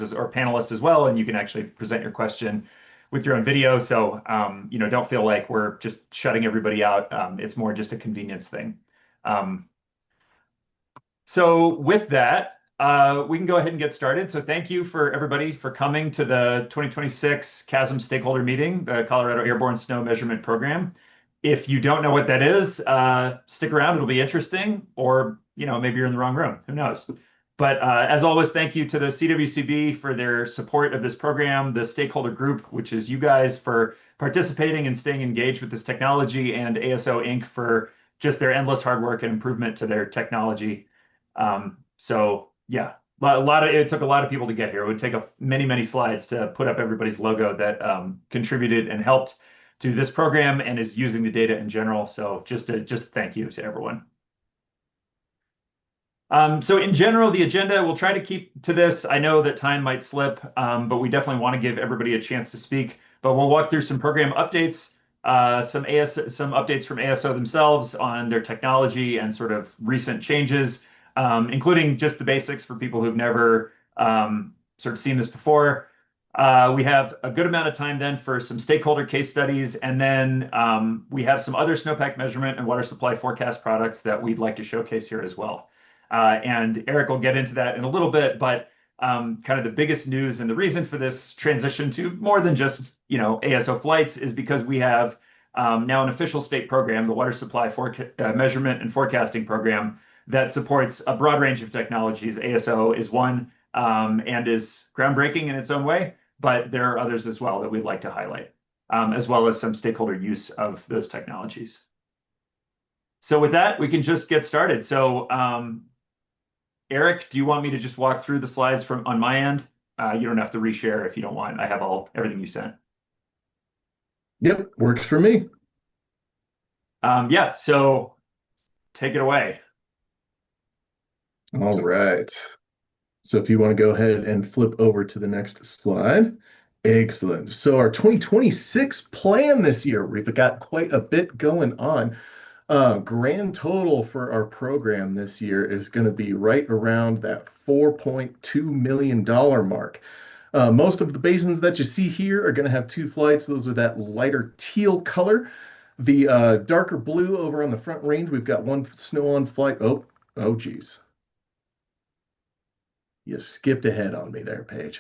or panelists as well, and you can actually present your question with your own video. So, don't feel like we're just shutting everybody out. It's more just a convenience thing. So with that, we can go ahead and get started. So thank you for everybody for coming to the 2026 CASM stakeholder meeting, the Colorado Airborne Snow Measurement Program. If you don't know what that is, stick around. It'll be interesting, or maybe you're in the wrong room. Who knows? But as always, thank you to the CWCB for their support of this program, the stakeholder group, which is you guys, for participating and staying engaged with this technology, and ASO Inc. for just their endless hard work and improvement to their technology. So yeah, it took a lot of people to get here. It would take many slides to put up everybody's logo that contributed and helped to this program and is using the data in general. So just thank you to everyone. So in general, the agenda, we'll try to keep to this. I know that time might slip, but we definitely want to give everybody a chance to speak. But we'll walk through some program updates, some updates from ASO themselves on their technology and sort of recent changes, including just the basics for people who've never sort of seen this before. We have a good amount of time then for some stakeholder case studies, and then we have some other snowpack measurement and water supply forecast products that we'd like to showcase here as well. And Eric will get into that in a little bit, but kind of the biggest news and the reason for this transition to more than just ASO flights is because we have now an official state program, the Water Supply Measurement and Forecasting Program, that supports a broad range of technologies. ASO is one and is groundbreaking in its own way, but there are others as well that we'd like to highlight, as well as some stakeholder use of those technologies. So with that, we can just get started. So Eric, do you want me to just walk through the slides on my end? You don't have to reshare if you don't want. I have everything you sent. Yep, works for me. Yeah, so take it away. All right. So if you want to go ahead and flip over to the next slide. Excellent. So our 2026 plan this year, we've got quite a bit going on. Grand total for our program this year is going to be right around that $4.2 million mark. Most of the basins that you see here are going to have two flights. Those are that lighter teal color. The darker blue over on the front range, we've got one snow on flight. Oh, geez. You skipped ahead on me there, Paige.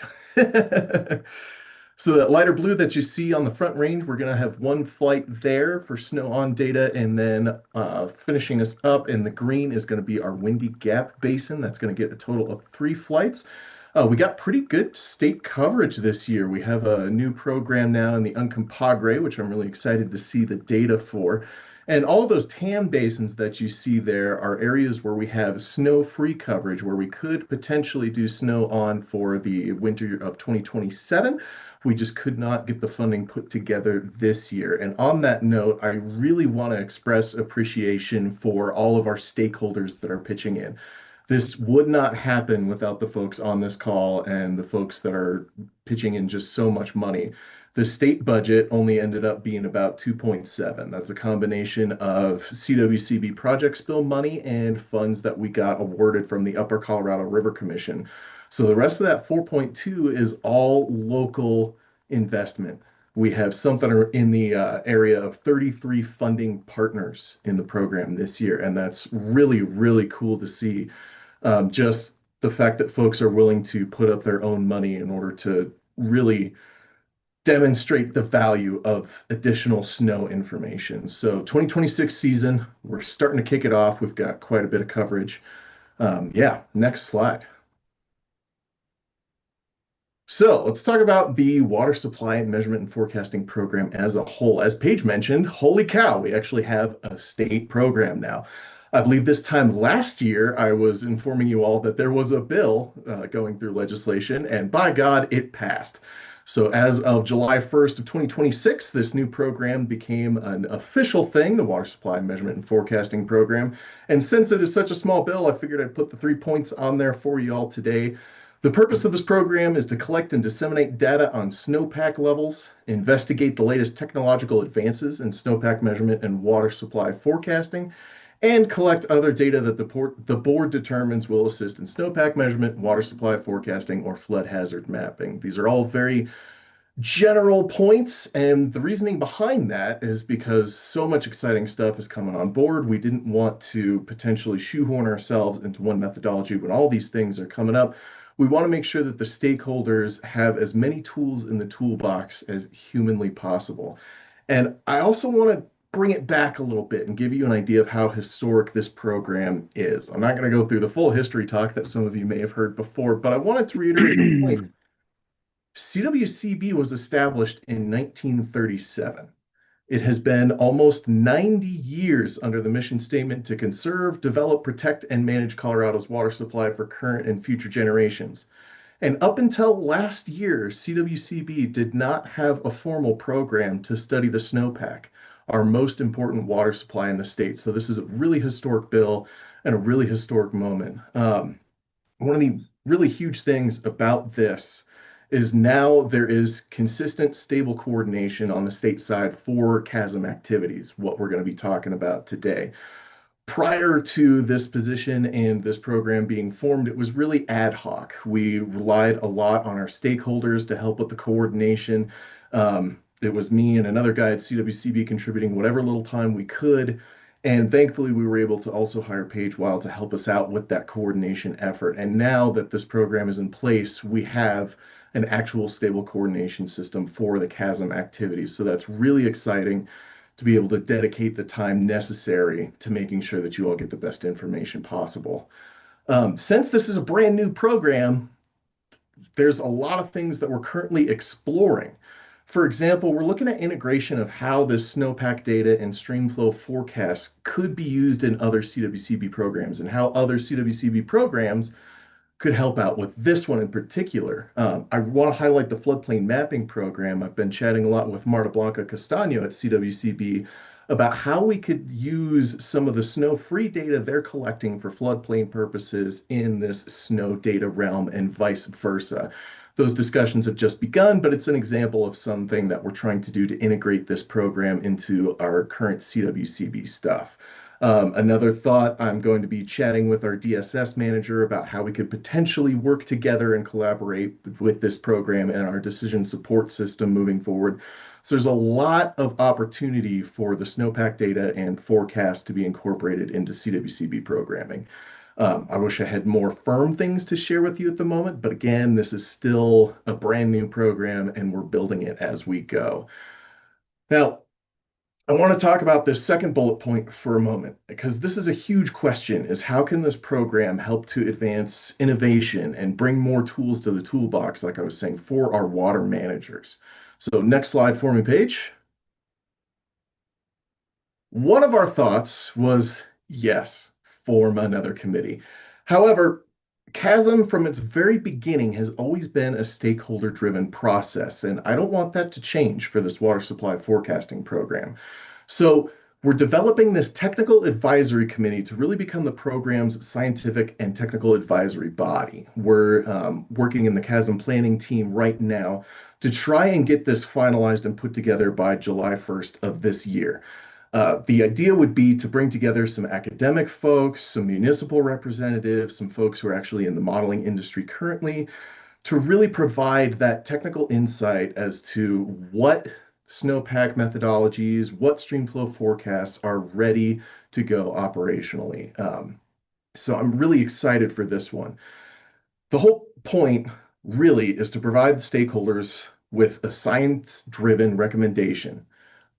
So that lighter blue that you see on the front range, we're going to have one flight there for snow on data, and then finishing us up in the green is going to be our Windy Gap Basin. That's going to get a total of 3 flights. We got pretty good state coverage this year. We have a new program now in the Uncompahgre, which I'm really excited to see the data for. And all of those TAM basins that you see there are areas where we have snow-free coverage, where we could potentially do snow on for the winter of 2027. We just could not get the funding put together this year. And on that note, I really want to express appreciation for all of our stakeholders that are pitching in. This would not happen without the folks on this call and the folks that are pitching in just so much money. The state budget only ended up being about 2.7. That's a combination of CWCB project spill money and funds that we got awarded from the Upper Colorado River Commission. So the rest of that 4.2 is all local investment. We have something in the area of 33 funding partners in the program this year, and that's really cool to see. Just the fact that folks are willing to put up their own money in order to really demonstrate the value of additional snow information. So 2026 season, we're starting to kick it off. We've got quite a bit of coverage. Yeah, next slide. So let's talk about the water supply measurement and forecasting program as a whole. As Paige mentioned, holy cow, we actually have a state program now. I believe this time last year, I was informing you all that there was a bill going through legislation, and by God, it passed. So as of July 1st of 2026, this new program became an official thing, the Water Supply Measurement and Forecasting Program. And since it is such a small bill, I figured I'd put the 3 points on there for you all today. The purpose of this program is to collect and disseminate data on snowpack levels, investigate the latest technological advances in snowpack measurement and water supply forecasting, and collect other data that the board determines will assist in snowpack measurement, water supply forecasting, or flood hazard mapping. These are all very general points, and the reasoning behind that is because so much exciting stuff is coming on board. We didn't want to potentially shoehorn ourselves into one methodology when all these things are coming up. We want to make sure that the stakeholders have as many tools in the toolbox as humanly possible. And I also want to bring it back a little bit and give you an idea of how historic this program is. I'm not going to go through the full history talk that some of you may have heard before, but I wanted to reiterate the point. CWCB was established in 1937. It has been almost 90 years under the mission statement to conserve, develop, protect, and manage Colorado's water supply for current and future generations. And up until last year, CWCB did not have a formal program to study the snowpack, our most important water supply in the state. So this is a really historic bill and a really historic moment. One of the really huge things about this is now there is consistent, stable coordination on the state side for CASM activities, what we're going to be talking about today. Prior to this position and this program being formed, it was really ad hoc. We relied a lot on our stakeholders to help with the coordination. It was me and another guy at CWCB contributing whatever little time we could. And thankfully, we were able to also hire Paige Weil to help us out with that coordination effort. And now that this program is in place, we have an actual stable coordination system for the CASM activities. So that's really exciting to be able to dedicate the time necessary to making sure that you all get the best information possible. Since this is a brand new program, there's a lot of things that we're currently exploring. For example, we're looking at integration of how this snowpack data and streamflow forecasts could be used in other CWCB programs and how other CWCB programs could help out with this one in particular. I want to highlight the floodplain mapping program. I've been chatting a lot with Marta Blanca Castaño at CWCB about how we could use some of the snow-free data they're collecting for floodplain purposes in this snow data realm and vice versa. Those discussions have just begun, but it's an example of something that we're trying to do to integrate this program into our current CWCB stuff. Another thought, I'm going to be chatting with our DSS manager about how we could potentially work together and collaborate with this program and our decision support system moving forward. So there's a lot of opportunity for the snowpack data and forecast to be incorporated into CWCB programming. I wish I had more firm things to share with you at the moment, but again, this is still a brand new program and we're building it as we go. Now, I want to talk about this second bullet point for a moment, because this is a huge question, is how can this program help to advance innovation and bring more tools to the toolbox, like I was saying, for our water managers. So next slide for me, Paige. One of our thoughts was, yes, form another committee. However, CASM from its very beginning has always been a stakeholder-driven process, and I don't want that to change for this water supply forecasting program. So we're developing this technical advisory committee to really become the program's scientific and technical advisory body. We're working in the CASM planning team right now to try and get this finalized and put together by July 1st of this year. The idea would be to bring together some academic folks, some municipal representatives, some folks who are actually in the modeling industry currently, to really provide that technical insight as to what snowpack methodologies, what streamflow forecasts are ready to go operationally. So I'm really excited for this one. The whole point really is to provide the stakeholders with a science-driven recommendation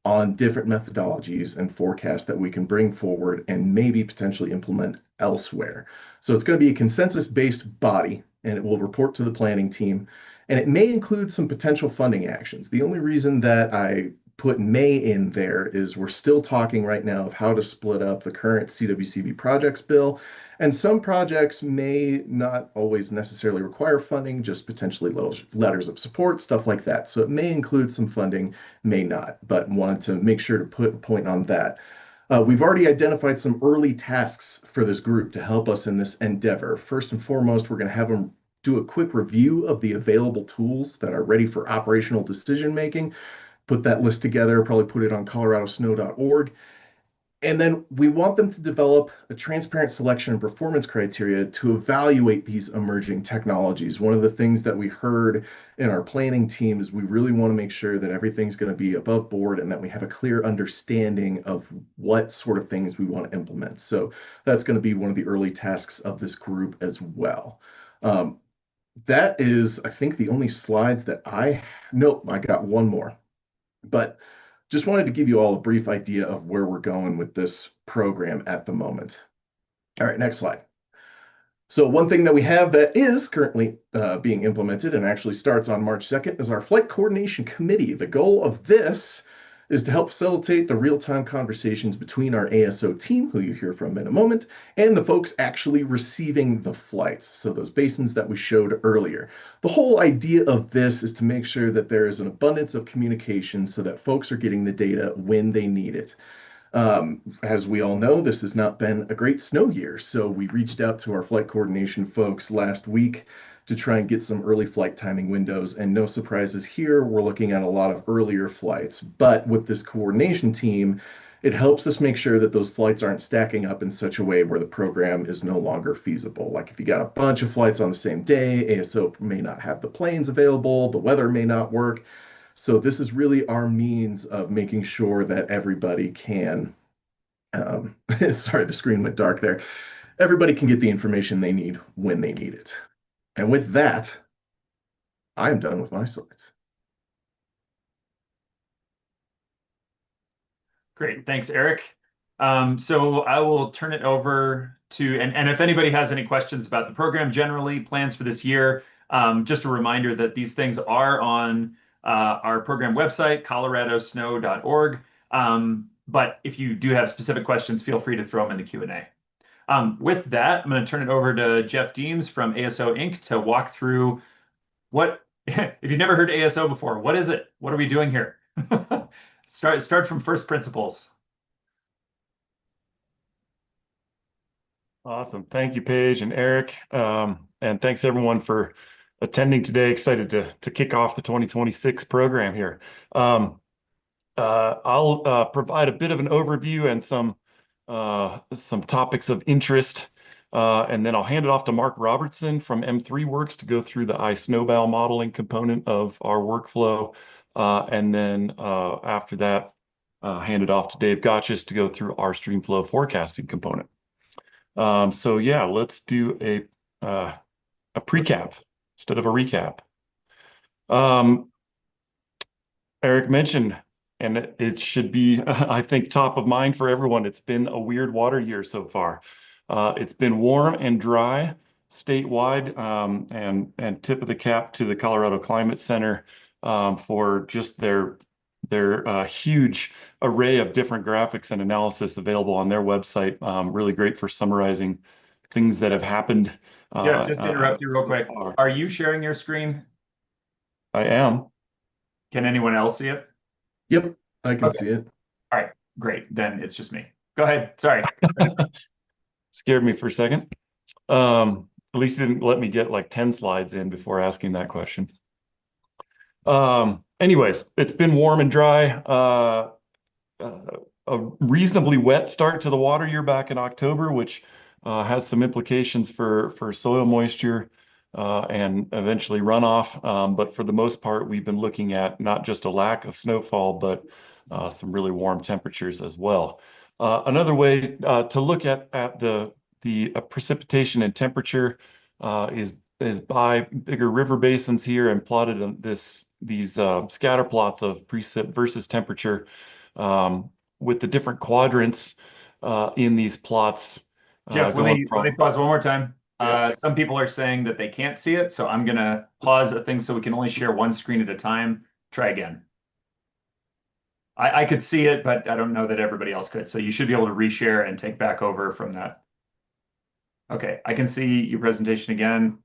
on different methodologies and forecasts that we can bring forward and maybe potentially implement elsewhere. So it's going to be a consensus-based body, and it will report to the planning team, and it may include some potential funding actions. The only reason that I put may in there is we're still talking right now of how to split up the current CWCB projects bill, and some projects may not always necessarily require funding, just potentially letters of support, stuff like that. So it may include some funding, may not, but wanted to make sure to put a point on that. We've already identified some early tasks for this group to help us in this endeavor. First and foremost, we're going to have them do a quick review of the available tools that are ready for operational decision making, put that list together, probably put it on coloradosnow.org. And then we want them to develop a transparent selection and performance criteria to evaluate these emerging technologies. One of the things that we heard in our planning team is we really want to make sure that everything's going to be above board and that we have a clear understanding of what sort of things we want to implement. So that's going to be one of the early tasks of this group as well. That is, I think, the only slides that nope, I got one more. But just wanted to give you all a brief idea of where we're going with this program at the moment. All right, next slide. So one thing that we have that is currently being implemented and actually starts on March 2nd is our Flight Coordination Committee. The goal of this is to help facilitate the real-time conversations between our ASO team, who you hear from in a moment, and the folks actually receiving the flights, so those basins that we showed earlier. The whole idea of this is to make sure that there is an abundance of communication so that folks are getting the data when they need it. As we all know, this has not been a great snow year, so we reached out to our flight coordination folks last week to try and get some early flight timing windows, and no surprises here, we're looking at a lot of earlier flights. But with this coordination team, it helps us make sure that those flights aren't stacking up in such a way where the program is no longer feasible. Like if you got a bunch of flights on the same day, ASO may not have the planes available, the weather may not work. So this is really our means of making sure that everybody can, sorry, the screen went dark there. Everybody can get the information they need when they need it. And with that, I'm done with my slides. Great. Thanks, Eric. So I will turn it over to, and if anybody has any questions about the program generally, plans for this year, just a reminder that these things are on our program website, coloradosnow.org. But if you do have specific questions, feel free to throw them in the Q&A. With that, I'm going to turn it over to Jeff Deems from ASO Inc. to walk through what, if you've never heard ASO before, what is it? What are we doing here? Start from first principles. Awesome. Thank you, Paige and Eric. And thanks everyone for attending today. Excited to kick off the 2026 program here. I'll provide a bit of an overview and some topics of interest, and then I'll hand it off to Mark Robertson from M3 Works to go through the iSnobal modeling component of our workflow. And then after that, hand it off to Dave Gotches to go through our streamflow forecasting component. So yeah, let's do a precap instead of a recap. Eric mentioned, and it should be, I think, top of mind for everyone. It's been a weird water year so far. It's been warm and dry statewide, and tip of the cap to the Colorado Climate Center for just their huge array of different graphics and analysis available on their website. Really great for summarizing things that have happened. Yeah, just to interrupt you real quick. Are you sharing your screen? I am. Can anyone else see it? Yep, I can see it. All right, great. Then it's just me. Go ahead. Sorry. Scared me for a second. At least you didn't let me get like 10 slides in before asking that question. Anyways, it's been warm and dry. A reasonably wet start to the water year back in October, which has some implications for soil moisture and eventually runoff. But for the most part, we've been looking at not just a lack of snowfall, but some really warm temperatures as well. Another way to look at the precipitation and temperature is by bigger river basins here, and plotted on these scatter plots of precip versus temperature with the different quadrants in these plots. Jeff, let me pause one more time. Yeah. Some people are saying that they can't see it, so I'm going to pause the thing so we can only share one screen at a time. Try again. I could see it, but I don't know that everybody else could. So you should be able to reshare and take back over from that. Okay, I can see your presentation again.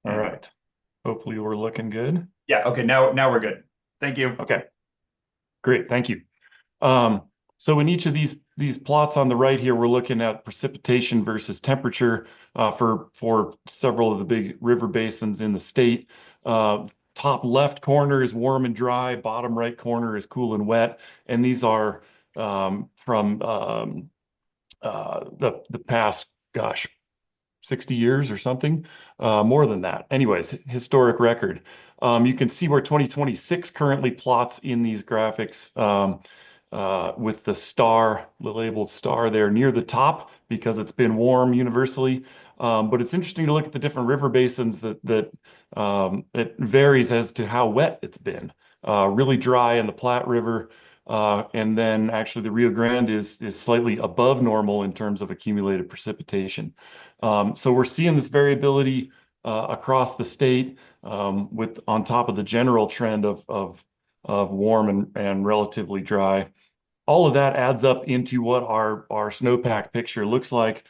All right. Hopefully we're looking good. Yeah, okay, now we're good. Thank you. Okay. Great, thank you. So in each of these plots on the right here, we're looking at precipitation versus temperature for several of the big river basins in the state. top left corner is warm and dry, bottom right corner is cool and wet, and these are from the past, gosh, 60 years or something, more than that. Anyways, historic record. You can see where 2026 currently plots in these graphics, with the star, the labeled star there near the top because it's been warm universally. But it's interesting to look at the different river basins that it varies as to how wet it's been. Really dry in the Platte River, and then actually the Rio Grande is slightly above normal in terms of accumulated precipitation. So we're seeing this variability across the state, with on top of the general trend of warm and relatively dry. All of that adds up into what our snowpack picture looks like.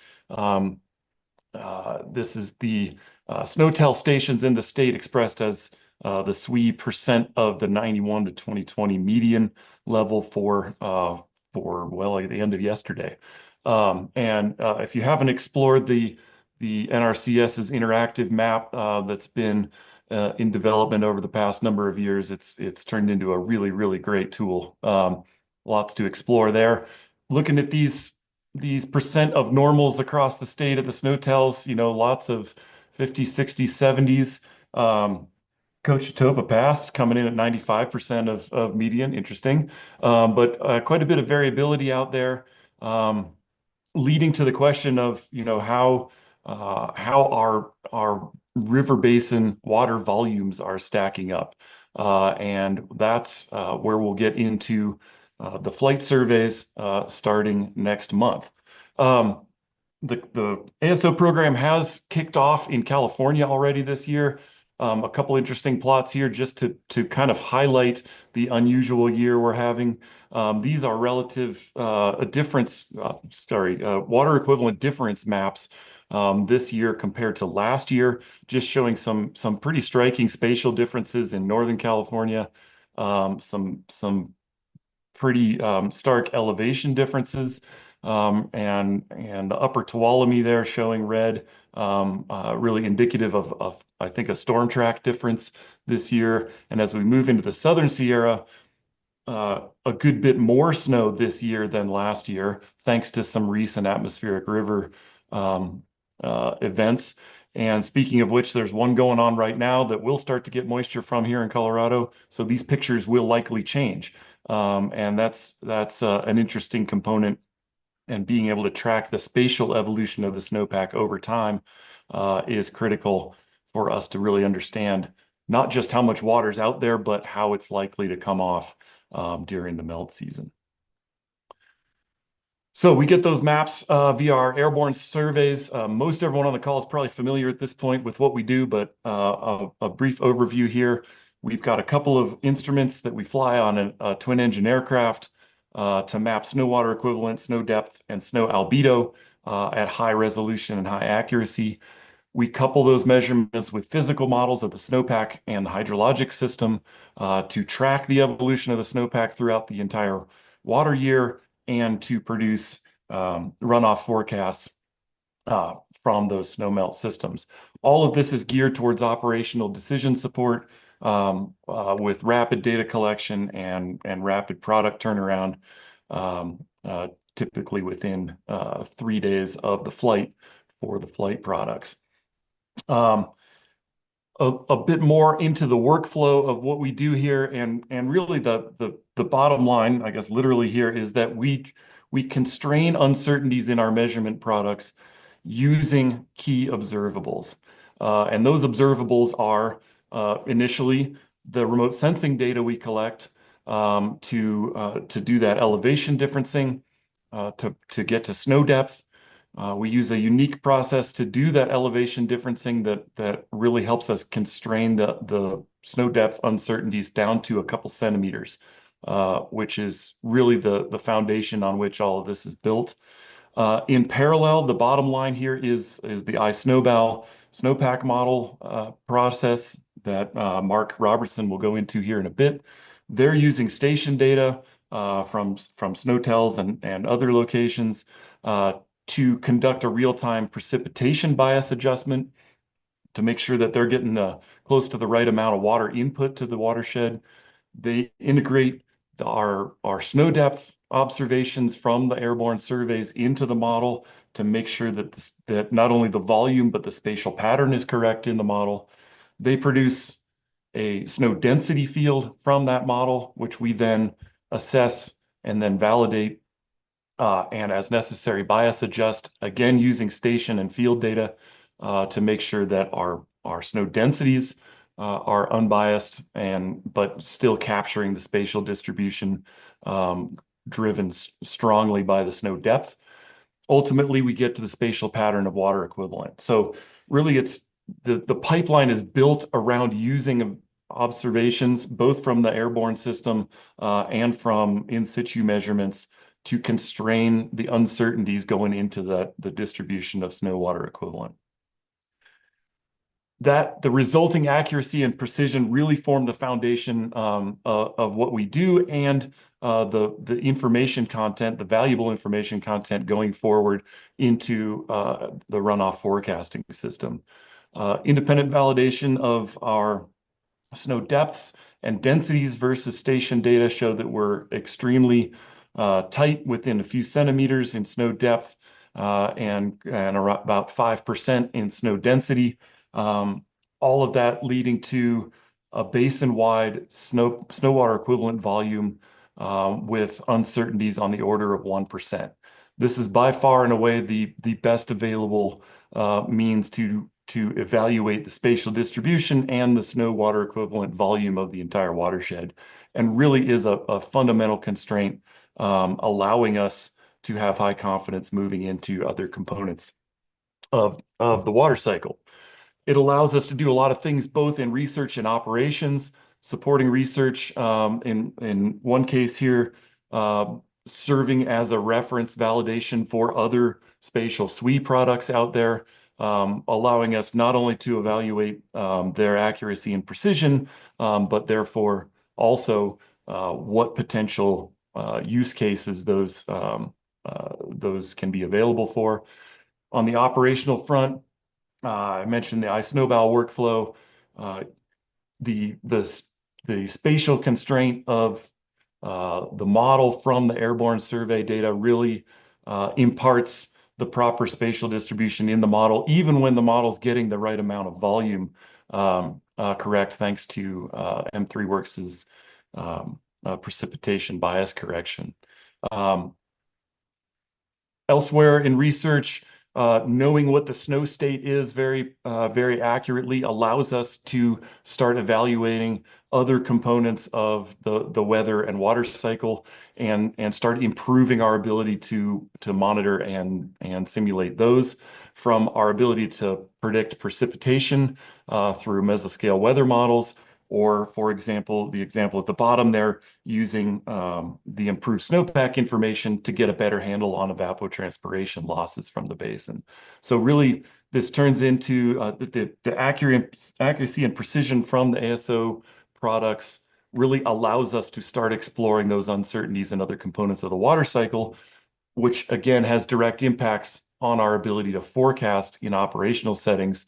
This is the SNOTEL stations in the state expressed as the SWE percent of the 91 to 2020 median level for well, at the end of yesterday. And if you haven't explored the NRCS's interactive map that's been in development over the past number of years, it's turned into a really great tool. Lots to explore there. Looking at these percent of normals across the state at the SNOTELs, lots of 50s, 60s, 70s. Coachetopa Pass coming in at 95% of median. Interesting. But quite a bit of variability out there, leading to the question of, how our river basin water volumes are stacking up. And that's where we'll get into the flight surveys starting next month. The ASO program has kicked off in California already this year. A couple interesting plots here just to kind of highlight the unusual year we're having. These are relative water equivalent difference maps this year compared to last year, just showing some pretty striking spatial differences in Northern California, some pretty stark elevation differences, and the upper Tuolumne there showing red, really indicative of I think a storm track difference this year. And as we move into the Southern Sierra, a good bit more snow this year than last year, thanks to some recent atmospheric river events. And speaking of which, there's one going on right now that will start to get moisture from here in Colorado. So these pictures will likely change. And that's an interesting component. And being able to track the spatial evolution of the snowpack over time is critical for us to really understand not just how much water's out there, but how it's likely to come off during the melt season. So we get those maps via our airborne surveys. Most everyone on the call is probably familiar at this point with what we do, but a brief overview here. We've got a couple of instruments that we fly on a twin engine aircraft to map snow water equivalent, snow depth, and snow albedo at high resolution and high accuracy. We couple those measurements with physical models of the snowpack and the hydrologic system to track the evolution of the snowpack throughout the entire water year and to produce runoff forecasts from those snowmelt systems. All of this is geared towards operational decision support with rapid data collection and rapid product turnaround, typically within 3 days of the flight for the flight products. A bit more into the workflow of what we do here, and really the bottom line, I guess literally here, is that we constrain uncertainties in our measurement products using key observables. And those observables are initially the remote sensing data we collect to do that elevation differencing, to get to snow depth. We use a unique process to do that elevation differencing that really helps us constrain the snow depth uncertainties down to a couple centimeters, which is really the foundation on which all of this is built. In parallel, the bottom line here is the iSnobal snowpack model process that Mark Robertson will go into here in a bit. They're using station data from SNOTELs and other locations to conduct a real-time precipitation bias adjustment to make sure that they're getting close to the right amount of water input to the watershed. They integrate our snow depth observations from the airborne surveys into the model to make sure that not only the volume, but the spatial pattern is correct in the model. They produce a snow density field from that model, which we then assess and then validate, and as necessary, bias adjust, again, using station and field data to make sure that our snow densities are unbiased but still capturing the spatial distribution driven strongly by the snow depth. Ultimately, we get to the spatial pattern of water equivalent. So really, it's the pipeline is built around using observations both from the airborne system and from in situ measurements to constrain the uncertainties going into the distribution of snow water equivalent. The resulting accuracy and precision really form the foundation of what we do, and the information content, the valuable information content going forward into the runoff forecasting system. Independent validation of our snow depths and densities versus station data show that we're extremely tight within a few centimeters in snow depth and about 5% in snow density. All of that leading to a basin-wide snow water equivalent volume with uncertainties on the order of 1%. This is by far and away the best available means to evaluate the spatial distribution and the snow water equivalent volume of the entire watershed, and really is a fundamental constraint allowing us to have high confidence moving into other components of the water cycle. It allows us to do a lot of things both in research and operations, supporting research in one case here, serving as a reference validation for other spatial SWE products out there, allowing us not only to evaluate their accuracy and precision, but therefore also what potential use cases those can be available for. On the operational front, I mentioned the iSnobal workflow. The spatial constraint of the model from the airborne survey data really imparts the proper spatial distribution in the model, even when the model's getting the right amount of volume correct, thanks to M3Works's precipitation bias correction. Elsewhere in research, knowing what the snow state is very accurately allows us to start evaluating other components of the weather and water cycle and start improving our ability to monitor and simulate those, from our ability to predict precipitation through mesoscale weather models, or, for example, the example at the bottom there, using the improved snowpack information to get a better handle on evapotranspiration losses from the basin. So really, this turns into the accuracy and precision from the ASO products really allows us to start exploring those uncertainties and other components of the water cycle, which again has direct impacts on our ability to forecast in operational settings,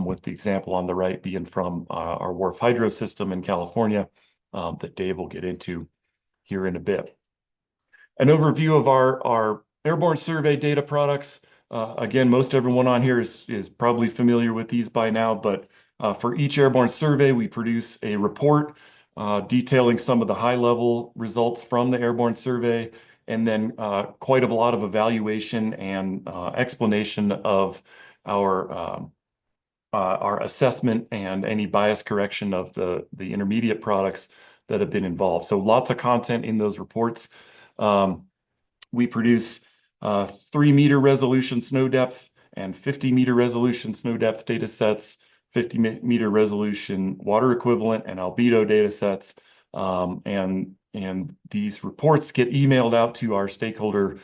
with the example on the right being from our WRF-Hydro system in California that Dave will get into here in a bit. An overview of our airborne survey data products. Again, most everyone on here is probably familiar with these by now, but for each airborne survey, we produce a report detailing some of the high-level results from the airborne survey, and then quite a lot of evaluation and explanation of our assessment and any bias correction of the intermediate products that have been involved. So lots of content in those reports. We produce 3-meter resolution snow depth and 50-meter resolution snow depth data sets, 50-meter resolution water equivalent and albedo data sets. And these reports get emailed out to our stakeholder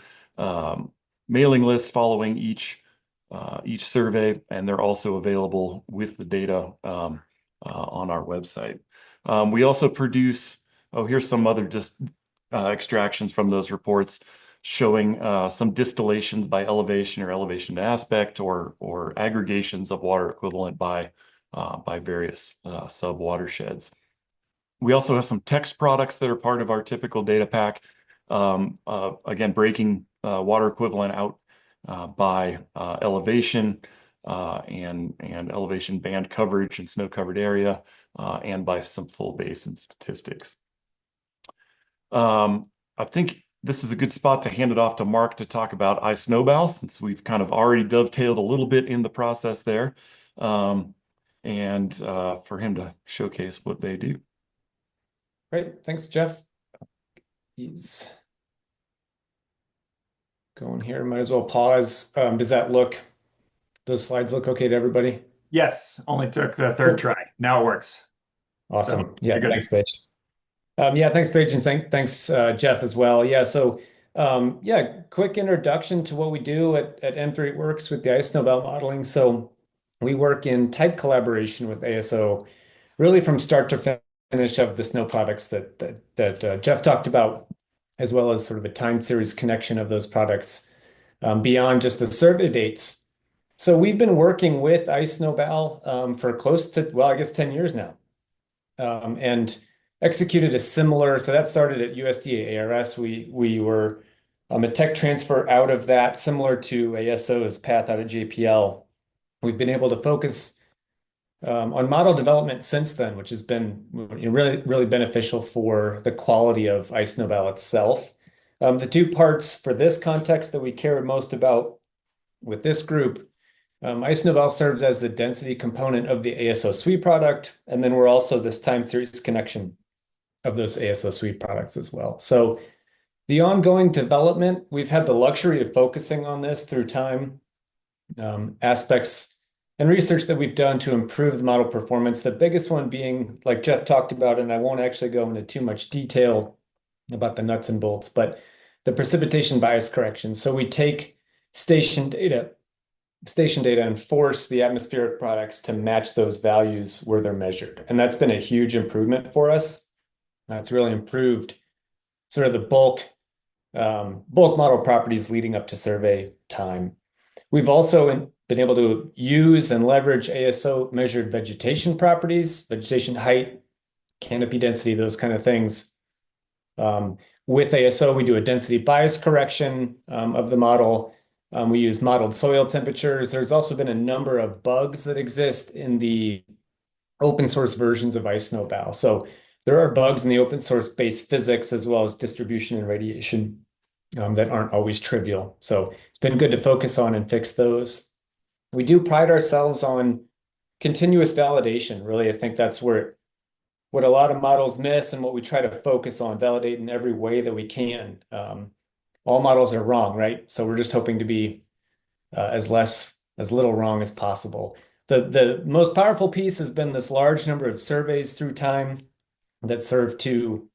mailing list following each survey, and they're also available with the data on our website. We also produce, here's some other just extractions from those reports. showing some distillations by elevation or elevation to aspect, or aggregations of water equivalent by various sub watersheds. We also have some text products that are part of our typical data pack. Again, breaking water equivalent out by elevation and elevation band coverage and snow covered area, and by some full basin statistics. I think this is a good spot to hand it off to Mark to talk about iSnobal, since we've kind of already dovetailed a little bit in the process there, and for him to showcase what they do. Great, thanks, Jeff. He's going here. Might as well pause. Does those slides look okay to everybody? Yes, only took the third try. Now it works. Awesome. So, yeah, thanks, Paige. Thanks, Paige, and thanks, Jeff, as well. Yeah, so quick introduction to what we do at M3 Works with the iSnobal modeling. So we work in tight collaboration with ASO, really from start to finish of the snow products that Jeff talked about, as well as sort of a time series connection of those products beyond just the survey dates. So we've been working with iSnobal for close to, well, I guess 10 years now, and executed a similar, so that started at USDA ARS. We were a tech transfer out of that, similar to ASO's path out of JPL. We've been able to focus on model development since then, which has been really, really beneficial for the quality of iSnobal itself. The two parts for this context that we care most about with this group, iSnobal serves as the density component of the ASO suite product, and then we're also this time series connection of those ASO suite products as well. So the ongoing development, we've had the luxury of focusing on this through time, aspects and research that we've done to improve the model performance. The biggest one being, like Jeff talked about, and I won't actually go into too much detail about the nuts and bolts, but the precipitation bias correction. So we take station data and force the atmospheric products to match those values where they're measured. And that's been a huge improvement for us. It's really improved sort of the bulk model properties leading up to survey time. We've also been able to use and leverage ASO measured vegetation properties, vegetation height, canopy density, those kind of things. With ASO, we do a density bias correction of the model. We use modeled soil temperatures. There's also been a number of bugs that exist in the open source versions of iSnobal. So there are bugs in the open source based physics as well as distribution and radiation that aren't always trivial. So it's been good to focus on and fix those. We do pride ourselves on continuous validation. Really, I think that's what a lot of models miss and what we try to focus on, validate in every way that we can. All models are wrong, right? So we're just hoping to be as little wrong as possible. The most powerful piece has been this large number of surveys through time that serve to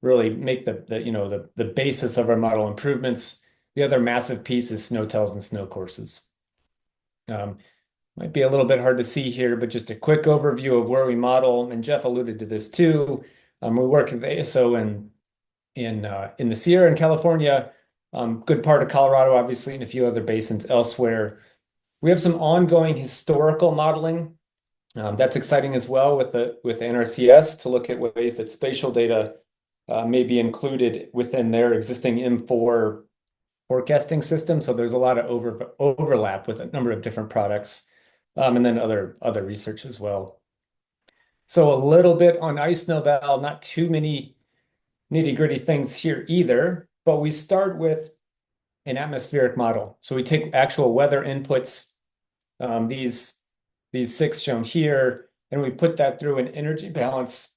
really make the basis of our model improvements. The other massive piece is snow tells and snow courses. Might be a little bit hard to see here, but just a quick overview of where we model, and Jeff alluded to this too. We work with ASO in the Sierra in California, good part of Colorado, obviously, and a few other basins elsewhere. We have some ongoing historical modeling. That's exciting as well with the NRCS to look at ways that spatial data may be included within their existing M4 forecasting system. So there's a lot of overlap with a number of different products, and then other research as well. So a little bit on iSnobal, not too many nitty-gritty things here either, but we start with an atmospheric model. So we take actual weather inputs, these six shown here, and we put that through an energy balance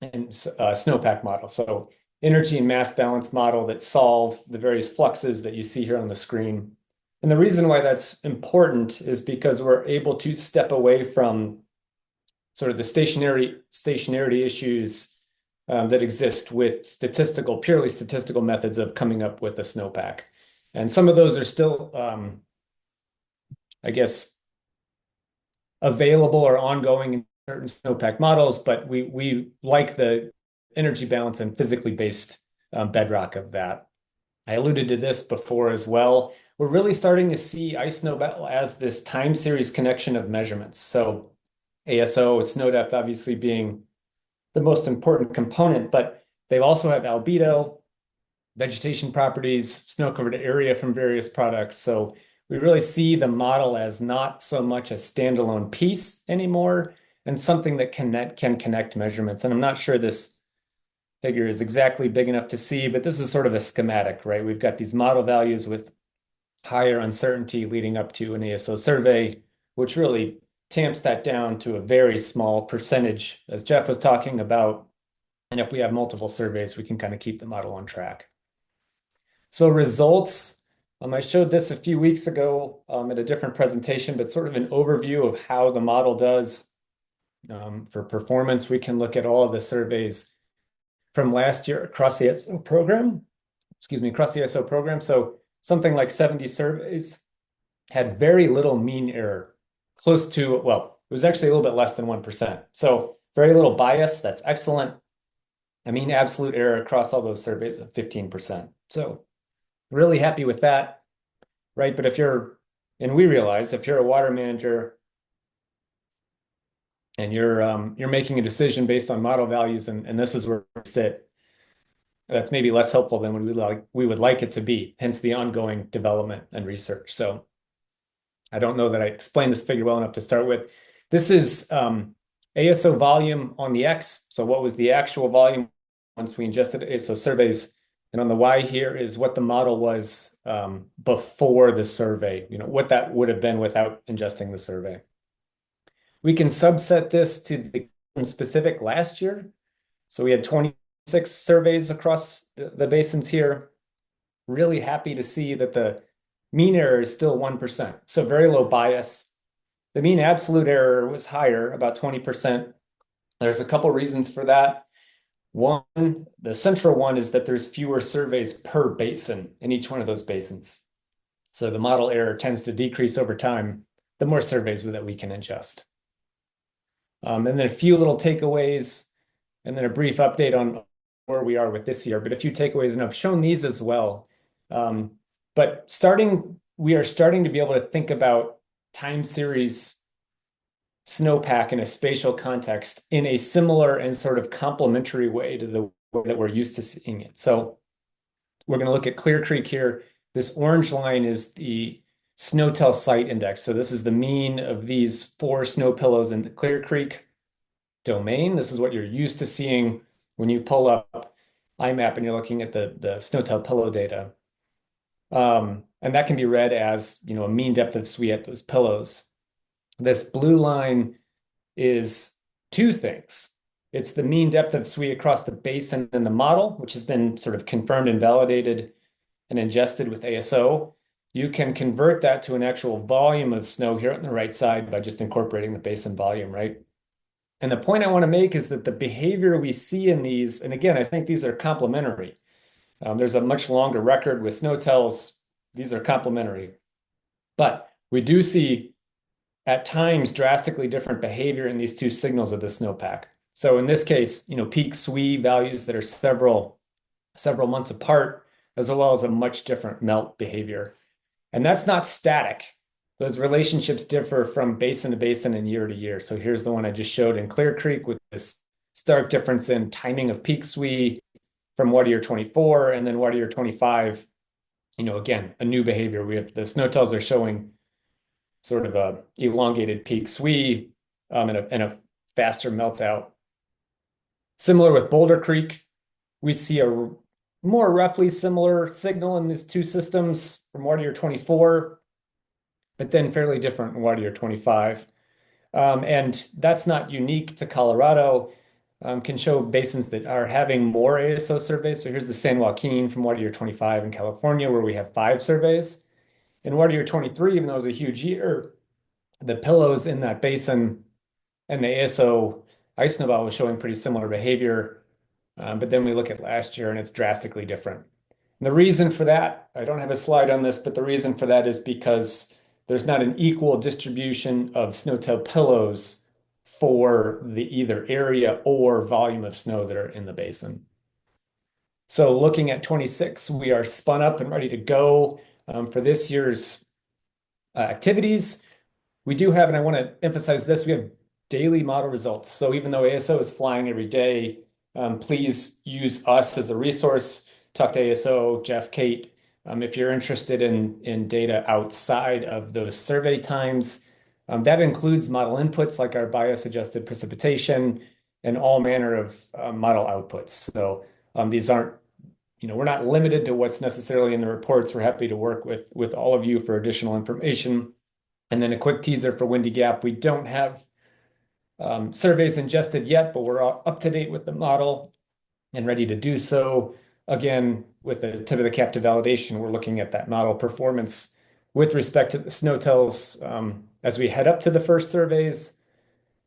and snowpack model. So energy and mass balance model that solve the various fluxes that you see here on the screen. And the reason why that's important is because we're able to step away from sort of the stationarity issues that exist with purely statistical methods of coming up with a snowpack. And some of those are still, I guess, available or ongoing in certain snowpack models, but we like the energy balance and physically based bedrock of that. I alluded to this before as well. We're really starting to see iSnobal as this time series connection of measurements. So ASO, snow depth obviously being the most important component, but they also have albedo, vegetation properties, snow covered area from various products. So we really see the model as not so much a standalone piece anymore and something that can connect measurements. And I'm not sure this figure is exactly big enough to see, but this is sort of a schematic, right? We've got these model values with higher uncertainty leading up to an ASO survey, which really tamps that down to a very small percentage, as Jeff was talking about. And if we have multiple surveys, we can kind of keep the model on track. So results, I showed this a few weeks ago at a different presentation, but sort of an overview of how the model does. For performance, we can look at all of the surveys from last year across the ASO program, So something like 70 surveys had very little mean error, close to, well, it was actually a little bit less than 1%. So very little bias, that's excellent. I mean, absolute error across all those surveys of 15%. So really happy with that, right? But we realize if you're a water manager and you're making a decision based on model values, and this is where we sit, that's maybe less helpful than we would like it to be, hence the ongoing development and research. So I don't know that I explained this figure well enough to start with. This is ASO volume on the X. So what was the actual volume once we ingested ASO surveys? And on the Y here is what the model was before the survey, what that would have been without ingesting the survey. We can subset this to the specific last year. So we had 26 surveys across the basins here. Really happy to see that the mean error is still 1%. So very low bias. The mean absolute error was higher, about 20%. There's a couple reasons for that. One, the central one is that there's fewer surveys per basin in each one of those basins. So the model error tends to decrease over time, the more surveys that we can ingest. And then a few little takeaways, and then a brief update on where we are with this year, but a few takeaways, and I've shown these as well. But we are starting to be able to think about time series snowpack in a spatial context in a similar and sort of complementary way to the way that we're used to seeing it. So we're going to look at Clear Creek here. This orange line is the SNOTEL site index. So this is the mean of these 4 snow pillows in the Clear Creek domain. This is what you're used to seeing when you pull up IMAP and you're looking at the SNOTEL pillow data. And that can be read as, a mean depth of SWE at those pillows. This blue line is 2 things. It's the mean depth of SWE across the basin in the model, which has been sort of confirmed and validated and ingested with ASO. You can convert that to an actual volume of snow here on the right side by just incorporating the basin volume, right? And the point I want to make is that the behavior we see in these, and again, I think these are complementary. There's a much longer record with SNOTELs. These are complementary. But we do see at times drastically different behavior in these 2 signals of the snowpack. So in this case, peak SWE values that are several months apart, as well as a much different melt behavior. And that's not static. Those relationships differ from basin to basin and year to year. So here's the one I just showed in Clear Creek with this stark difference in timing of peak SWE from water year 24 and then water year 25. Again, a new behavior. We have the SNOTELs are showing sort of a elongated peak SWE and a faster melt out. Similar with Boulder Creek, we see a more roughly similar signal in these 2 systems from water year 24, but then fairly different in water year 25. And that's not unique to Colorado. Can show basins that are having more ASO surveys. So here's the San Joaquin from water year 25 in California, where we have 5 surveys. In water year 23, even though it was a huge year, the pillows in that basin and the ASO iSnobal was showing pretty similar behavior. But then we look at last year and it's drastically different. And the reason for that, I don't have a slide on this, but the reason for that is because there's not an equal distribution of SNOTEL pillows for the either area or volume of snow that are in the basin. So looking at 26, we are spun up and ready to go for this year's activities. We do have, and I want to emphasize this, we have daily model results. So even though ASO is flying every day, please use us as a resource. Talk to ASO, Jeff, Kate, if you're interested in data outside of those survey times. That includes model inputs like our bias-adjusted precipitation and all manner of model outputs. So these aren't, we're not limited to what's necessarily in the reports. We're happy to work with all of you for additional information. And then a quick teaser for Windy Gap. We don't have surveys ingested yet, but we're up to date with the model and ready to do so. Again, with the tip of the cap to validation, we're looking at that model performance with respect to the snow tells as we head up to the first surveys.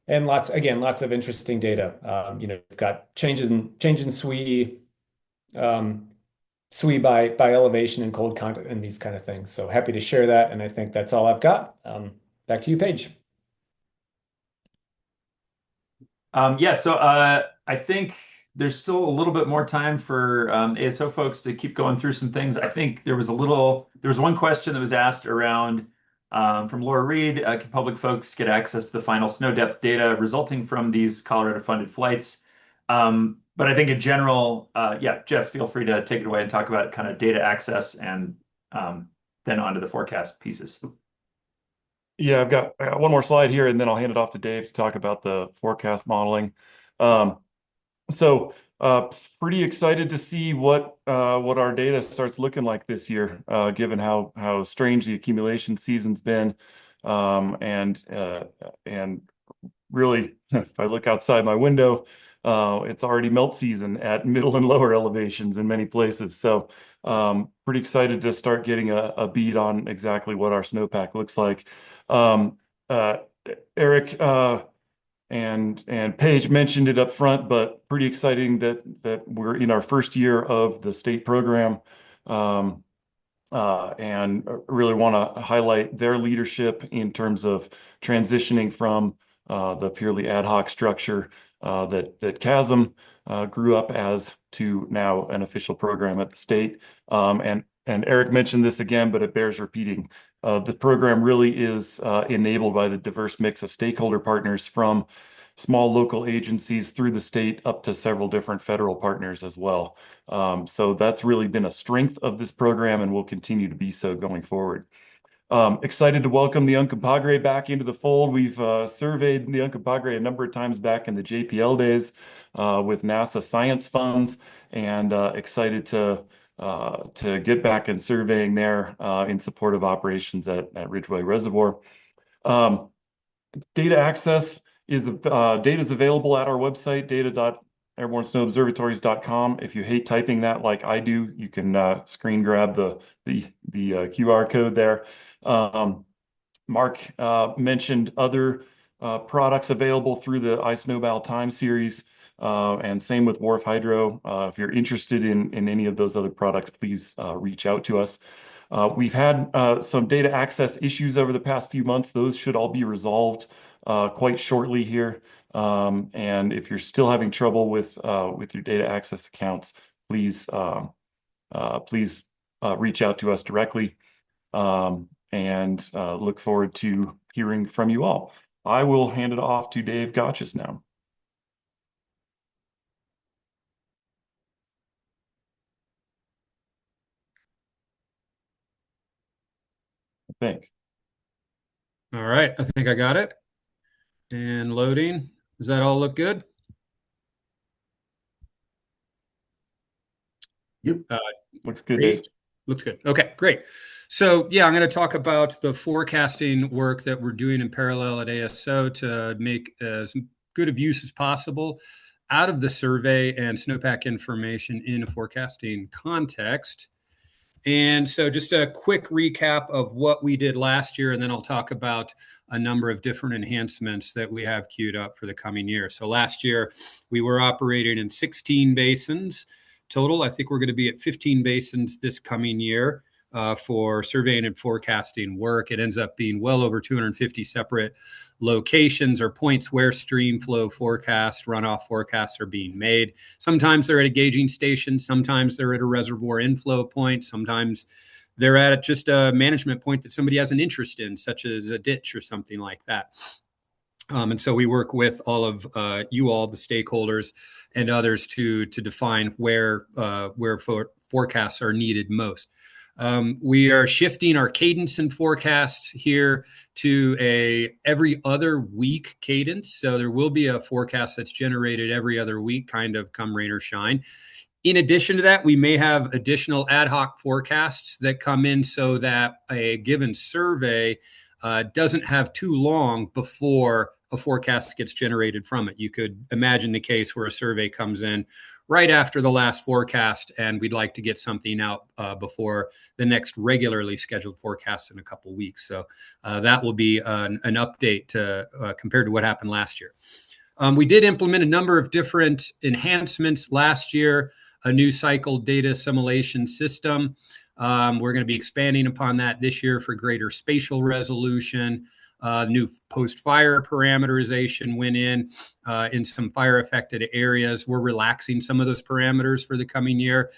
And lots of interesting data. We've got change in SWE, SWE by elevation and cold content and these kind of things. So happy to share that. And I think that's all I've got. Back to you, Paige. So I think there's still a little bit more time for ASO folks to keep going through some things. I think there was one question that was asked around from Laura Reed, can public folks get access to the final snow depth data resulting from these Colorado-funded flights? But I think in general, Jeff, feel free to take it away and talk about kind of data access and then onto the forecast pieces. Yeah, I've got one more slide here, and then I'll hand it off to Dave to talk about the forecast modeling. Pretty excited to see what our data starts looking like this year, given how strange the accumulation season's been, and really, if I look outside my window, it's already melt season at middle and lower elevations in many places. So pretty excited to start getting a beat on exactly what our snowpack looks like. Eric and Paige mentioned it up front, but pretty exciting that we're in our first year of the state program, and really want to highlight their leadership in terms of transitioning from the purely ad hoc structure that CASM grew up as to now an official program at the state. And Eric mentioned this again, but it bears repeating. The program really is enabled by the diverse mix of stakeholder partners from small local agencies through the state up to several different federal partners as well. So that's really been a strength of this program and will continue to be so going forward. Excited to welcome the Uncompahgre back into the fold. We've surveyed the Uncompahgre a number of times back in the JPL days with NASA science funds, and excited to get back and surveying there in support of operations at Ridgeway Reservoir. Data access is data is available at our website, data.airbornesnowobservatories.com. If you hate typing that like I do, you can screen grab the QR code there. Mark mentioned other products available through the iSnobal time series, and same with WRF-Hydro. If you're interested in any of those other products, please reach out to us. We've had some data access issues over the past few months. Those should all be resolved quite shortly here. And if you're still having trouble with your data access accounts, please reach out to us directly. And look forward to hearing from you all. I will hand it off to Dave Gotches now. I think. All right, I think I got it. And loading. Does that all look good? Yep. Looks good, Dave. Looks good. Okay, great. So yeah, I'm going to talk about the forecasting work that we're doing in parallel at ASO to make as good of use as possible out of the survey and snowpack information in a forecasting context. And so just a quick recap of what we did last year, and then I'll talk about a number of different enhancements that we have queued up for the coming year. So last year, we were operating in 16 basins total. I think we're going to be at 15 basins this coming year. for surveying and forecasting work. It ends up being well over 250 separate locations or points where stream flow forecasts, runoff forecasts are being made. Sometimes they're at a gauging station, sometimes they're at a reservoir inflow point, sometimes they're at just a management point that somebody has an interest in, such as a ditch or something like that. And so we work with all of you all, the stakeholders and others, to define where forecasts are needed most. We are shifting our cadence and forecasts here to a every other week cadence. So there will be a forecast that's generated every other week, kind of come rain or shine. In addition to that, we may have additional ad hoc forecasts that come in so that a given survey doesn't have too long before a forecast gets generated from it. You could imagine the case where a survey comes in right after the last forecast, and we'd like to get something out before the next regularly scheduled forecast in a couple of weeks. So that will be an update compared to what happened last year. We did implement a number of different enhancements last year, a new cycle data assimilation system. We're going to be expanding upon that this year for greater spatial resolution. New post-fire parameterization went in some fire-affected areas. We're relaxing some of those parameters for the coming year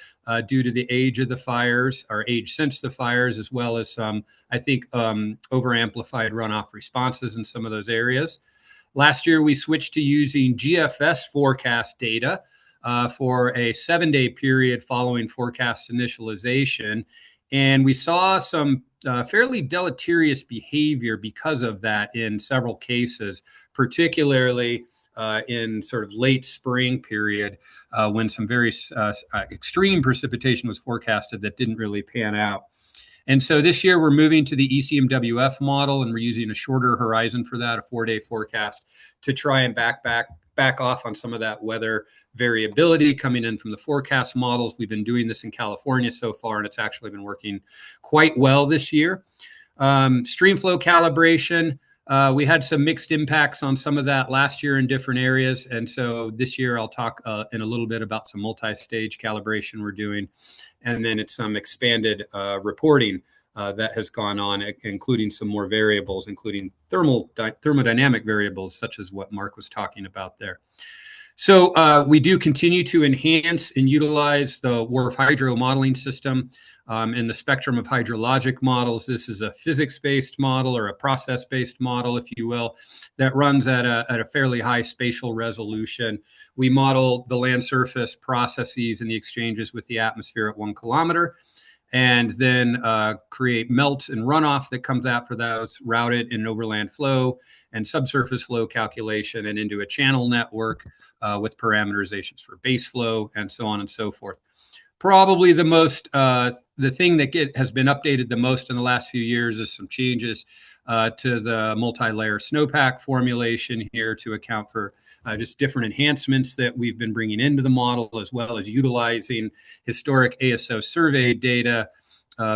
due to the age of the fires, or age since the fires, as well as some, I think, over-amplified runoff responses in some of those areas. Last year, we switched to using GFS forecast data for a 7-day period following forecast initialization. And we saw some fairly deleterious behavior because of that in several cases, particularly in sort of late spring period when some very extreme precipitation was forecasted that didn't really pan out. And so this year we're moving to the ECMWF model, and we're using a shorter horizon for that, a 4-day forecast, to try and back off on some of that weather variability coming in from the forecast models. We've been doing this in California so far, and it's actually been working quite well this year. Stream flow calibration. We had some mixed impacts on some of that last year in different areas. And so this year I'll talk in a little bit about some multi-stage calibration we're doing. And then it's some expanded reporting that has gone on, including some more variables, including thermodynamic variables, such as what Mark was talking about there. So we do continue to enhance and utilize the WRF-Hydro modeling system and the spectrum of hydrologic models. This is a physics-based model, or a process-based model, if you will, that runs at a fairly high spatial resolution. We model the land surface processes and the exchanges with the atmosphere at 1 kilometer, and then create melt and runoff that comes after those, route it in overland flow and subsurface flow calculation, and into a channel network with parameterizations for base flow, and so on and so forth. Probably the most, the thing that has been updated the most in the last few years is some changes to the multi-layer snowpack formulation here to account for just different enhancements that we've been bringing into the model, as well as utilizing historic ASO survey data,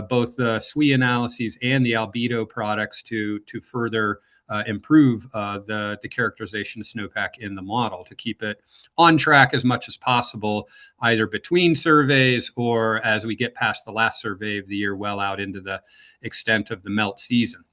both the SWE analyses and the albedo products to further improve the characterization of snowpack in the model, to keep it on track as much as possible, either between surveys or as we get past the last survey of the year, well out into the extent of the melt season.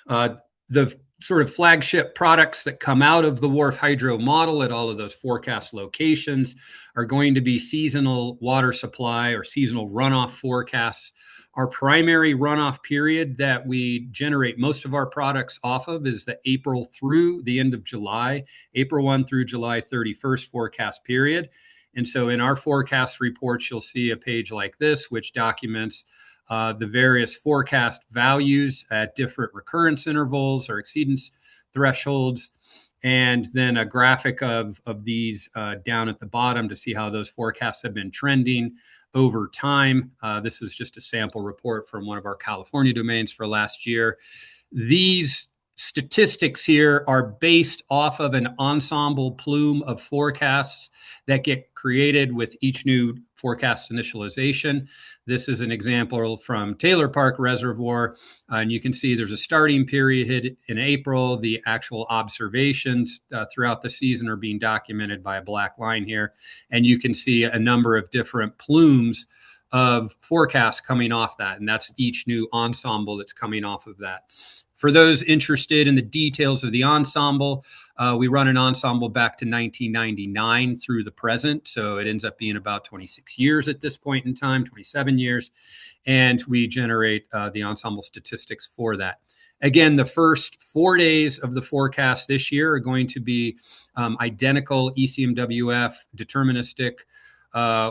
The sort of flagship products that come out of the WRF-Hydro model at all of those forecast locations are going to be seasonal water supply or seasonal runoff forecasts. Our primary runoff period that we generate most of our products off of is the April through the end of July, April 1 through July 31st forecast period. And so in our forecast reports, you'll see a page like this, which documents the various forecast values at different recurrence intervals or exceedance thresholds, and then a graphic of these down at the bottom to see how those forecasts have been trending over time. This is just a sample report from one of our California domains for last year. These statistics here are based off of an ensemble plume of forecasts that get created with each new forecast initialization. This is an example from Taylor Park Reservoir, and you can see there's a starting period in April. The actual observations throughout the season are being documented by a black line here, and you can see a number of different plumes of forecasts coming off that, and that's each new ensemble that's coming off of that. For those interested in the details of the ensemble, we run an ensemble back to 1999 through the present, so it ends up being about 26 years at this point in time, 27 years, and we generate the ensemble statistics for that. Again, the first 4 days of the forecast this year are going to be identical ECMWF deterministic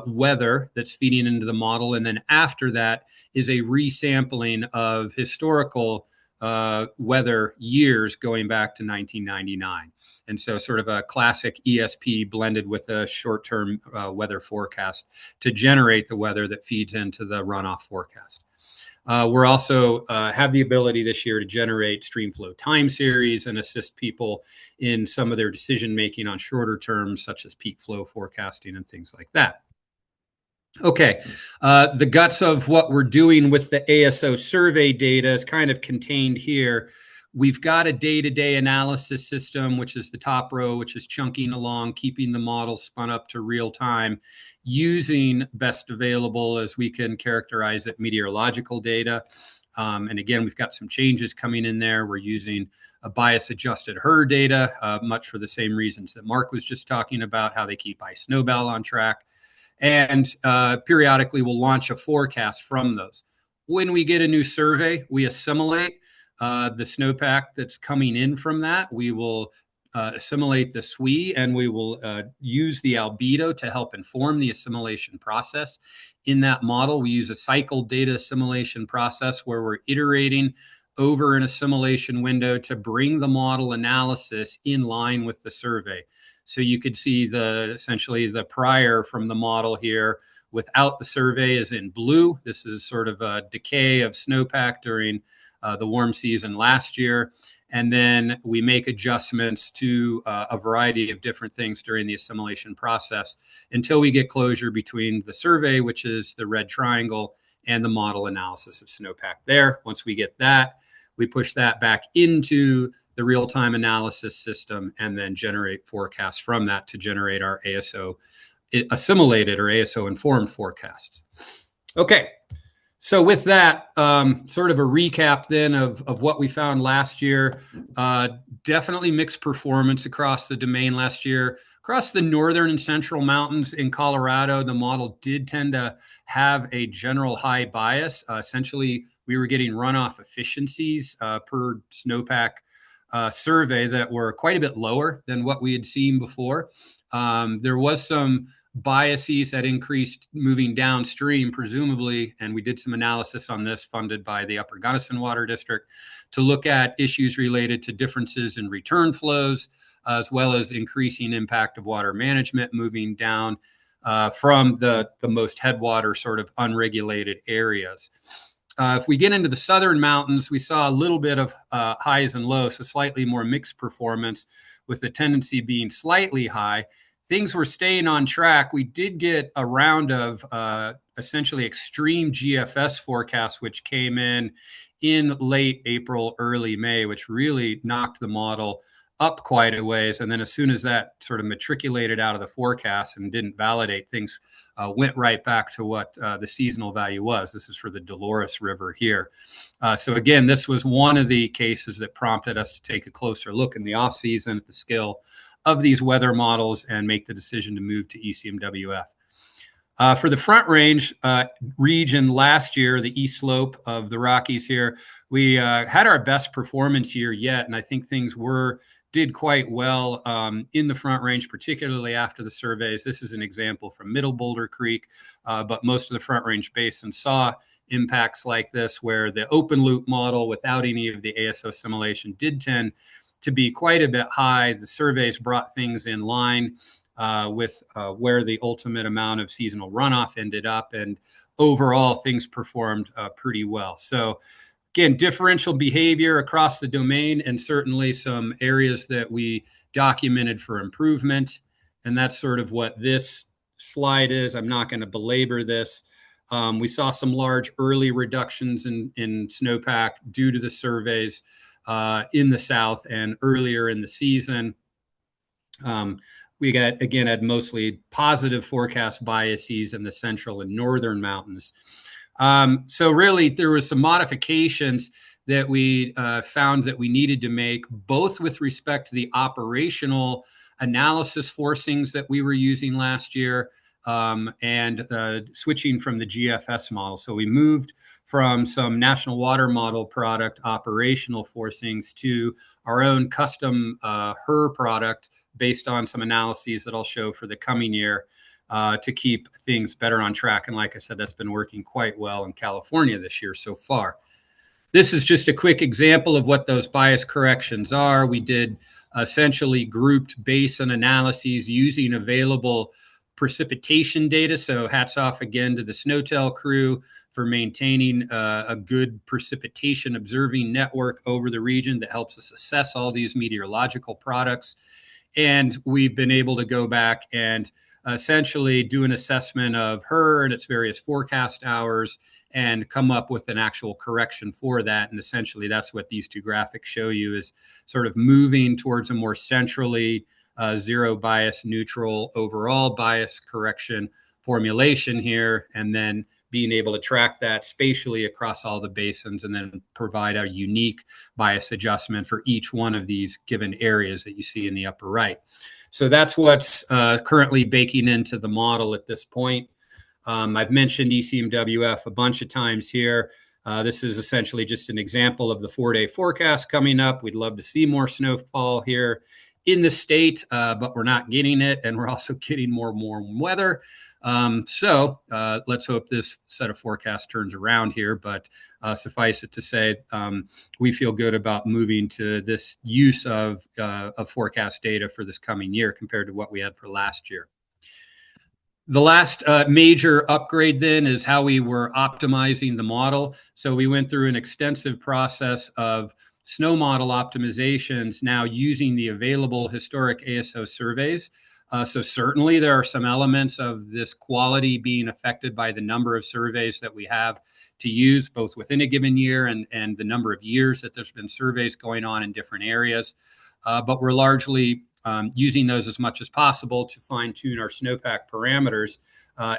weather that's feeding into the model. And then after that is a resampling of historical weather years going back to 1999. And so sort of a classic ESP blended with a short-term weather forecast to generate the weather that feeds into the runoff forecast. We're also have the ability this year to generate streamflow time series and assist people in some of their decision making on shorter terms, such as peak flow forecasting and things like that. Okay, the guts of what we're doing with the ASO survey data is kind of contained here. We've got a day-to-day analysis system, which is the top row, which is chunking along, keeping the model spun up to real time, using best available, as we can characterize it, meteorological data. And again, we've got some changes coming in there. We're using a bias-adjusted HER data, much for the same reasons that Mark was just talking about, how they keep iSnobal on track. And periodically, we'll launch a forecast from those. When we get a new survey, we assimilate the snowpack that's coming in from that. We will assimilate the SWE, and we will use the albedo to help inform the assimilation process. In that model, we use a cycle data assimilation process where we're iterating over an assimilation window to bring the model analysis in line with the survey. So you could see essentially the prior from the model here without the survey is in blue. This is sort of a decay of snowpack during the warm season last year. And then we make adjustments to a variety of different things during the assimilation process until we get closure between the survey, which is the red triangle, and the model analysis of snowpack there. Once we get that, we push that back into the real-time analysis system and then generate forecasts from that to generate our ASO assimilated or ASO informed forecasts. Okay. So with that, sort of a recap then of what we found last year. Definitely mixed performance across the domain last year. Across the northern and central mountains in Colorado, the model did tend to have a general high bias. Essentially, we were getting runoff efficiencies per snowpack survey that were quite a bit lower than what we had seen before. There was some biases that increased moving downstream, presumably, and we did some analysis on this funded by the Upper Gunnison Water District to look at issues related to differences in return flows, as well as increasing impact of water management moving down from the most headwater sort of unregulated areas. If we get into the southern mountains, we saw a little bit of highs and lows, so slightly more mixed performance with the tendency being slightly high. Things were staying on track. We did get a round of essentially extreme GFS forecasts, which came in late April, early May, which really knocked the model up quite a ways. And then as soon as that sort of matriculated out of the forecast and didn't validate, things went right back to what the seasonal value was. This is for the Dolores River here. So again, this was one of the cases that prompted us to take a closer look in the off season at the skill of these weather models and make the decision to move to ECMWF. For the Front Range region last year, the east slope of the Rockies here, we had our best performance year yet, and I think things did quite well in the Front Range, particularly after the surveys. This is an example from Middle Boulder Creek, but most of the Front Range basin saw impacts like this, where the open loop model without any of the ASO assimilation did tend to be quite a bit high. The surveys brought things in line with where the ultimate amount of seasonal runoff ended up, and overall things performed pretty well. So again, differential behavior across the domain, and certainly some areas that we documented for improvement. And that's sort of what this slide is. I'm not going to belabor this. We saw some large early reductions in snowpack due to the surveys in the south and earlier in the season. We had mostly positive forecast biases in the central and northern mountains. So really, there was some modifications that we found that we needed to make, both with respect to the operational analysis forcings that we were using last year, and switching from the GFS model. So we moved from some National Water Model product operational forcings to our own custom HER product based on some analyses that I'll show for the coming year, to keep things better on track. And like I said, that's been working quite well in California this year so far. This is just a quick example of what those bias corrections are. We did essentially grouped basin analyses using available precipitation data. So hats off again to the SNOTEL crew for maintaining a good precipitation observing network over the region that helps us assess all these meteorological products. And we've been able to go back and essentially do an assessment of HER and its various forecast hours and come up with an actual correction for that. And essentially that's what these two graphics show you, is sort of moving towards a more centrally zero bias neutral overall bias correction formulation here, and then being able to track that spatially across all the basins and then provide a unique bias adjustment for each one of these given areas that you see in the upper right. So that's what's currently baking into the model at this point. I've mentioned ECMWF a bunch of times here. This is essentially just an example of the 4-day forecast coming up. We'd love to see more snowfall here in the state, but we're not getting it, and we're also getting more warm weather. So let's hope this set of forecasts turns around here, but suffice it to say, we feel good about moving to this use of forecast data for this coming year compared to what we had for last year. The last major upgrade then is how we were optimizing the model. So we went through an extensive process of Snowmodel optimizations, now using the available historic ASO surveys. So certainly there are some elements of this quality being affected by the number of surveys that we have to use, both within a given year and the number of years that there's been surveys going on in different areas. But we're largely using those as much as possible to fine tune our snowpack parameters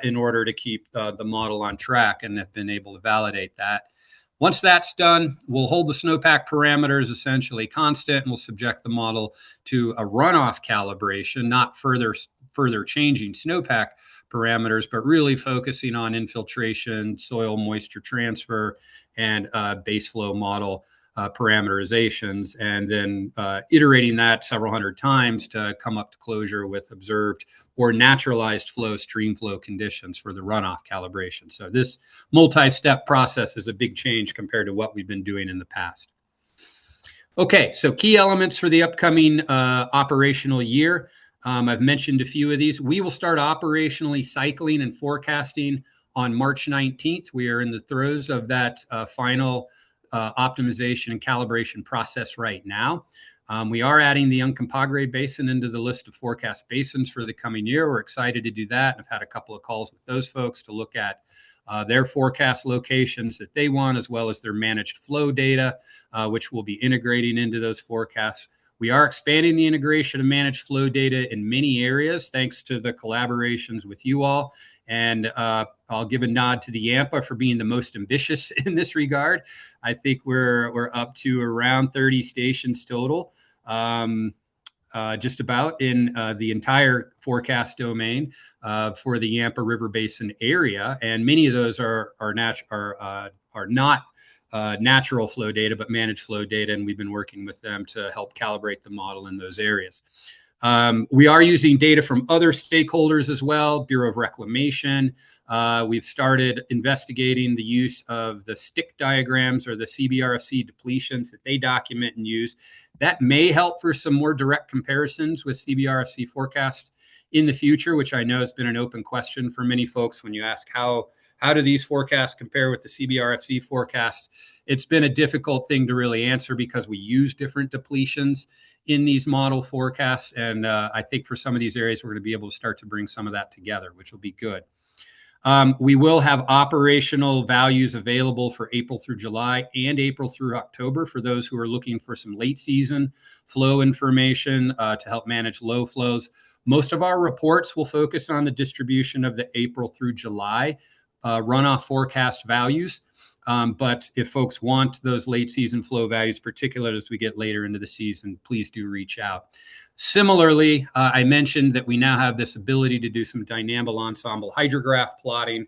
in order to keep the model on track, and have been able to validate that. Once that's done, we'll hold the snowpack parameters essentially constant, and we'll subject the model to a runoff calibration, not further changing snowpack parameters, but really focusing on infiltration, soil moisture transfer, and base flow model parameterizations, and then iterating that several hundred times to come up to closure with observed or naturalized flow, stream flow conditions for the runoff calibration. So this multi-step process is a big change compared to what we've been doing in the past. Okay, so key elements for the upcoming operational year. I've mentioned a few of these. We will start operationally cycling and forecasting on March 19th. We are in the throes of that final optimization and calibration process right now. We are adding the Uncompahgre Basin into the list of forecast basins for the coming year. We're excited to do that. I've had a couple of calls with those folks to look at their forecast locations that they want, as well as their managed flow data, which we'll be integrating into those forecasts. We are expanding the integration of managed flow data in many areas, thanks to the collaborations with you all. And I'll give a nod to the Yampa for being the most ambitious in this regard. I think we're up to around 30 stations total, just about in the entire forecast domain for the Yampa River Basin area, and many of those are not natural flow data, but managed flow data, and we've been working with them to help calibrate the model in those areas. We are using data from other stakeholders as well, Bureau of Reclamation. We've started investigating the use of the stick diagrams or the CBRFC depletions that they document and use. That may help for some more direct comparisons with CBRFC forecast in the future, which I know has been an open question for many folks when you ask how do these forecasts compare with the CBRFC forecast. It's been a difficult thing to really answer because we use different depletions in these model forecasts. And I think for some of these areas, we're going to be able to start to bring some of that together, which will be good. We will have operational values available for April through July and April through October for those who are looking for some late season flow information to help manage low flows. Most of our reports will focus on the distribution of the April through July runoff forecast values. But if folks want those late season flow values, particularly as we get later into the season, please do reach out. Similarly, I mentioned that we now have this ability to do some dynamic ensemble hydrograph plotting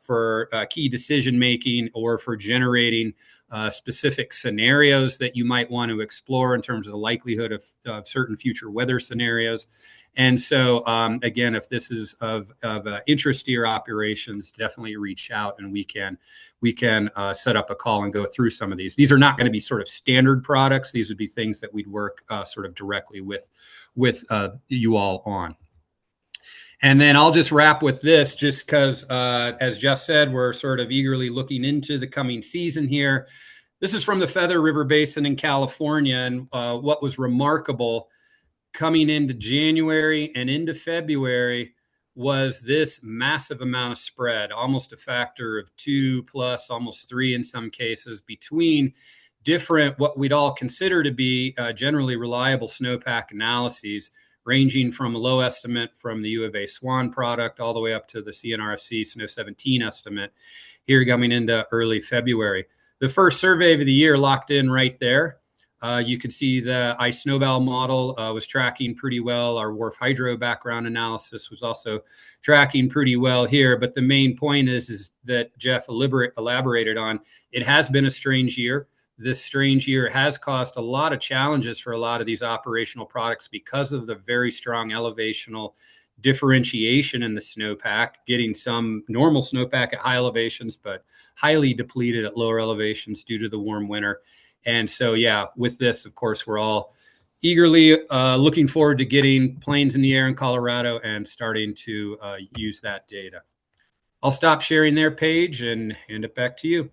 for key decision making or for generating specific scenarios that you might want to explore in terms of the likelihood of certain future weather scenarios. And so, again, if this is of interest to your operations, definitely reach out and we can set up a call and go through some of these. These are not going to be sort of standard products. These would be things that we'd work sort of directly with you all on. And then I'll just wrap with this, just because, as Jeff said, we're sort of eagerly looking into the coming season here. This is from the Feather River Basin in California, and what was remarkable coming into January and into February was this massive amount of spread, almost a factor of 2 plus, almost 3 in some cases, between different, what we'd all consider to be generally reliable snowpack analyses, ranging from a low estimate from the U of A SWAN product all the way up to the CNRC Snow 17 estimate here coming into early February. The first survey of the year locked in right there. You could see the iSnobal model was tracking pretty well. Our WRF-Hydro background analysis was also tracking pretty well here. But the main point is that Jeff elaborated on, it has been a strange year. This strange year has caused a lot of challenges for a lot of these operational products because of the very strong elevational differentiation in the snowpack, getting some normal snowpack at high elevations, but highly depleted at lower elevations due to the warm winter. And so, yeah, with this, of course, we're all eagerly looking forward to getting planes in the air in Colorado and starting to use that data. I'll stop sharing their page and hand it back to you.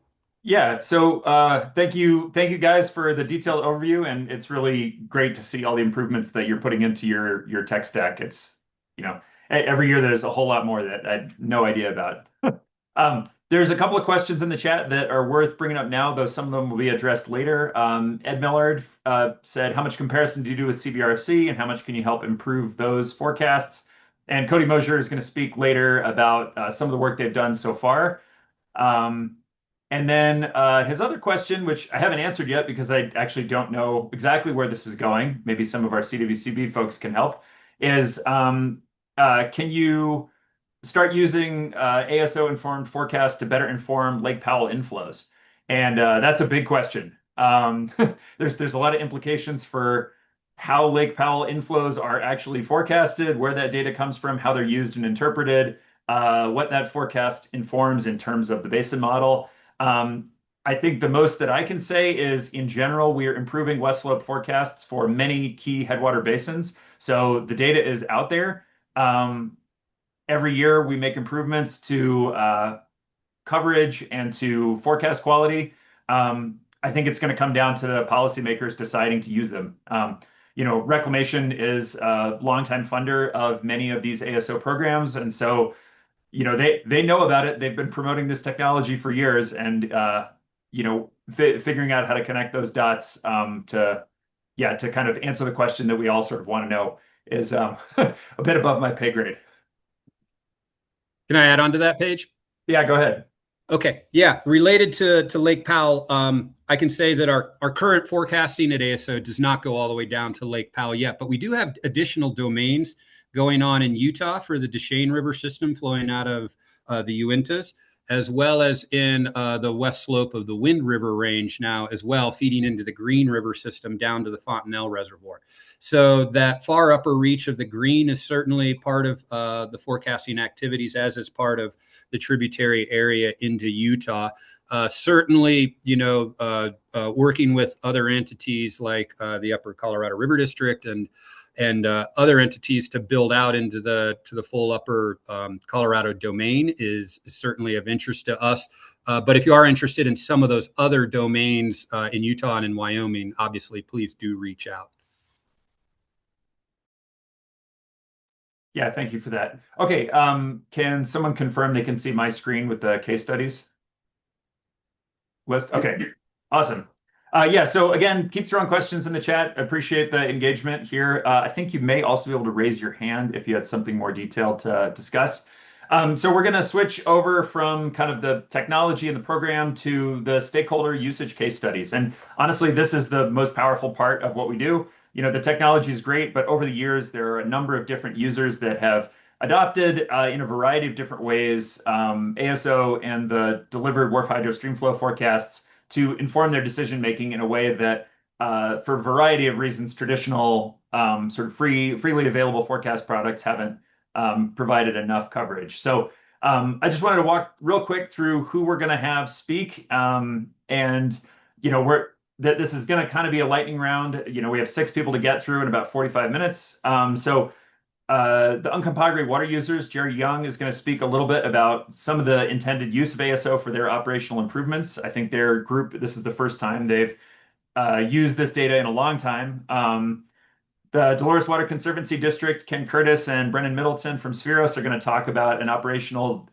Yeah, so thank you guys for the detailed overview, and it's really great to see all the improvements that you're putting into your tech stack. It's, every year there's a whole lot more that I had no idea about. There's a couple of questions in the chat that are worth bringing up now, though some of them will be addressed later. Ed Millard said, how much comparison do you do with CBRFC and how much can you help improve those forecasts? And Cody Moser is going to speak later about some of the work they've done so far. And then his other question, which I haven't answered yet because I actually don't know exactly where this is going, maybe some of our CWCB folks can help, is can you start using ASO-informed forecasts to better inform Lake Powell inflows? And that's a big question. There's a lot of implications for how Lake Powell inflows are actually forecasted, where that data comes from, how they're used and interpreted, what that forecast informs in terms of the basin model. I think the most that I can say is, in general, we are improving west slope forecasts for many key headwater basins. So the data is out there. Every year we make improvements to coverage and to forecast quality. I think it's going to come down to the policymakers deciding to use them. Reclamation is a longtime funder of many of these ASO programs, and so they know about it. They've been promoting this technology for years, and figuring out how to connect those dots to kind of answer the question that we all sort of want to know is a bit above my pay grade. Can I add on to that page? Yeah, go ahead. Okay. Yeah. Related to Lake Powell, I can say that our current forecasting at ASO does not go all the way down to Lake Powell yet, but we do have additional domains going on in Utah for the Duchesne River system flowing out of the Uintas, as well as in the west slope of the Wind River range now as well, feeding into the Green River system down to the Fontenelle Reservoir. So that far upper reach of the Green is certainly part of the forecasting activities, as is part of the tributary area into Utah. Certainly, working with other entities like the Upper Colorado River District and other entities to build out into the full upper Colorado domain is certainly of interest to us. But if you are interested in some of those other domains in Utah and in Wyoming, obviously, please do reach out. Yeah, thank you for that. Okay, can someone confirm they can see my screen with the case studies list? Okay, awesome. Yeah, so again, keep throwing questions in the chat. Appreciate the engagement here. I think you may also be able to raise your hand if you had something more detailed to discuss. So we're going to switch over from kind of the technology and the program to the stakeholder usage case studies. And honestly, this is the most powerful part of what we do. You know, the technology is great, but over the years, there are a number of different users that have adopted in a variety of different ways ASO and the delivered WRF-Hydro streamflow forecasts to inform their decision making in a way that, for a variety of reasons, traditional sort of freely available forecast products haven't provided enough coverage. So I just wanted to walk real quick through who we're going to have speak, and you know this is going to kind of be a lightning round. You know, we have 6 people to get through in about 45 minutes. The Uncompahgre Water Users, Jerry Young, is going to speak a little bit about some of the intended use of ASO for their operational improvements. I think their group, this is the first time they've used this data in a long time. The Dolores Water Conservancy District, Ken Curtis and Brennan Middleton from Spheros are going to talk about an operational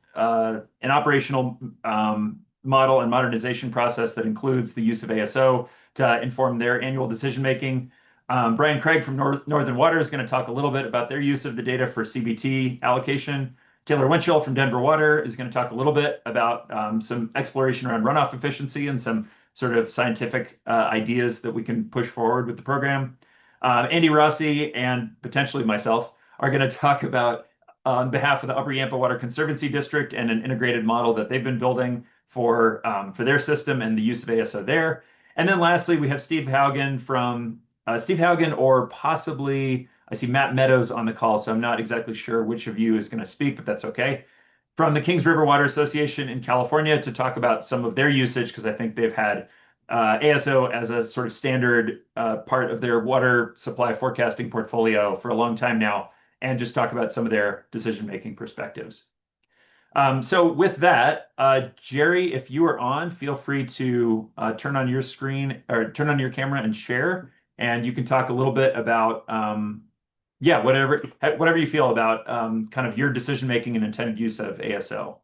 model and modernization process that includes the use of ASO to inform their annual decision making. Brian Craig from Northern Water is going to talk a little bit about their use of the data for CBT allocation. Taylor Winchell from Denver Water is going to talk a little bit about some exploration around runoff efficiency and some sort of scientific ideas that we can push forward with the program. Andy Rossi and potentially myself are going to talk about, on behalf of the Upper Yampa Water Conservancy District, and an integrated model that they've been building for their system and the use of ASO there. And then lastly, we have Steve Haugen from Steve Haugen, or possibly, I see Matt Meadows on the call, so I'm not exactly sure which of you is going to speak, but that's okay. From the Kings River Water Association in California to talk about some of their usage, because I think they've had ASO as a sort of standard part of their water supply forecasting portfolio for a long time now, and just talk about some of their decision-making perspectives. So with that, Jerry, if you are on, feel free to turn on your screen or turn on your camera and share, and you can talk a little bit about, yeah, whatever you feel about kind of your decision-making and intended use of ASO.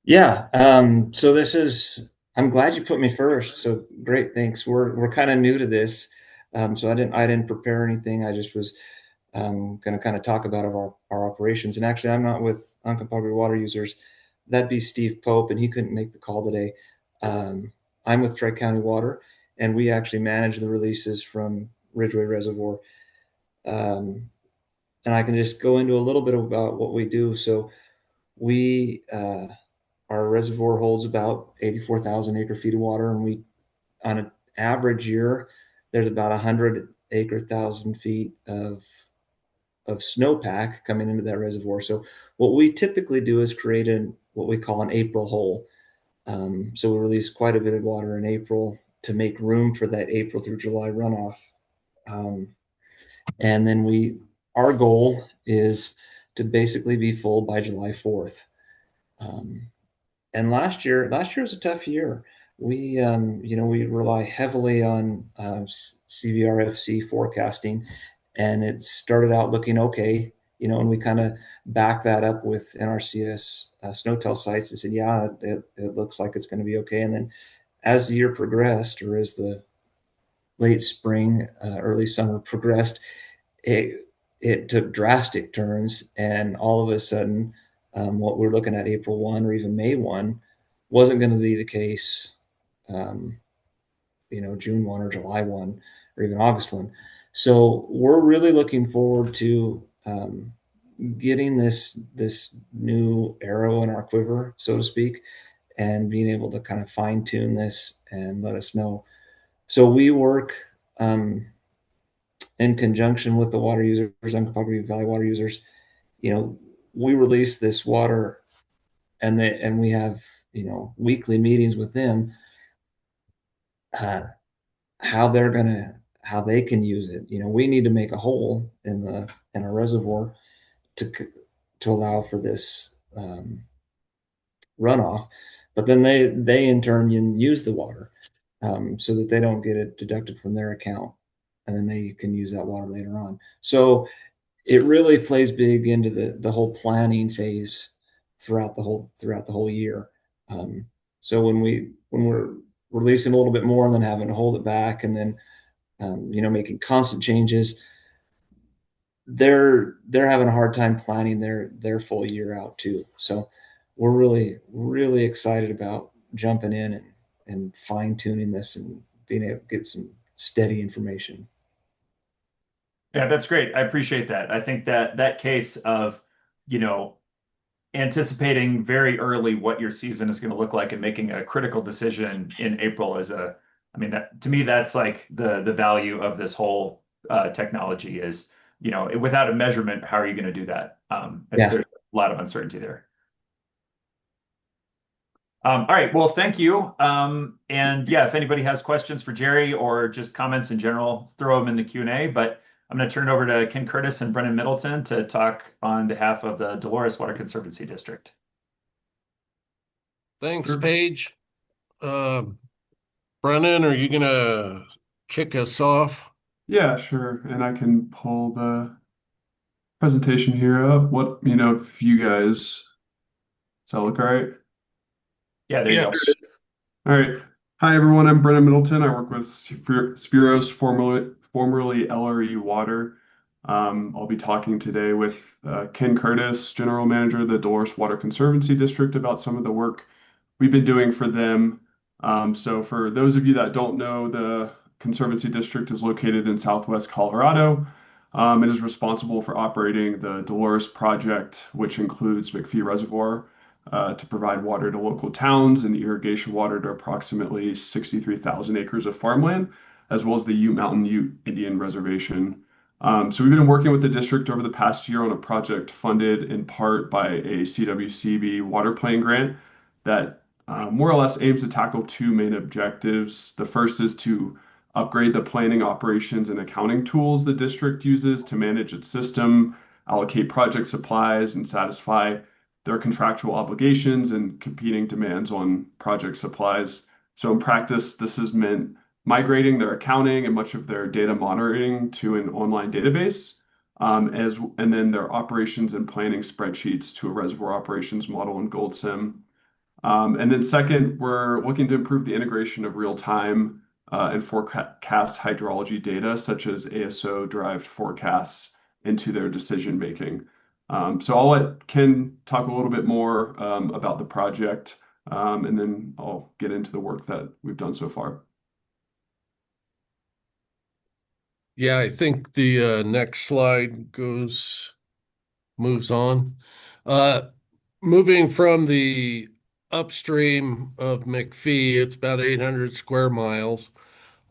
Yeah, so I'm glad you put me first. So great, thanks. We're kind of new to this, so I didn't prepare anything. I just was going to kind of talk about our operations. And actually, I'm not with Uncompahgre Water Users. That'd be Steve Pope, and he couldn't make the call today. I'm with Tri-County Water, and we actually manage the releases from Ridgeway Reservoir. And I can just go into a little bit about what we do. So we our reservoir holds about 84,000 acre feet of water, and we, on an average year, there's about 100 acre thousand feet of snowpack coming into that reservoir. So what we typically do is create what we call an April hole. So we release quite a bit of water in April to make room for that April through July runoff. And then our goal is to basically be full by July 4th. And last year was a tough year. We rely heavily on CBRFC forecasting, and it started out looking okay, and we kind of back that up with NRCS SNOTEL sites and said, yeah, it looks like it's going to be okay. And then as the year progressed, or as the late spring, early summer progressed, it took drastic turns, and all of a sudden, what we're looking at April 1 or even May 1 wasn't going to be the case, June 1 or July 1 or even August 1. So we're really looking forward to getting this new arrow in our quiver, so to speak, and being able to kind of fine tune this and let us know. So we work in conjunction with the water users, Uncompahgre Valley Water Users. We release this water, and we have weekly meetings with them, how they can use it. We need to make a hole in our reservoir to allow for this runoff, but then they in turn use the water so that they don't get it deducted from their account. and then they can use that water later on. So it really plays big into the whole planning phase throughout the whole year. So when we're releasing a little bit more and then having to hold it back, and then making constant changes, they're having a hard time planning their full year out too. So we're really excited about jumping in and fine tuning this and being able to get some steady information. Yeah, that's great. I appreciate that. I think that case of, you know, anticipating very early what your season is going to look like and making a critical decision in April I mean, that to me, that's like the value of this whole technology is, without a measurement, how are you going to do that? I think there's a lot of uncertainty there. All right, well, thank you. And yeah, if anybody has questions for Jerry or just comments in general, throw them in the Q&A. But I'm going to turn it over to Ken Curtis and Brennan Middleton to talk on behalf of the Dolores Water Conservancy District. Thanks, Paige. Brennan, are you going to kick us off? Yeah, sure. And I can pull the presentation here up. If you guys, does that look all right? Yeah, there you go. All right. Hi, everyone. I'm Brennan Middleton. I work with Spiros, formerly LRE Water. I'll be talking today with Ken Curtis, General Manager of the Dolores Water Conservancy District, about some of the work we've been doing for them. So for those of you that don't know, the Conservancy District is located in Southwest Colorado. It is responsible for operating the Dolores Project, which includes McPhee Reservoir, to provide water to local towns and irrigation water to approximately 63,000 acres of farmland, as well as the Ute Mountain Ute Indian Reservation. So we've been working with the district over the past year on a project funded in part by a CWCB water plan grant that more or less aims to tackle two main objectives. The first is to upgrade the planning, operations, and accounting tools the district uses to manage its system, allocate project supplies, and satisfy their contractual obligations and competing demands on project supplies. So in practice, this has meant migrating their accounting and much of their data monitoring to an online database, and then their operations and planning spreadsheets to a reservoir operations model in GoldSim. And then second, we're looking to improve the integration of real-time and forecast hydrology data, such as ASO-derived forecasts, into their decision making. So I'll let Ken talk a little bit more about the project, and then I'll get into the work that we've done so far. Yeah, I think the next slide moves on. Moving from the upstream of McPhee, it's about 800 square miles.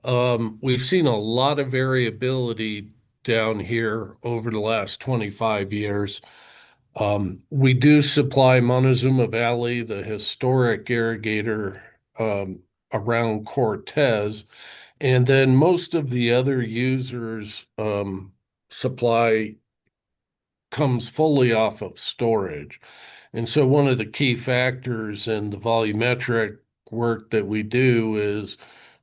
We've seen a lot of variability down here over the last 25 years. We do supply Montezuma Valley, the historic irrigator around Cortez, and then most of the other users' supply comes fully off of storage. And so one of the key factors in the volumetric work that we do is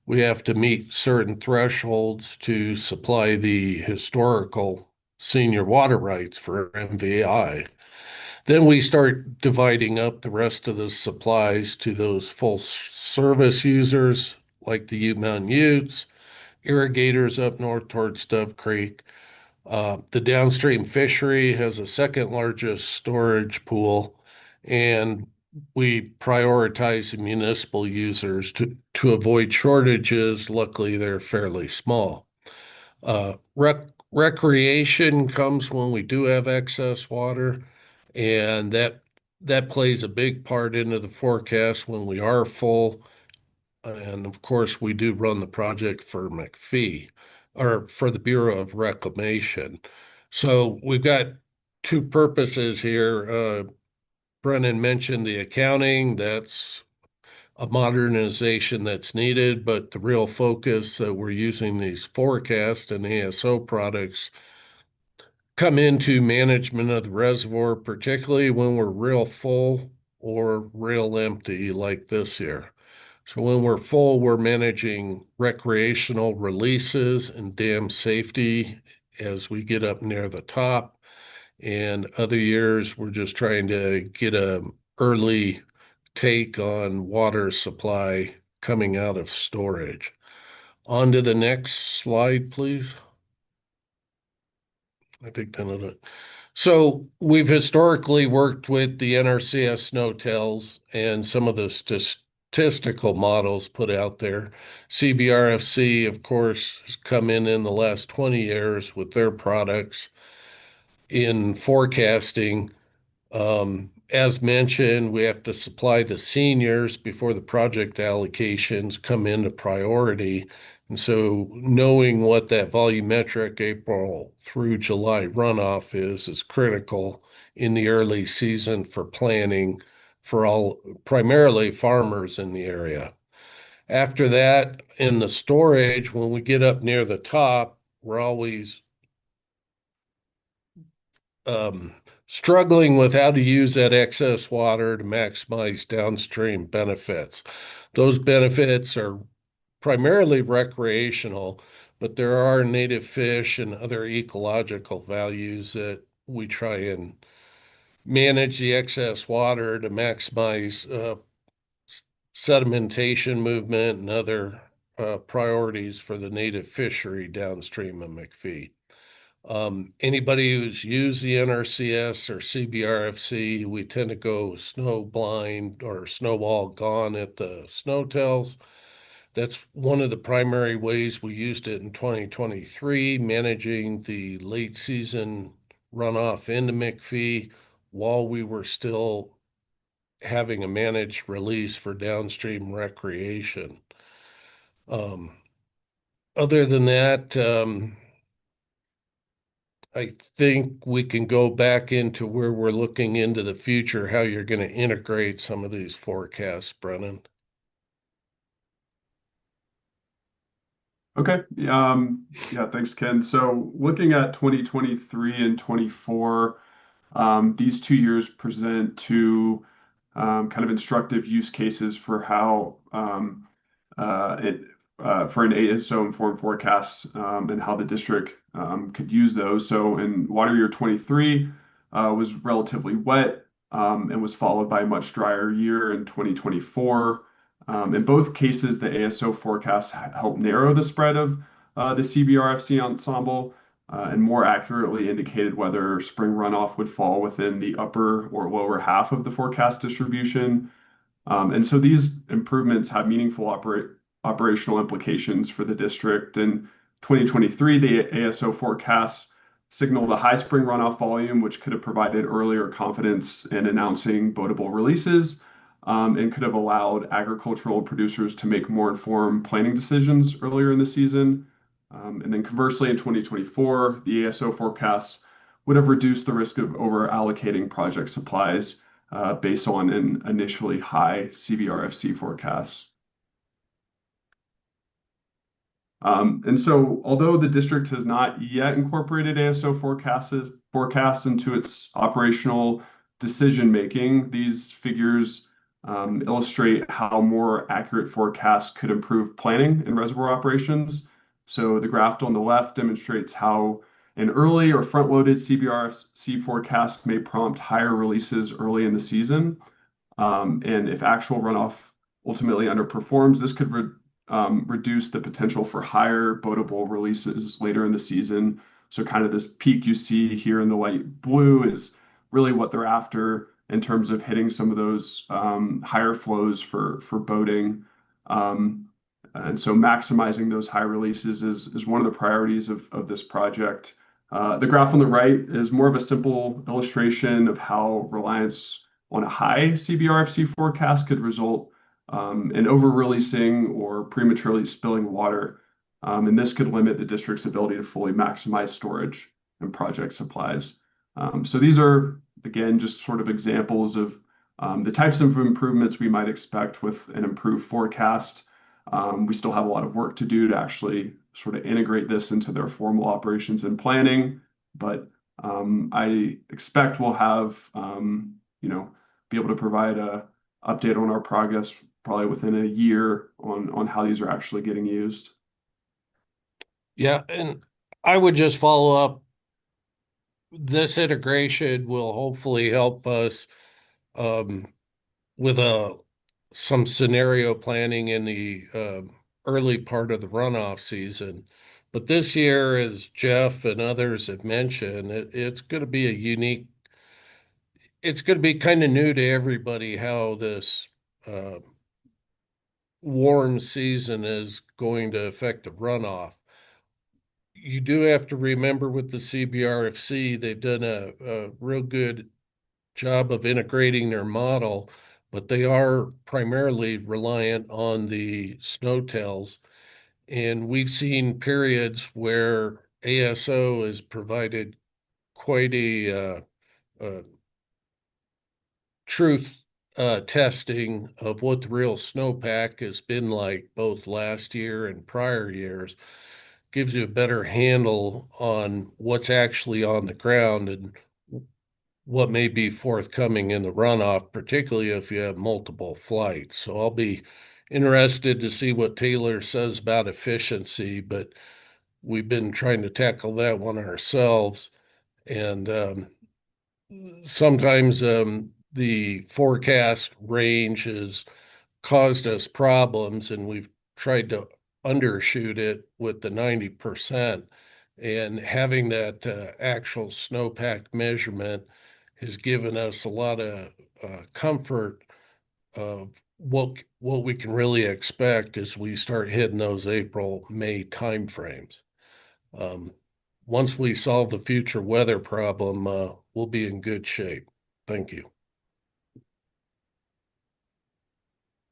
we have to meet certain thresholds to supply the historical senior water rights for MVI. Then we start dividing up the rest of the supplies to those full service users like the Ute Mountain Utes, irrigators up north towards Dove Creek. The downstream fishery has a second largest storage pool, and we prioritize the municipal users to avoid shortages. Luckily, they're fairly small. Recreation comes when we do have excess water, and that plays a big part into the forecast when we are full. And of course, we do run the project for McPhee or for the Bureau of Reclamation. So we've got two purposes here. Brennan mentioned the accounting. That's a modernization that's needed, but the real focus that we're using these forecast and ASO products come into management of the reservoir, particularly when we're real full or real empty like this year. So when we're full, we're managing recreational releases and dam safety as we get up near the top. And other years, we're just trying to get a early take on water supply coming out of storage. On to the next slide, please. I think none of it. So we've historically worked with the NRCS snow tells and some of the statistical models put out there. CBRFC, of course, has come in the last 20 years with their products in forecasting. As mentioned, we have to supply the seniors before the project allocations come into priority. And so knowing what that volumetric April through July runoff is critical in the early season for planning for all, primarily farmers in the area. After that, in the storage, when we get up near the top, we're always struggling with how to use that excess water to maximize downstream benefits. Those benefits are primarily recreational, but there are native fish and other ecological values that we try and manage the excess water to maximize sedimentation movement and other priorities for the native fishery downstream of McPhee. Anybody who's used the NRCS or CBRFC, we tend to go snow blind or snowball gone at the snow tells. That's one of the primary ways we used it in 2023, managing the late season runoff into McPhee while we were still having a managed release for downstream recreation. Other than that, I think we can go back into where we're looking into the future, how you're going to integrate some of these forecasts, Brennan. Okay. Yeah, thanks, Ken. So looking at 2023 and 24, these 2 years present two kind of instructive use cases for how for an ASO informed forecast and how the district could use those. So in water year 23 was relatively wet and was followed by a much drier year in 2024. In both cases, the ASO forecast helped narrow the spread of the CBRFC ensemble and more accurately indicated whether spring runoff would fall within the upper or lower half of the forecast distribution. And so these improvements have meaningful operational implications for the district. In 2023, the ASO forecasts signaled a high spring runoff volume, which could have provided earlier confidence in announcing boatable releases and could have allowed agricultural producers to make more informed planning decisions earlier in the season. And then conversely, in 2024, the ASO forecasts would have reduced the risk of over allocating project supplies based on an initially high CBRFC forecast. And so although the district has not yet incorporated ASO forecasts into its operational decision-making, these figures illustrate how more accurate forecasts could improve planning and reservoir operations. So the graph on the left demonstrates how an early or front-loaded CBRFC forecast may prompt higher releases early in the season. And if actual runoff ultimately underperforms, this could reduce the potential for higher boatable releases later in the season. So kind of this peak you see here in the light blue is really what they're after in terms of hitting some of those higher flows for boating. And so maximizing those high releases is one of the priorities of this project. The graph on the right is more of a simple illustration of how reliance on a high CBRFC forecast could result in over-releasing or prematurely spilling water. And this could limit the district's ability to fully maximize storage and project supplies. So these are, again, just sort of examples of the types of improvements we might expect with an improved forecast. We still have a lot of work to do to actually sort of integrate this into their formal operations and planning, but I expect we'll have, be able to provide a update on our progress probably within a year on how these are actually getting used. Yeah, and I would just follow up. This integration will hopefully help us um, with some scenario planning in the early part of the runoff season. But this year, as Jeff and others have mentioned, it's going to be it's going to be kind of new to everybody how this uh, warm season is going to affect the runoff. You do have to remember with the CBRFC, they've done a real good job of integrating their model, but they are primarily reliant on the snowtells. And we've seen periods where ASO has provided quite a truth testing of what the real snowpack has been like both last year and prior years. Gives you a better handle on what's actually on the ground and what may be forthcoming in the runoff, particularly if you have multiple flights. So I'll be interested to see what Taylor says about efficiency, but we've been trying to tackle that one ourselves. And sometimes the forecast range has caused us problems, and we've tried to undershoot it with the 90%. And having that actual snowpack measurement has given us a lot of comfort of what we can really expect as we start hitting those April, May timeframes. Once we solve the future weather problem, we'll be in good shape. Thank you.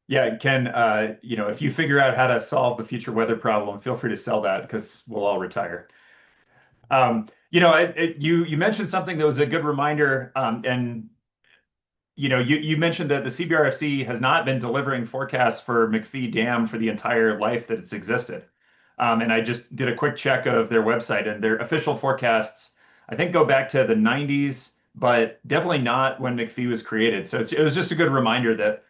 Yeah, Ken, if you figure out how to solve the future weather problem, feel free to sell that because we'll all retire. You mentioned something that was a good reminder, and you mentioned that the CBRFC has not been delivering forecasts for McPhee Dam for the entire life that it's existed. And I just did a quick check of their website, and their official forecasts, I think, go back to the 90s, but definitely not when McPhee was created. So it was just a good reminder that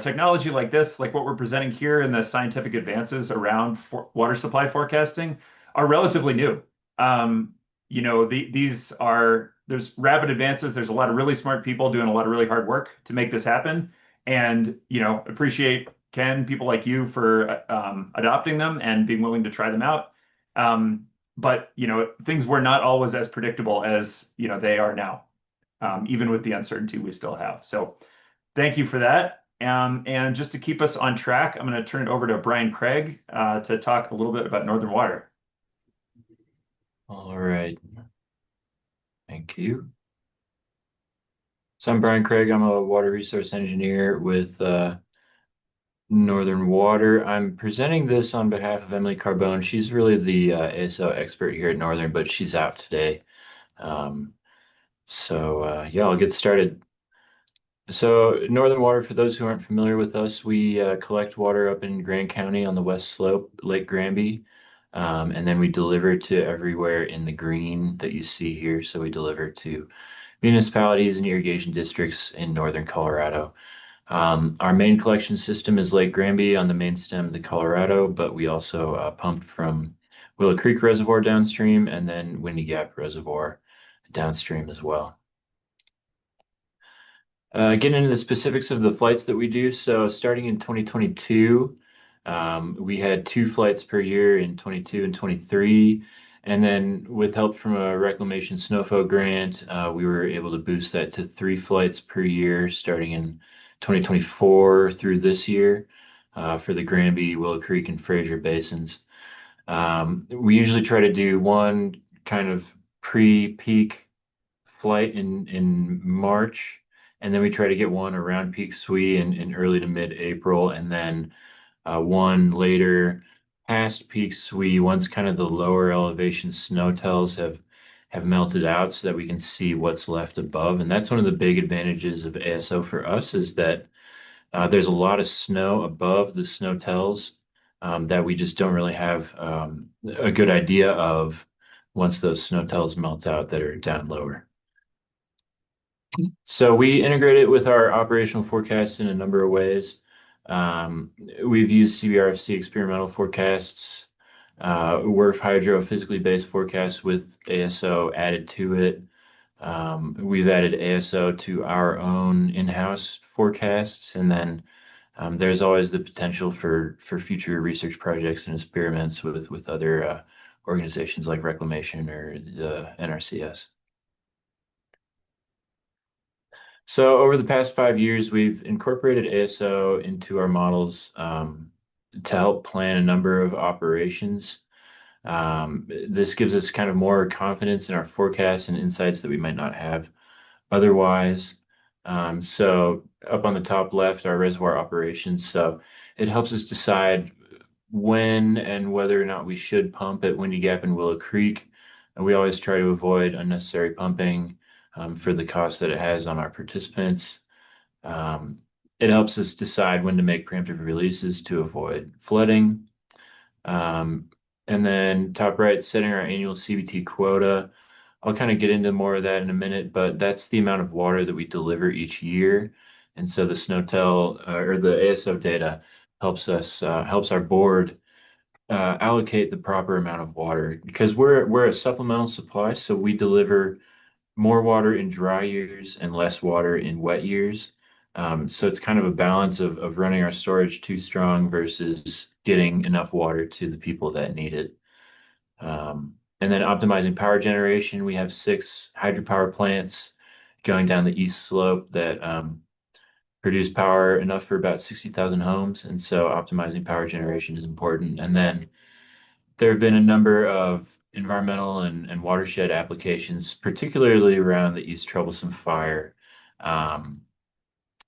technology like this, like what we're presenting here in the scientific advances around water supply forecasting, are relatively new. There's rapid advances. There's a lot of really smart people doing a lot of really hard work to make this happen. And, appreciate Ken, people like you for adopting them and being willing to try them out. But things were not always as predictable as, they are now, even with the uncertainty we still have. So thank you for that. And just to keep us on track, I'm going to turn it over to Brian Craig to talk a little bit about Northern Water. All right. Thank you. So I'm Brian Craig. I'm a water resource engineer with Northern Water. I'm presenting this on behalf of Emily Carbone. She's really the ASO expert here at Northern, but she's out today. Yeah, I'll get started. So Northern Water, for those who aren't familiar with us, we collect water up in Grand County on the west slope, Lake Granby, and then we deliver to everywhere in the green that you see here. So we deliver to municipalities and irrigation districts in northern Colorado. Our main collection system is Lake Granby on the main stem of the Colorado, but we also pump from Willow Creek Reservoir downstream and then Windy Gap Reservoir downstream as well. Getting into the specifics of the flights that we do. So starting in 2022, we had 2 flights per year in 22 and 23. And then with help from a Reclamation SNOFO grant, we were able to boost that to 3 flights per year starting in 2024 through this year for the Granby, Willow Creek, and Fraser basins. We usually try to do one kind of pre-peak flight in March, and then we try to get one around peak SWE in early to mid-April, and then one later past peak SWE once kind of the lower elevation snow tells have melted out so that we can see what's left above. And that's one of the big advantages of ASO for us is that there's a lot of snow above the snow tells that we just don't really have a good idea of once those snow tells melt out that are down lower. So we integrate it with our operational forecast in a number of ways. We've used CBRFC experimental forecasts, WRF-Hydro physically based forecasts with ASO added to it. We've added ASO to our own in-house forecasts, and then there's always the potential for future research projects and experiments with other organizations like Reclamation or the NRCS. So over the past 5 years, we've incorporated ASO into our models to help plan a number of operations. This gives us kind of more confidence in our forecasts and insights that we might not have otherwise. So up on the top left, our reservoir operations. So it helps us decide when and whether or not we should pump at Windy Gap and Willow Creek. And we always try to avoid unnecessary pumping for the cost that it has on our participants. It helps us decide when to make preemptive releases to avoid flooding. And then top right, setting our annual CBT quota. I'll kind of get into more of that in a minute, but that's the amount of water that we deliver each year. And so the Snowtel or the ASO data helps our board allocate the proper amount of water, because we're a supplemental supply, so we deliver more water in dry years and less water in wet years. So it's kind of a balance of running our storage too strong versus getting enough water to the people that need it. And then optimizing power generation, we have 6 hydropower plants going down the east slope that produce power enough for about 60,000 homes. And so optimizing power generation is important. And then there have been a number of environmental and watershed applications, particularly around the East Troublesome Fire.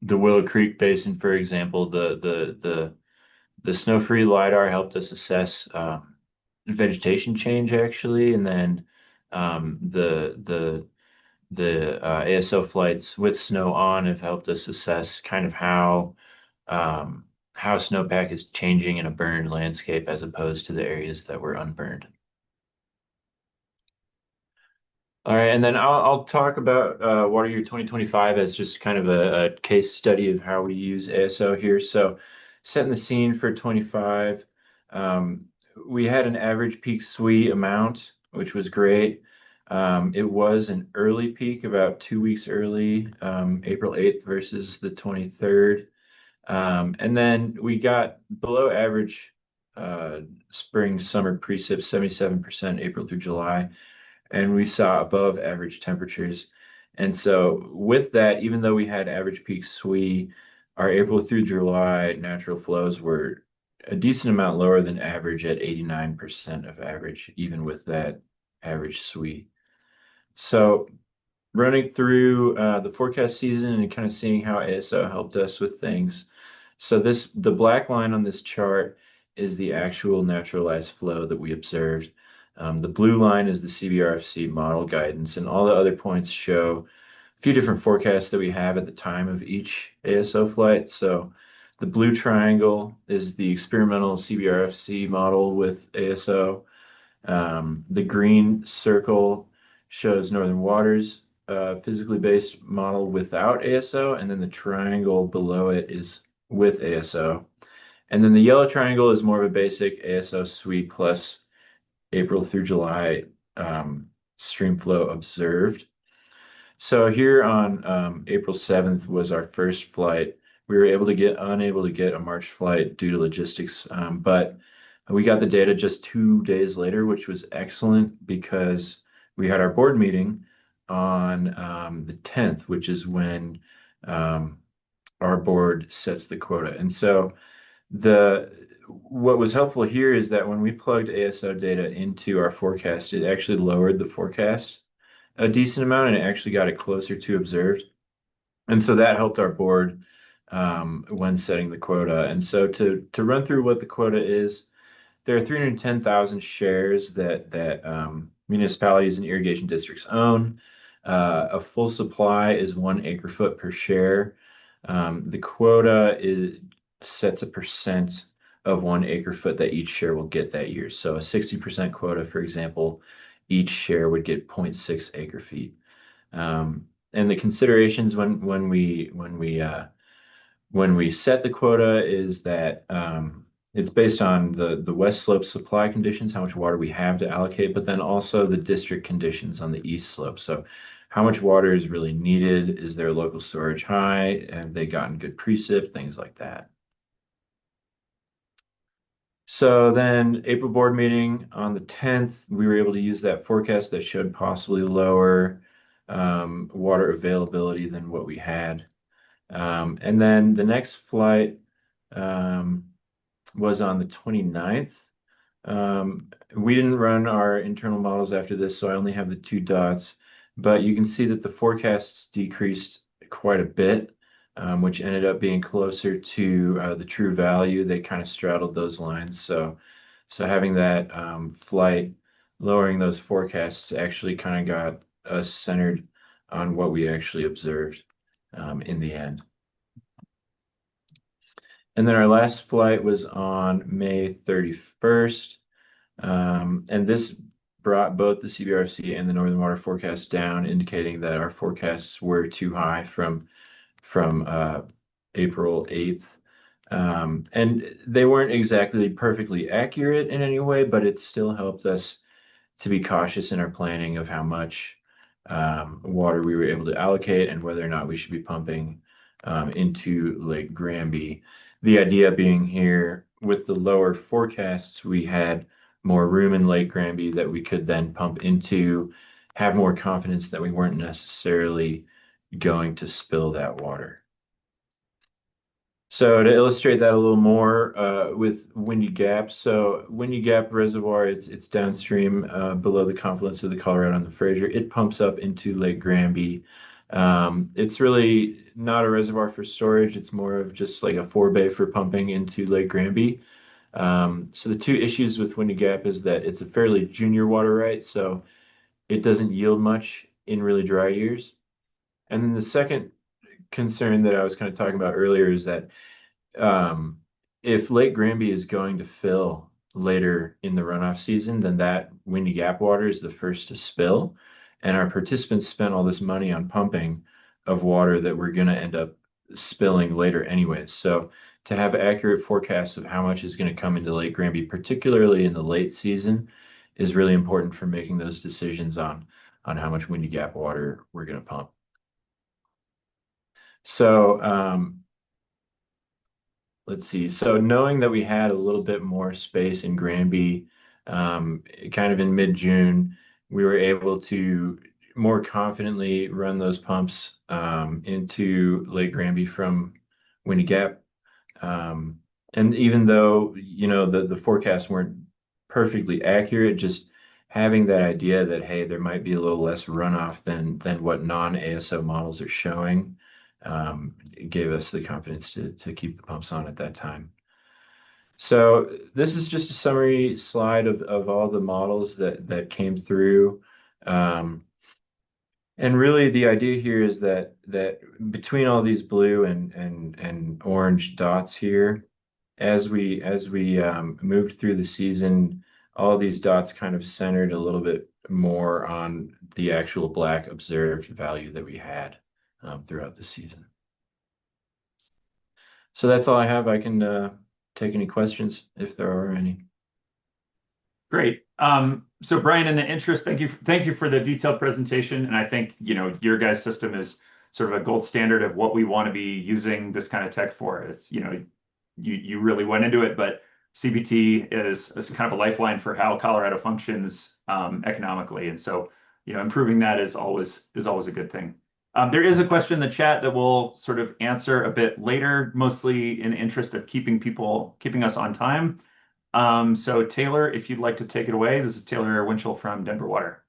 The Willow Creek Basin, for example, the snow-free LiDAR helped us assess vegetation change actually, and then the ASO flights with snow on have helped us assess kind of how snowpack is changing in a burned landscape as opposed to the areas that were unburned. All right, and then I'll talk about water year 2025 as just kind of a case study of how we use ASO here. So setting the scene for 25, we had an average peak SWE amount, which was great. It was an early peak, about 2 weeks early, April 8th versus the 23rd. And then we got below average spring summer precip, 77% April through July, and we saw above average temperatures. And so with that, even though we had average peak SWE, our April through July natural flows were a decent amount lower than average at 89% of average, even with that average SWE. So running through the forecast season and kind of seeing how ASO helped us with things. So the black line on this chart is the actual naturalized flow that we observed. The blue line is the CBRFC model guidance, and all the other points show a few different forecasts that we have at the time of each ASO flight. So the blue triangle is the experimental CBRFC model with ASO. The green circle shows Northern Waters physically based model without ASO, and then the triangle below it is with ASO. And then the yellow triangle is more of a basic ASO SWE plus April through July stream flow observed. So here on April 7th was our first flight. We were unable to get a March flight due to logistics, but we got the data just 2 days later, which was excellent because we had our board meeting on the 10th, which is when our board sets the quota. And so what was helpful here is that when we plugged ASO data into our forecast, it actually lowered the forecast a decent amount, and it actually got it closer to observed. And so that helped our board when setting the quota. And so to run through what the quota is, there are 310,000 shares that municipalities and irrigation districts own. A full supply is 1 acre-foot per share. The quota sets a percent of 1 acre-foot that each share will get that year. So a 60% quota, for example, each share would get 0.6 acre-feet. And the considerations when we when we set the quota is that it's based on the west slope supply conditions, how much water we have to allocate, but then also the district conditions on the east slope. So how much water is really needed? Is their local storage high? Have they gotten good precip? Things like that. So then April board meeting on the 10th, we were able to use that forecast that showed possibly lower water availability than what we had. And then the next flight was on the 29th. We didn't run our internal models after this, so I only have the 2 dots, but you can see that the forecasts decreased quite a bit, which ended up being closer to the true value. They kind of straddled those lines. So having that flight, lowering those forecasts actually kind of got us centered on what we actually observed in the end. And then our last flight was on May 31st. And this brought both the CBRFC and the Northern Water forecasts down, indicating that our forecasts were too high from April 8th. And they weren't exactly perfectly accurate in any way, but it still helped us to be cautious in our planning of how much water we were able to allocate and whether or not we should be pumping into Lake Granby. The idea being here, with the lower forecasts, we had more room in Lake Granby that we could then pump into, have more confidence that we weren't necessarily going to spill that water. So to illustrate that a little more with Windy Gap. So Windy Gap Reservoir, it's downstream below the confluence of the Colorado and the Fraser. It pumps up into Lake Granby. It's really not a reservoir for storage. It's more of just like a forebay for pumping into Lake Granby. So the 2 issues with Windy Gap is that it's a fairly junior water right, so it doesn't yield much in really dry years. And then the second concern that I was kind of talking about earlier is that if Lake Granby is going to fill later in the runoff season, then that Windy Gap water is the first to spill. And our participants spent all this money on pumping of water that we're going to end up spilling later anyways. So to have accurate forecasts of how much is going to come into Lake Granby, particularly in the late season, is really important for making those decisions on how much Windy Gap water we're going to pump. So let's see. So knowing that we had a little bit more space in Granby, kind of in mid-June, we were able to more confidently run those pumps into Lake Granby from Windy Gap. And even though, you know, the forecasts weren't perfectly accurate, just having that idea that, hey, there might be a little less runoff than what non-ASO models are showing, gave us the confidence to keep the pumps on at that time. So this is just a summary slide of all the models that came through. And really the idea here is that between all these blue and orange dots here, as we moved through the season, all these dots kind of centered a little bit more on the actual black observed value that we had throughout the season. So that's all I have. I can take any questions if there are any. Great. So Brian, in the interest, thank you for the detailed presentation. And I think, you know, your guys' system is sort of a gold standard of what we want to be using this kind of tech for. It's, you know, you really went into it, but CBT is kind of a lifeline for how Colorado functions economically. And so, you know, improving that is always a good thing. There is a question in the chat that we'll sort of answer a bit later, mostly in the interest of keeping us on time. So Taylor, if you'd like to take it away, this is Taylor Winchell from Denver Water.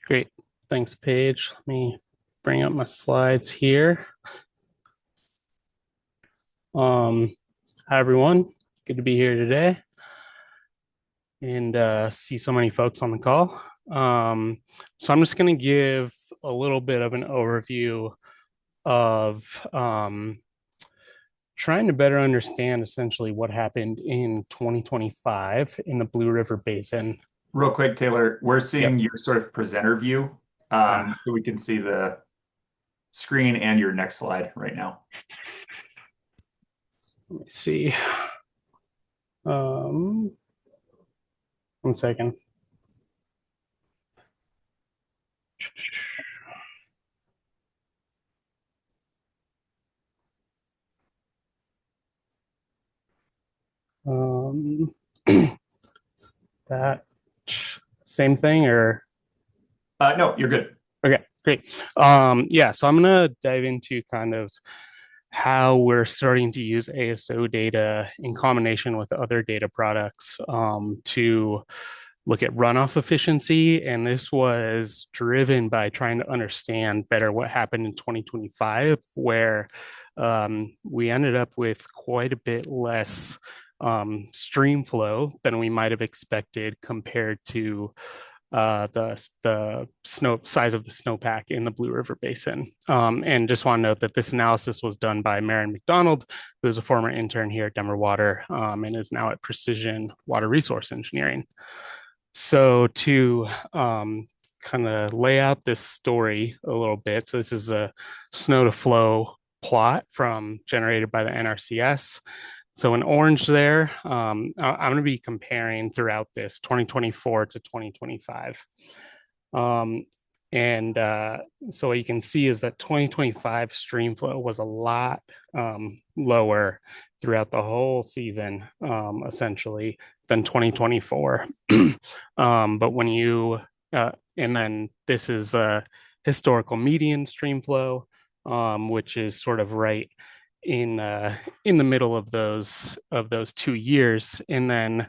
Great. Thanks, Paige. Let me bring up my slides here. Hi, everyone. Good to be here today and see so many folks on the call. So I'm just going to give a little bit of an overview of trying to better understand essentially what happened in 2025 in the Blue River Basin. Real quick, Taylor, we're seeing your sort of presenter view, so we can see the screen and your next slide right now. Let me see. 1 second. That same thing or? No, you're good. Okay, great. Yeah, so I'm gonna dive into kind of how we're starting to use ASO data in combination with other data products to look at runoff efficiency. And this was driven by trying to understand better what happened in 2025, where we ended up with quite a bit less stream flow than we might have expected compared to the snow size of the snowpack in the Blue River Basin. And just want to note that this analysis was done by Marion McDonald, who is a former intern here at Denver Water and is now at Precision Water Resource Engineering. So to kind of lay out this story a little bit, so this is a snow to flow plot generated by the NRCS. So in orange there, I'm going to be comparing throughout this 2024 to 2025. So what you can see is that 2025 stream flow was a lot lower throughout the whole season, essentially, than 2024. But when you, and then this is a historical median stream flow, which is sort of right in the middle of those 2 years. And then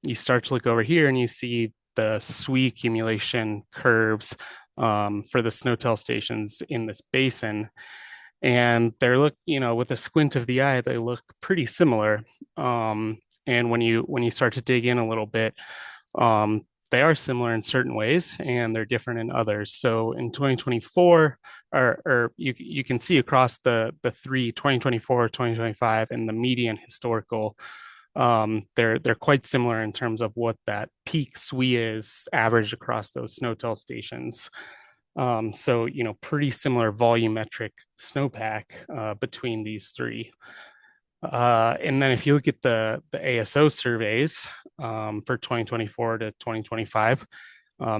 you start to look over here and you see the SWE accumulation curves for the SNOTEL stations in this basin. And they're with a squint of the eye, they look pretty similar. And when you start to dig in a little bit, they are similar in certain ways and they're different in others. So in 2024, or you can see across the three, 2024, 2025, and the median historical, they're quite similar in terms of what that peak SWE is averaged across those SNOTEL stations. So, pretty similar volumetric snowpack between these three. And then if you look at the ASO surveys for 2024 to 2025,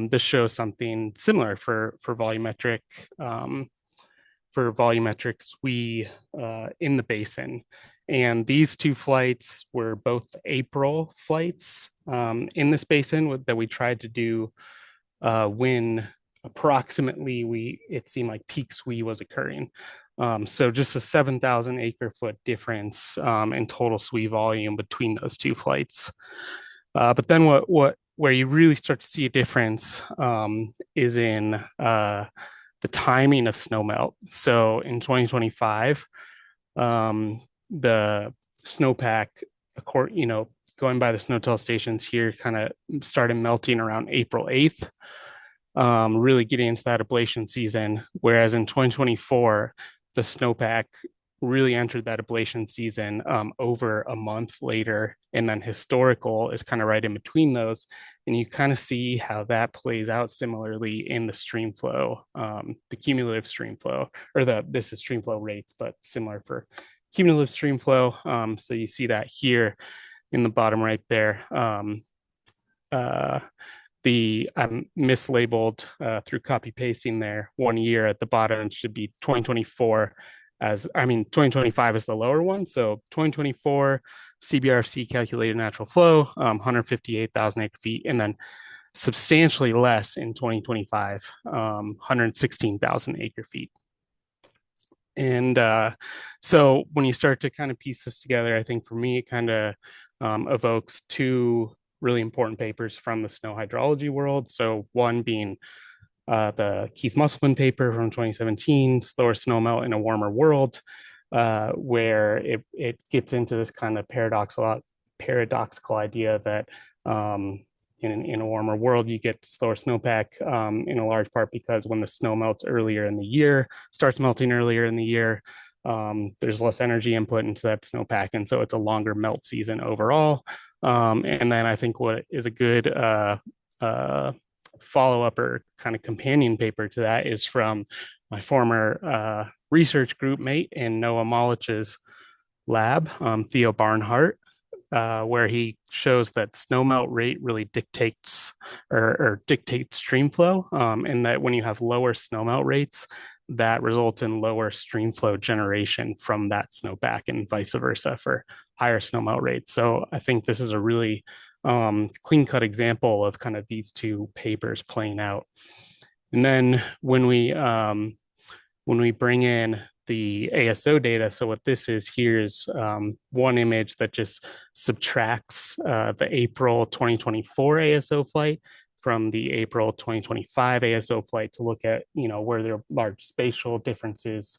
this shows something similar for volumetric SWE in the basin. And these two flights were both April flights in this basin that we tried to do when approximately it seemed like peak SWE was occurring. So just a 7,000 acre foot difference in total SWE volume between those two flights. But then where you really start to see a difference is in the timing of snowmelt. So in 2025, the snowpack, going by the SNOTEL stations here, kind of started melting around April 8th, really getting into that ablation season. Whereas in 2024, the snowpack really entered that ablation season over a month later. And then historical is kind of right in between those. And you kind of see how that plays out similarly in the stream flow, the cumulative stream flow, or this is stream flow rates, but similar for cumulative stream flow. So you see that here in the bottom right there. I'm mislabeled through copy pasting there. 1 year at the bottom should be 2024 2025 is the lower one. So 2024 CBRFC calculated natural flow, 158,000 acre feet, and then substantially less in 2025, 116,000 acre feet. And so when you start to kind of piece this together, I think for me, it kind of evokes two really important papers from the snow hydrology world. So one being the Keith Musselman paper from 2017, Slower Snowmelt in a Warmer World, where it gets into this kind of paradoxical idea that in a warmer world, you get slower snowpack in a large part because when the snow melts earlier in the year, starts melting earlier in the year, there's less energy input into that snowpack. And so it's a longer melt season overall. And then I think what is a good follow-up or kind of companion paper to that is from my former research group mate in Noah Molotch's lab, Theo Barnhart, where he shows that snowmelt rate really dictates or dictates stream flow, and that when you have lower snowmelt rates, that results in lower stream flow generation from that snowpack and vice versa for higher snowmelt rates. So I think this is a really clean cut example of kind of these two papers playing out. And then when we bring in the ASO data, so what this is here is one image that just subtracts the April 2024 ASO flight from the April 2025 ASO flight to look at, where there are large spatial differences,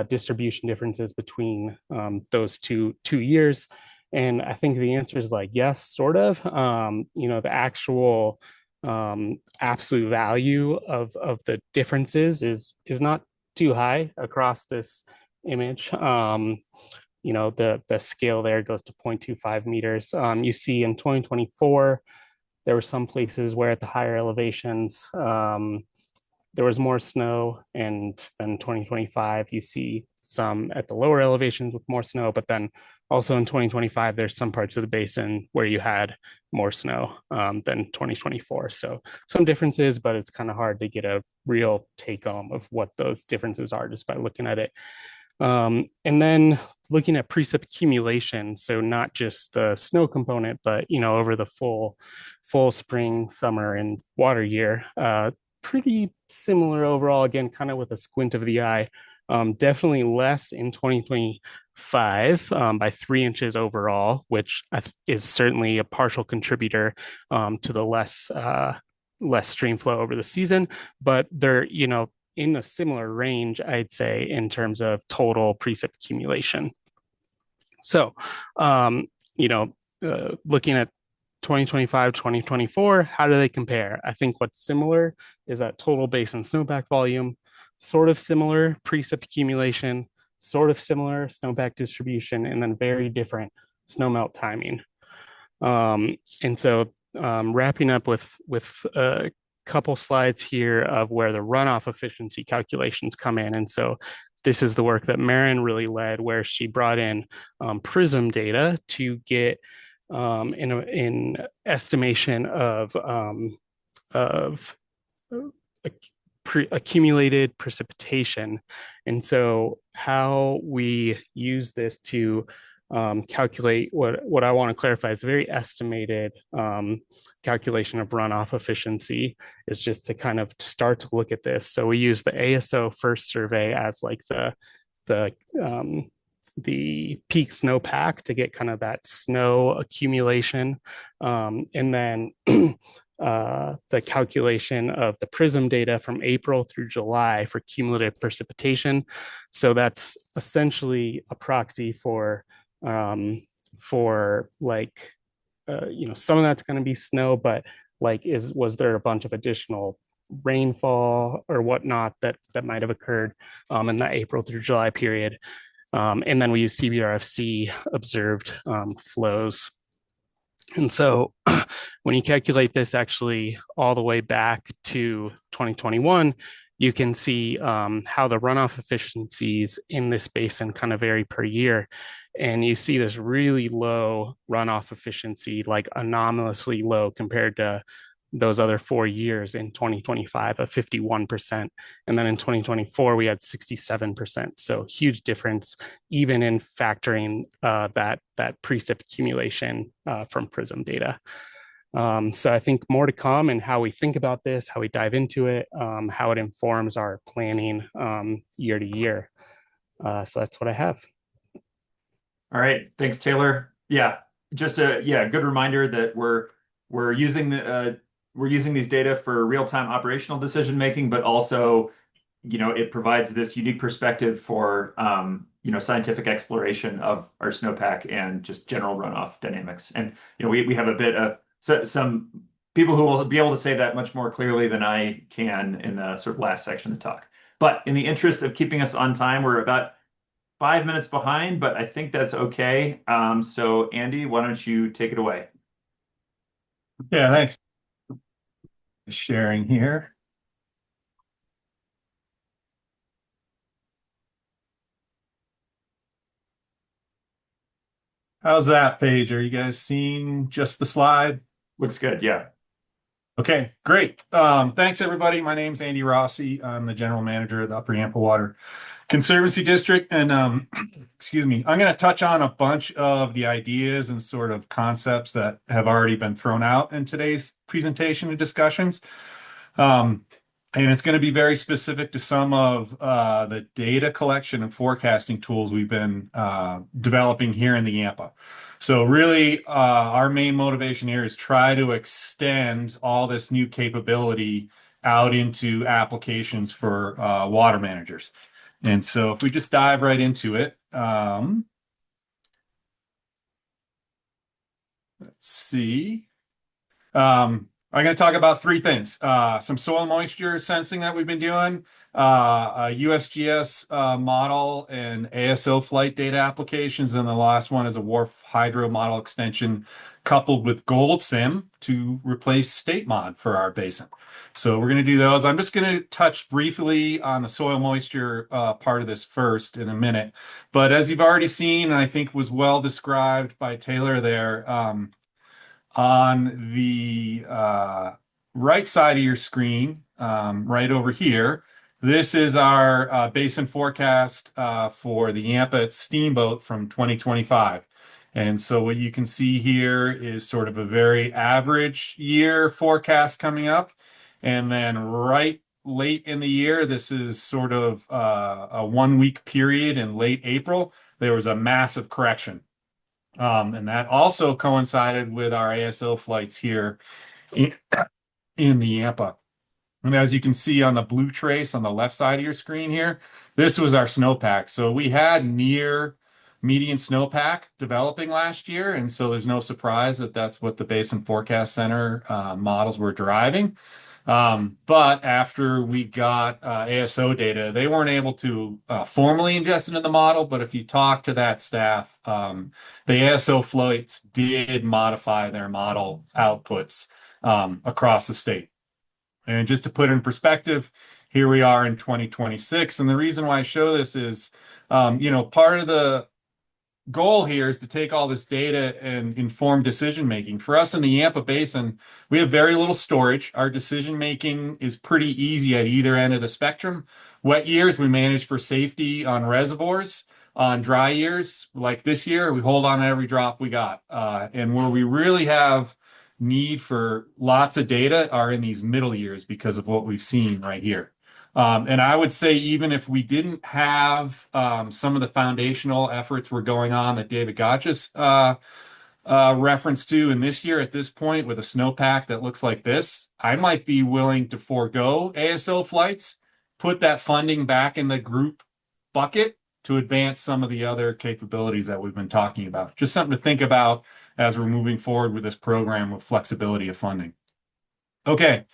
distribution differences between those two years. And I think the answer is like, yes, sort of. The actual absolute value of the differences is not too high across this image. The scale there goes to 0.25 meters. You see in 2024, there were some places where at the higher elevations, there was more snow, and then 2025, you see some at the lower elevations with more snow, but then also in 2025, there's some parts of the basin where you had more snow than 2024. So some differences, but it's kind of hard to get a real take home of what those differences are just by looking at it. And then looking at precip accumulation, so not just the snow component, but over the full spring, summer, and water year, pretty similar overall. Again, kind of with a squint of the eye. Definitely less in 2025 by 3 inches overall, which is certainly a partial contributor to the less stream flow over the season. But they're in a similar range, I'd say, in terms of total precip accumulation. So, looking at 2025, 2024, how do they compare? I think what's similar is that total basin snowpack volume, sort of similar precip accumulation, sort of similar snowpack distribution, and then very different snowmelt timing. And so wrapping up with a couple slides here of where the runoff efficiency calculations come in. And so this is the work that Marin really led, where she brought in PRISM data to get in estimation of accumulated precipitation. And so how we use this to calculate what I want to clarify is a very estimated calculation of runoff efficiency is just to kind of start to look at this. So we use the ASO first survey as like the peak snowpack to get kind of that snow accumulation, and then the calculation of the PRISM data from April through July for cumulative precipitation. So that's essentially a proxy for like, some of that's going to be snow, but like, was there a bunch of additional rainfall or whatnot that might have occurred in the April through July period? And then we use CBRFC observed flows. And so when you calculate this actually all the way back to 2021, you can see how the runoff efficiencies in this basin kind of vary per year. And you see this really low runoff efficiency, like anomalously low compared to those other 4 years in 2025 of 51%. And then in 2024, we had 67%. So huge difference, even in factoring that precip accumulation from PRISM data. So I think more to come in how we think about this, how we dive into it, how it informs our planning year to year. So that's what I have. All right, thanks, Taylor. Yeah, just a good reminder that we're using these data for real-time operational decision making, but also, it provides this unique perspective for scientific exploration of our snowpack and just general runoff dynamics. And we have a bit of some people who will be able to say that much more clearly than I can in the sort of last section of the talk. But in the interest of keeping us on time, we're about 5 minutes behind, but I think that's okay. So Andy, why don't you take it away? Yeah, thanks. Sharing here. How's that, Paige? Are you guys seeing just the slide? Looks good. Yeah. Okay, great. Thanks, everybody. My name's Andy Rossi. I'm the general manager of the Upper Yampa Water Conservancy District. And excuse me, I'm going to touch on a bunch of the ideas and sort of concepts that have already been thrown out in today's presentation and discussions. And it's going to be very specific to some of the data collection and forecasting tools we've been developing here in the Yampa. So really, our main motivation here is try to extend all this new capability out into applications for water managers. And so if we just dive right into it, let's see. I'm going to talk about three things. Some soil moisture sensing that we've been doing, a USGS model and ASO flight data applications, and the last one is a WRF-Hydro model extension coupled with GoldSim to replace state mod for our basin. So we're going to do those. I'm just going to touch briefly on the soil moisture part of this first in a minute. But as you've already seen, and I think was well described by Taylor there, on the right side of your screen, right over here, this is our basin forecast for the Yampa Steamboat from 2025. And so what you can see here is sort of a very average year forecast coming up. And then right late in the year, this is sort of a 1 week period in late April, there was a massive correction. And that also coincided with our ASO flights here in the Yampa. And as you can see on the blue trace on the left side of your screen here, this was our snowpack. So we had near median snowpack developing last year. And so there's no surprise that that's what the Basin Forecast Center models were driving. But after we got ASO data, they weren't able to formally ingest it in the model. But if you talk to that staff, the ASO flights did modify their model outputs across the state. And just to put it in perspective, here we are in 2026. And the reason why I show this is, part of the goal here is to take all this data and inform decision making. For us in the Yampa Basin, we have very little storage. Our decision making is pretty easy at either end of the spectrum. Wet years, we manage for safety on reservoirs. On dry years, like this year, we hold on to every drop we got. And where we really have need for lots of data are in these middle years because of what we've seen right here. And I would say even if we didn't have some of the foundational efforts were going on that David Gotch's reference to in this year at this point with a snowpack that looks like this, I might be willing to forego ASO flights, put that funding back in the group bucket to advance some of the other capabilities that we've been talking about. Just something to think about as we're moving forward with this program with flexibility of funding. Okay,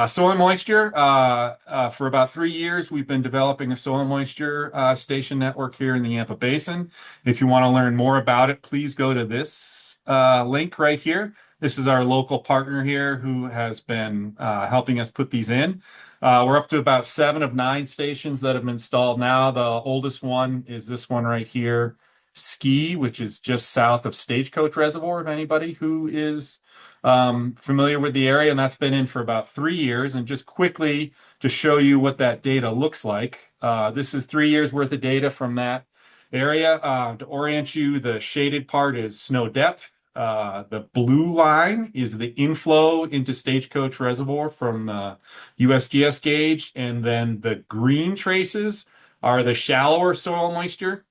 soil moisture. For about 3 years, we've been developing a soil moisture station network here in the Yampa Basin. If you want to learn more about it, please go to this link right here. This is our local partner here who has been helping us put these in. We're up to about 7 of 9 stations that have been installed now. The oldest one is this one right here, Ski, which is just south of Stagecoach Reservoir, if anybody who is familiar with the area, and that's been in for about 3 years. And just quickly to show you what that data looks like, this is 3 years worth of data from that area. To orient you, the shaded part is snow depth. The blue line is the inflow into Stagecoach Reservoir from the USGS gauge, and then the green traces are the shallower soil moisture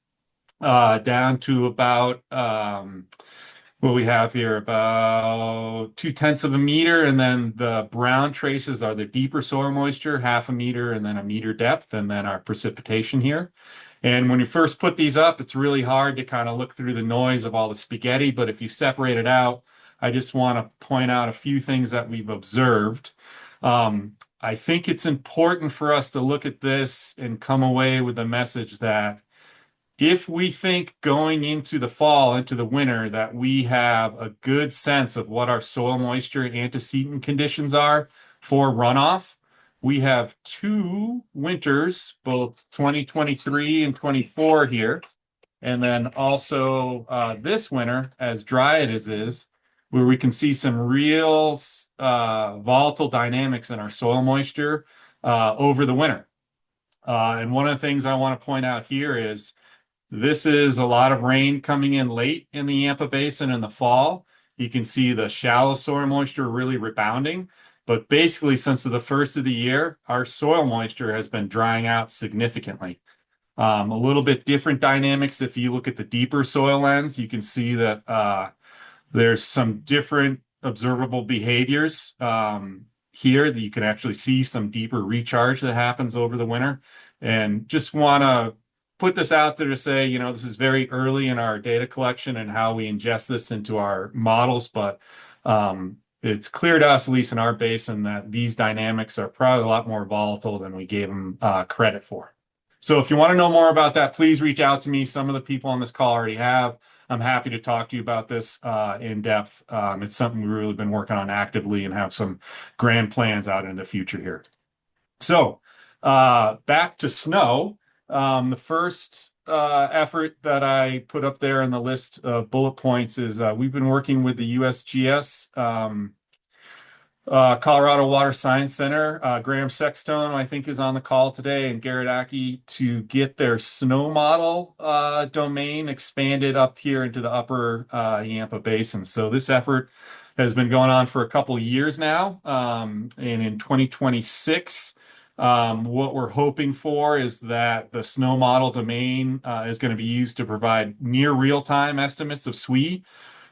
down to about what we have here, about 0.2 of a meter, and then the brown traces are the deeper soil moisture, 0.5 meter, and then a meter depth, and then our precipitation here. And when you first put these up, it's really hard to kind of look through the noise of all the spaghetti, but if you separate it out, I just want to point out a few things that we've observed. I think it's important for us to look at this and come away with the message that if we think going into the fall, into the winter, that we have a good sense of what our soil moisture and antecedent conditions are for runoff, we have 2 winters, both 2023 and 24 here, And then also this winter, as dry as it is, where we can see some real volatile dynamics in our soil moisture over the winter. And one of the things I want to point out here is this is a lot of rain coming in late in the Yampa Basin in the fall. You can see the shallow soil moisture really rebounding. But basically, since the first of the year, our soil moisture has been drying out significantly. A little bit different dynamics. If you look at the deeper soil lens, you can see that there's some different observable behaviors here that you can actually see some deeper recharge that happens over the winter. And just want to put this out there to say, you know, this is very early in our data collection and how we ingest this into our models, but it's clear to us, at least in our basin, that these dynamics are probably a lot more volatile than we gave them credit for. So if you want to know more about that, please reach out to me. Some of the people on this call already have. I'm happy to talk to you about this in depth. It's something we've really been working on actively and have some grand plans out in the future here. So back to snow. The first effort that I put up there in the list of bullet points is we've been working with the USGS, Colorado Water Science Center. Graham Sextone, I think, is on the call today, and Garrett Aki, to get their Snowmodel domain expanded up here into the upper Yampa Basin. So this effort has been going on for a couple of years now, and in 2026, what we're hoping for is that the Snowmodel domain is going to be used to provide near real-time estimates of SWE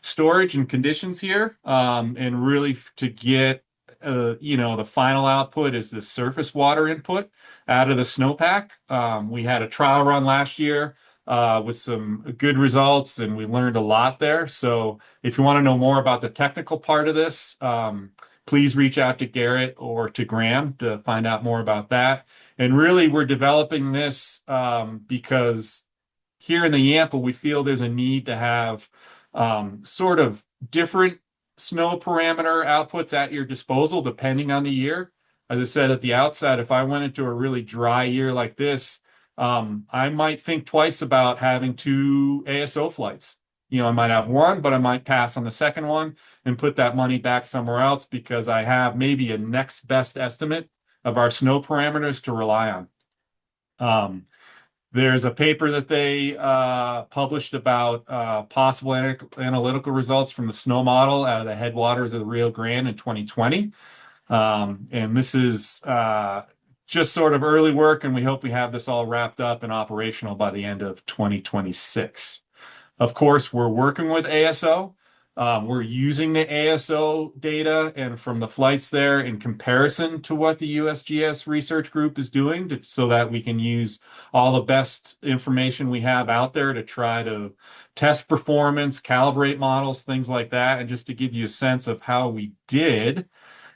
storage and conditions here, and really to get the final output is the surface water input out of the snowpack. We had a trial run last year with some good results, and we learned a lot there. So if you want to know more about the technical part of this, please reach out to Garrett or to Graham to find out more about that. And really, we're developing this because here in the Yampa, we feel there's a need to have sort of different snow parameter outputs at your disposal depending on the year. As I said at the outset, if I went into a really dry year like this, I might think twice about having 2 ASO flights. You know, I might have one, but I might pass on the second one and put that money back somewhere else because I have maybe a next best estimate of our snow parameters to rely on. There's a paper that they published about possible analytical results from the Snowmodel out of the headwaters of the Rio Grande in 2020. And this is just sort of early work, and we hope we have this all wrapped up and operational by the end of 2026. Of course, we're working with ASO. We're using the ASO data and from the flights there in comparison to what the USGS research group is doing so that we can use all the best information we have out there to try to test performance, calibrate models, things like that. And just to give you a sense of how we did,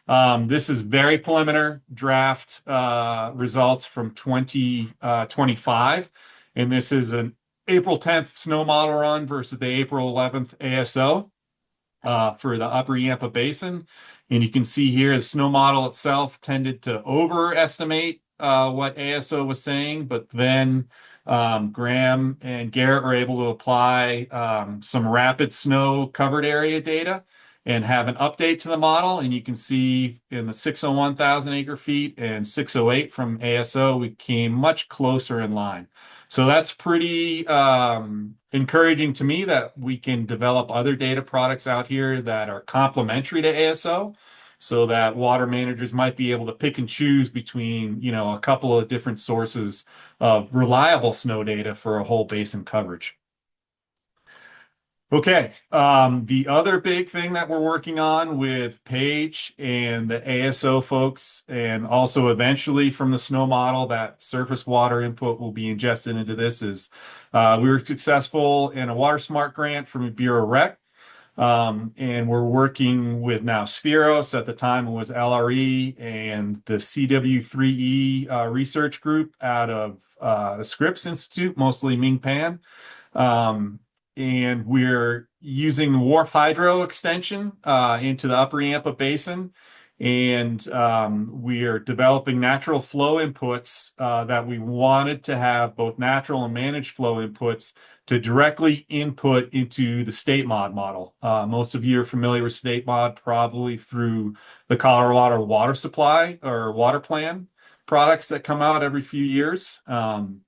this is very preliminary draft results from 2025. And this is an April 10th Snowmodel run versus the April 11th ASO. For the upper Yampa Basin. And you can see here the Snowmodel itself tended to overestimate what ASO was saying, but then Graham and Garrett were able to apply some rapid snow covered area data and have an update to the model. And you can see in the 601,000 acre feet and 608 from ASO, we came much closer in line. So that's pretty encouraging to me that we can develop other data products out here that are complementary to ASO so that water managers might be able to pick and choose between, you know, a couple of different sources of reliable snow data for a whole basin coverage. Okay, the other big thing that we're working on with Paige and the ASO folks, and also eventually from the Snowmodel, that surface water input will be ingested into this, is we were successful in a Water Smart grant from Bureau Rec, and we're working with now Spheros. At the time it was LRE and the CW3E research group out of the Scripps Institute, mostly Ming Pan. And we're using the WRF-Hydro extension into the upper Yampa Basin. And we are developing natural flow inputs that we wanted to have both natural and managed flow inputs to directly input into the StateMod model. Most of you are familiar with StateMod probably through the Colorado Water Supply or Water Plan products that come out every few years. And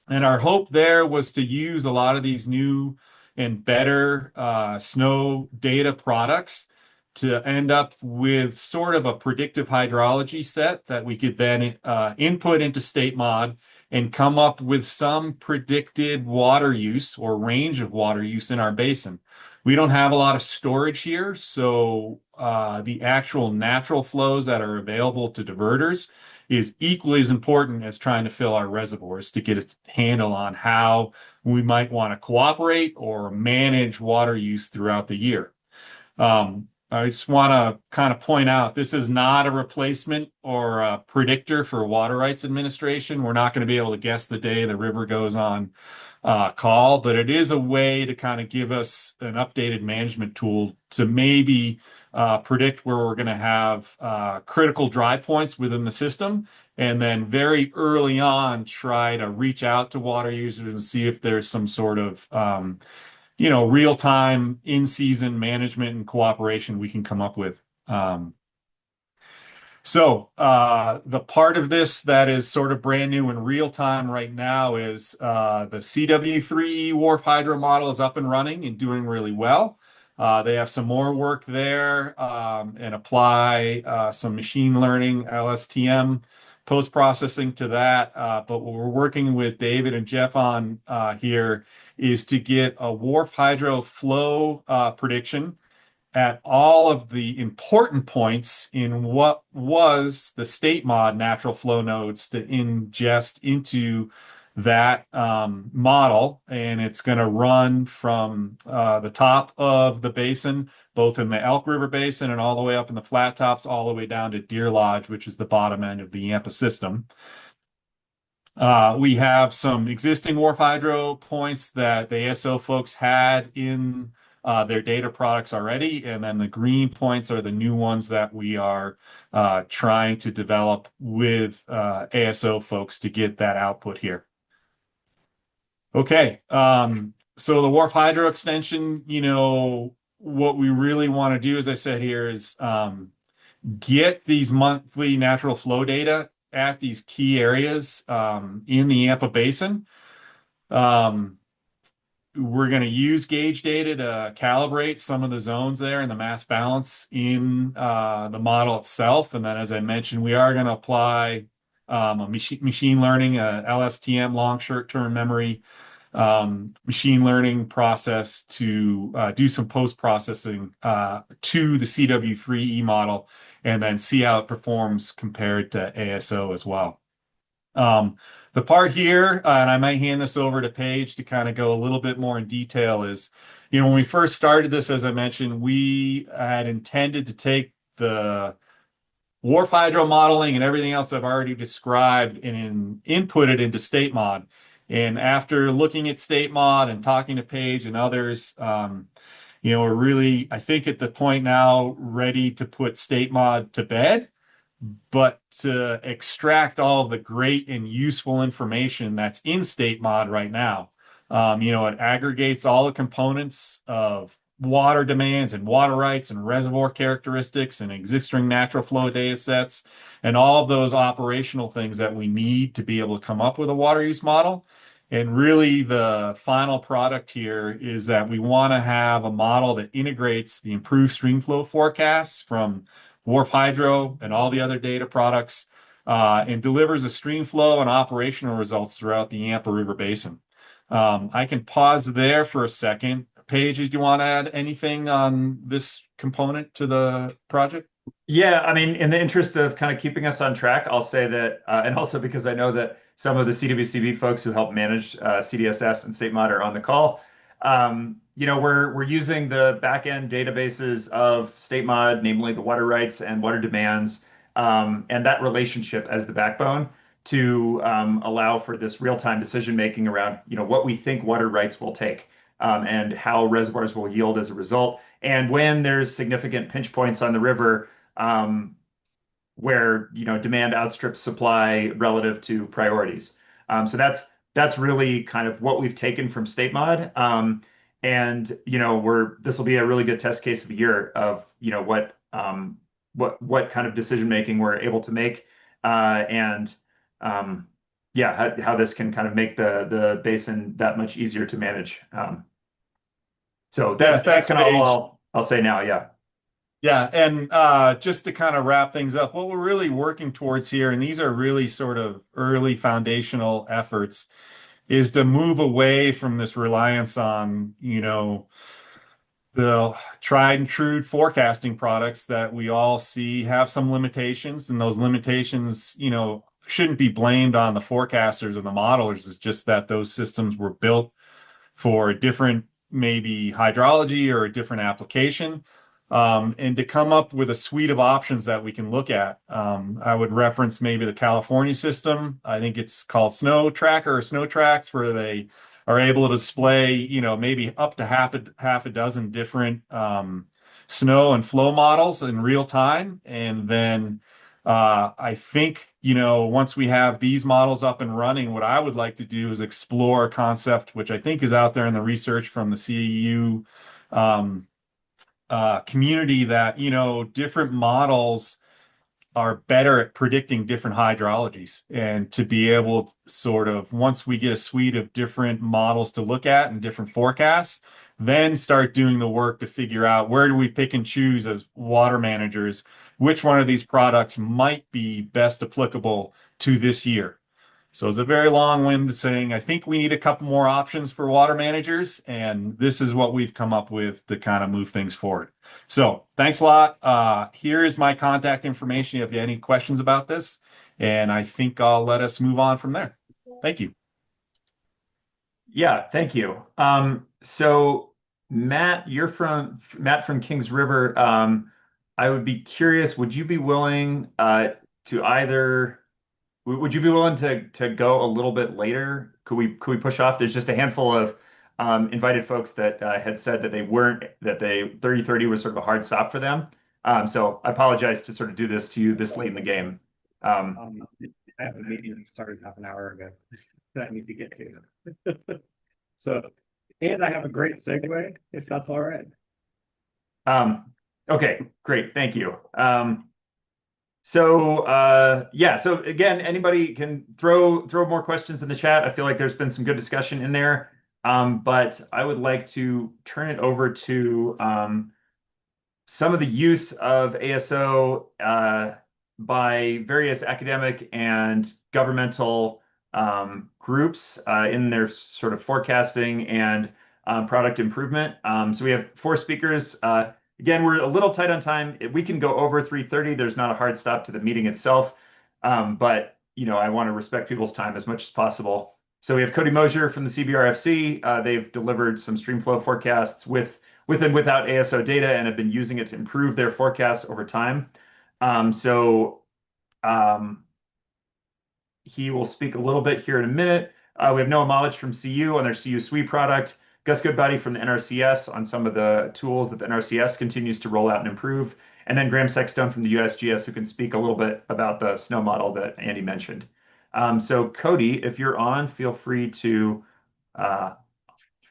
our hope there was to use a lot of these new and better snow data products to end up with sort of a predictive hydrology set that we could then input into StateMod and come up with some predicted water use or range of water use in our basin. We don't have a lot of storage here, so the actual natural flows that are available to diverters is equally as important as trying to fill our reservoirs to get a handle on how we might want to cooperate or manage water use throughout the year. I just want to kind of point out, this is not a replacement or a predictor for water rights administration. We're not going to be able to guess the day the river goes on call, but it is a way to kind of give us an updated management tool to maybe predict where we're going to have critical dry points within the system, and then very early on try to reach out to water users and see if there's some sort of real-time in-season management and cooperation we can come up with. So the part of this that is sort of brand new in real time right now is the CW3E WRF-Hydro model is up and running and doing really well. They have some more work there and apply some machine learning LSTM post-processing to that. But what we're working with David and Jeff on here is to get a WRF-Hydro flow prediction at all of the important points in what was the StateMod natural flow nodes to ingest into that model. And it's going to run from the top of the basin, both in the Elk River Basin and all the way up in the flat tops, all the way down to Deer Lodge, which is the bottom end of the Yampa system. We have some existing WRF-Hydro points that the ASO folks had in their data products already, and then the green points are the new ones that we are trying to develop with ASO folks to get that output here. Okay, so the WRF-Hydro extension, what we really want to do, as I said here, is get these monthly natural flow data at these key areas in the Yampa Basin. We're going to use gauge data to calibrate some of the zones there in the mass balance in the model itself. And then, as I mentioned, we are going to apply a machine learning, LSTM, long short-term memory machine learning process to do some post-processing to the CW3E model and then see how it performs compared to ASO as well. The part here, and I might hand this over to Paige to kind of go a little bit more in detail, is, when we first started this, as I mentioned, we had intended to take the WRF-Hydro modeling and everything else I've already described and input it into StateMod. And after looking at StateMod and talking to Paige and others, we're really, I think, at the point now ready to put StateMod to bed, but to extract all of the great and useful information that's in StateMod right now. It aggregates all the components of water demands and water rights and reservoir characteristics and existing natural flow data sets and all of those operational things that we need to be able to come up with a water use model. And really the final product here is that we want to have a model that integrates the improved stream flow forecasts from WRF-Hydro and all the other data products and delivers a stream flow and operational results throughout the Yampa River Basin. I can pause there for a second. Paige, do you want to add anything on this component to the project? Yeah, I mean, in the interest of kind of keeping us on track, I'll say that, and also because I know that some of the CWCB folks who help manage CDSS and StateMod are on the call. We're using the back-end databases of StateMod, namely the water rights and water demands, and that relationship as the backbone to allow for this real-time decision-making around, what we think water rights will take and how reservoirs will yield as a result. And when there's significant pinch points on the river, where demand outstrips supply relative to priorities. So that's really kind of what we've taken from state mod. And this will be a really good test case of a year of what kind of decision making we're able to make, and yeah, how this can kind of make the basin that much easier to manage. So that's kind of all I'll say now. Yeah. Yeah, and just to kind of wrap things up, what we're really working towards here, and these are really sort of early foundational efforts, is to move away from this reliance on, the tried and true forecasting products that we all see have some limitations, and those limitations, shouldn't be blamed on the forecasters and the modelers. It's just that those systems were built for a different, maybe hydrology or a different application. And to come up with a suite of options that we can look at. I would reference maybe the California system. I think it's called Snow Tracker or Snow Tracks, where they are able to display, maybe up to half a dozen different snow and flow models in real time. And then I think, once we have these models up and running, what I would like to do is explore a concept, which I think is out there in the research from the CEU community, that different models are better at predicting different hydrologies, and to be able to sort of, once we get a suite of different models to look at and different forecasts, then start doing the work to figure out, where do we pick and choose as water managers, which one of these products might be best applicable to this year. So it's a very long-winded saying, I think we need a couple more options for water managers, and this is what we've come up with to kind of move things forward. So thanks a lot. Here is my contact information if you have any questions about this, and I think I'll let us move on from there. Thank you. Yeah, thank you. So Matt, you're from Kings River. I would be curious, would you be willing would you be willing to go a little bit later? Could we push off? There's just a handful of invited folks that had said that 30:30 was sort of a hard stop for them. So I apologize to sort of do this to you this late in the game. I have a meeting that started half an hour ago that I need to get to. So, and I have a great segue, if that's all right. Okay, great. Thank you. So again, anybody can throw more questions in the chat. I feel like there's been some good discussion in there. But I would like to turn it over to some of the use of ASO by various academic and governmental groups in their sort of forecasting and product improvement. So we have 4 speakers. Again, we're a little tight on time. We can go over 3:30. There's not a hard stop to the meeting itself. But I want to respect people's time as much as possible. So we have Cody Moser from the CBRFC. They've delivered some streamflow forecasts with and without ASO data, and have been using it to improve their forecasts over time. He will speak a little bit here in a minute. We have Noah Molotch from CU on their CU SWE product. Gus Goodbody from the NRCS on some of the tools that the NRCS continues to roll out and improve. And then Graham Sextone from the USGS, who can speak a little bit about the Snowmodel that Andy mentioned. So Cody, if you're on, feel free to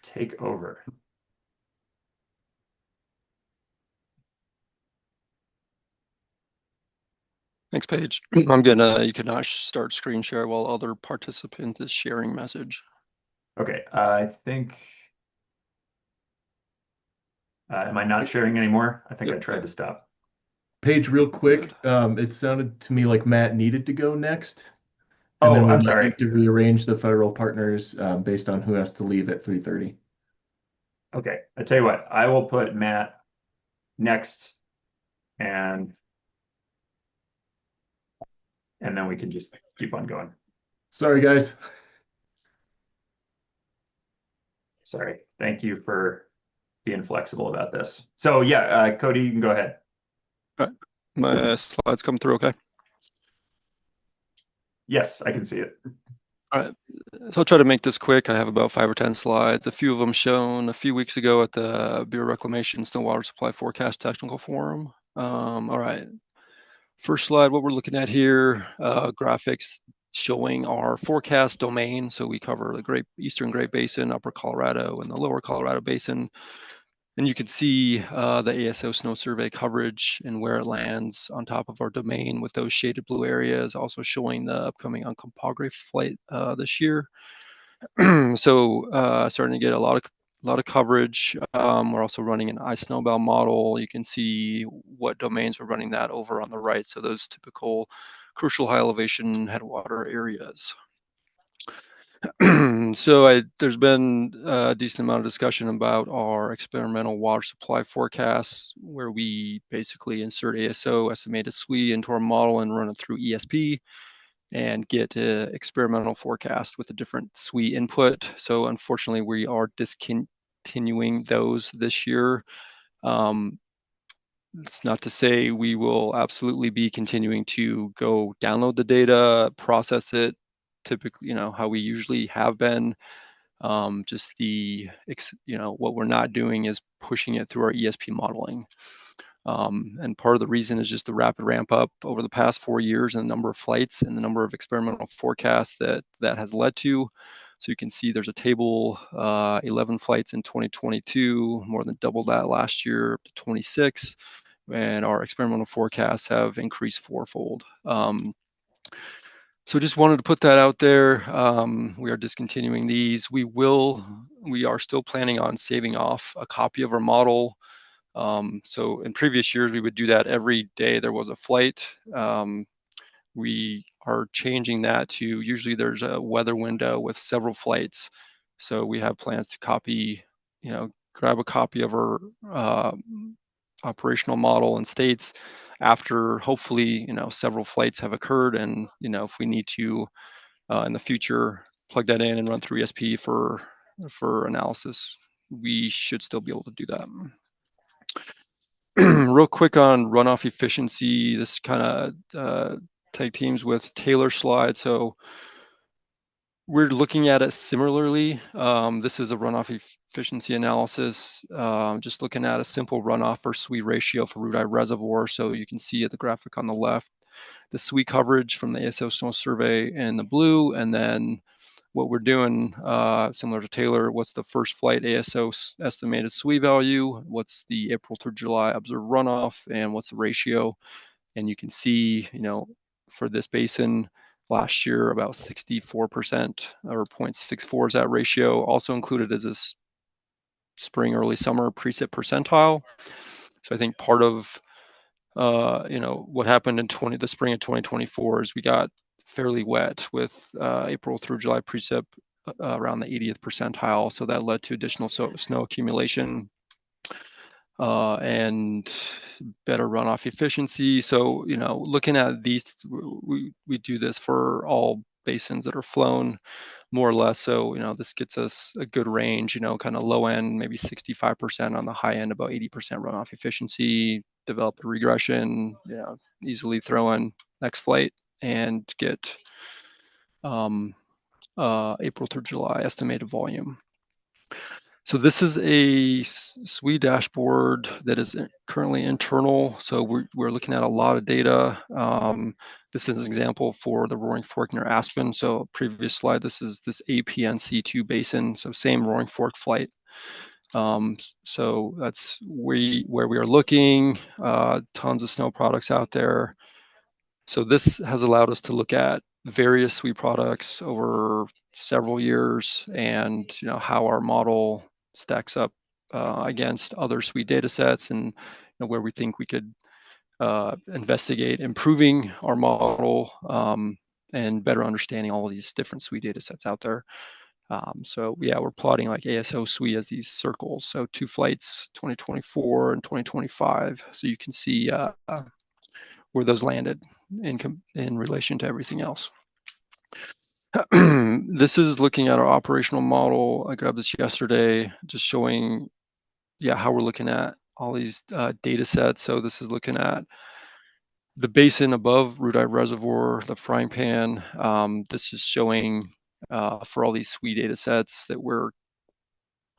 take over. Thanks, Paige. I'm gonna, you can now start screen share while other participant is sharing message. Okay, I think, am I not sharing anymore? I think I tried to stop. Paige, real quick, it sounded to me like Matt needed to go next. And Oh, then we I'm might sorry. need to rearrange the federal partners based on who has to leave at 3:30. Okay, I tell you what, I will put Matt next, and then we can just keep on going. Sorry, guys. Sorry. Thank you for being flexible about this. So yeah, Cody, you can go ahead. All right. My slides come through okay? Yes, I can see it. All right. So I'll try to make this quick. I have about 5 or 10 slides. A few of them shown a few weeks ago at the Bureau of Reclamation Snow Water Supply Forecast Technical Forum. All right. First slide, what we're looking at here, graphics showing our forecast domain. So we cover the Eastern Great Basin, Upper Colorado, and the Lower Colorado Basin. And you can see the ASO Snow Survey coverage and where it lands on top of our domain with those shaded blue areas, also showing the upcoming Uncompahgre flight this year. So starting to get a lot of coverage. We're also running an iSnobal model. You can see what domains we're running that over on the right. So those typical crucial high elevation headwater areas. So there's been a decent amount of discussion about our experimental water supply forecasts, where we basically insert ASO estimated SWE into our model and run it through ESP and get an experimental forecast with a different SWE input. So unfortunately, we are discontinuing those this year. It's not to say we will absolutely be continuing to go download the data, process it, typically, how we usually have been. Just what we're not doing is pushing it through our ESP modeling. And part of the reason is just the rapid ramp up over the past 4 years and the number of flights and the number of experimental forecasts that has led to. So you can see there's a table, 11 flights in 2022, more than double that last year, up to 26. And our experimental forecasts have increased fourfold. So just wanted to put that out there. We are discontinuing these. We are still planning on saving off a copy of our model. So in previous years, we would do that every day there was a flight. We are changing that to usually there's a weather window with several flights. So we have plans to grab a copy of our operational model and states after hopefully, several flights have occurred. And, if we need to, in the future, plug that in and run through ESP for analysis, we should still be able to do that. Real quick on runoff efficiency, this kind of tag teams with Taylor's slide. So we're looking at it similarly. This is a runoff efficiency analysis, just looking at a simple runoff versus SWE ratio for Rudai Reservoir. So you can see at the graphic on the left, the SWE coverage from the ASO Snow Survey in the blue, and then what we're doing, similar to Taylor, what's the first flight ASO estimated SWE value, what's the April through July observed runoff, and what's the ratio. And you can see, for this basin, last year about 64% or 0.64 is that ratio. Also included is this spring, early summer precip percentile. So I think part of what happened in the spring of 2024 is we got fairly wet with April through July precip around the 80th percentile. So that led to additional snow accumulation and better runoff efficiency. So, looking at these, we do this for all basins that are flown more or less. So, this gets us a good range, kind of low end, maybe 65%, on the high end, about 80% runoff efficiency, develop a regression, easily throw in next flight and get April through July estimated volume. So this is a SWE dashboard that is currently internal. So we're looking at a lot of data. This is an example for the Roaring Fork near Aspen. So previous slide, this is this APNC2 basin. So same Roaring Fork flight. So that's where we are looking. Tons of snow products out there. So this has allowed us to look at various SWE products over several years, and how our model stacks up against other SWE data sets, and where we think we could investigate improving our model and better understanding all of these different SWE data sets out there. So yeah, we're plotting like ASO SWE as these circles. So 2 flights, 2024 and 2025. So you can see where those landed in relation to everything else. This is looking at our operational model. I grabbed this yesterday, just showing, how we're looking at all these data sets. So this is looking at the basin above Rudai Reservoir, the frying pan. This is showing for all these SWE data sets that we're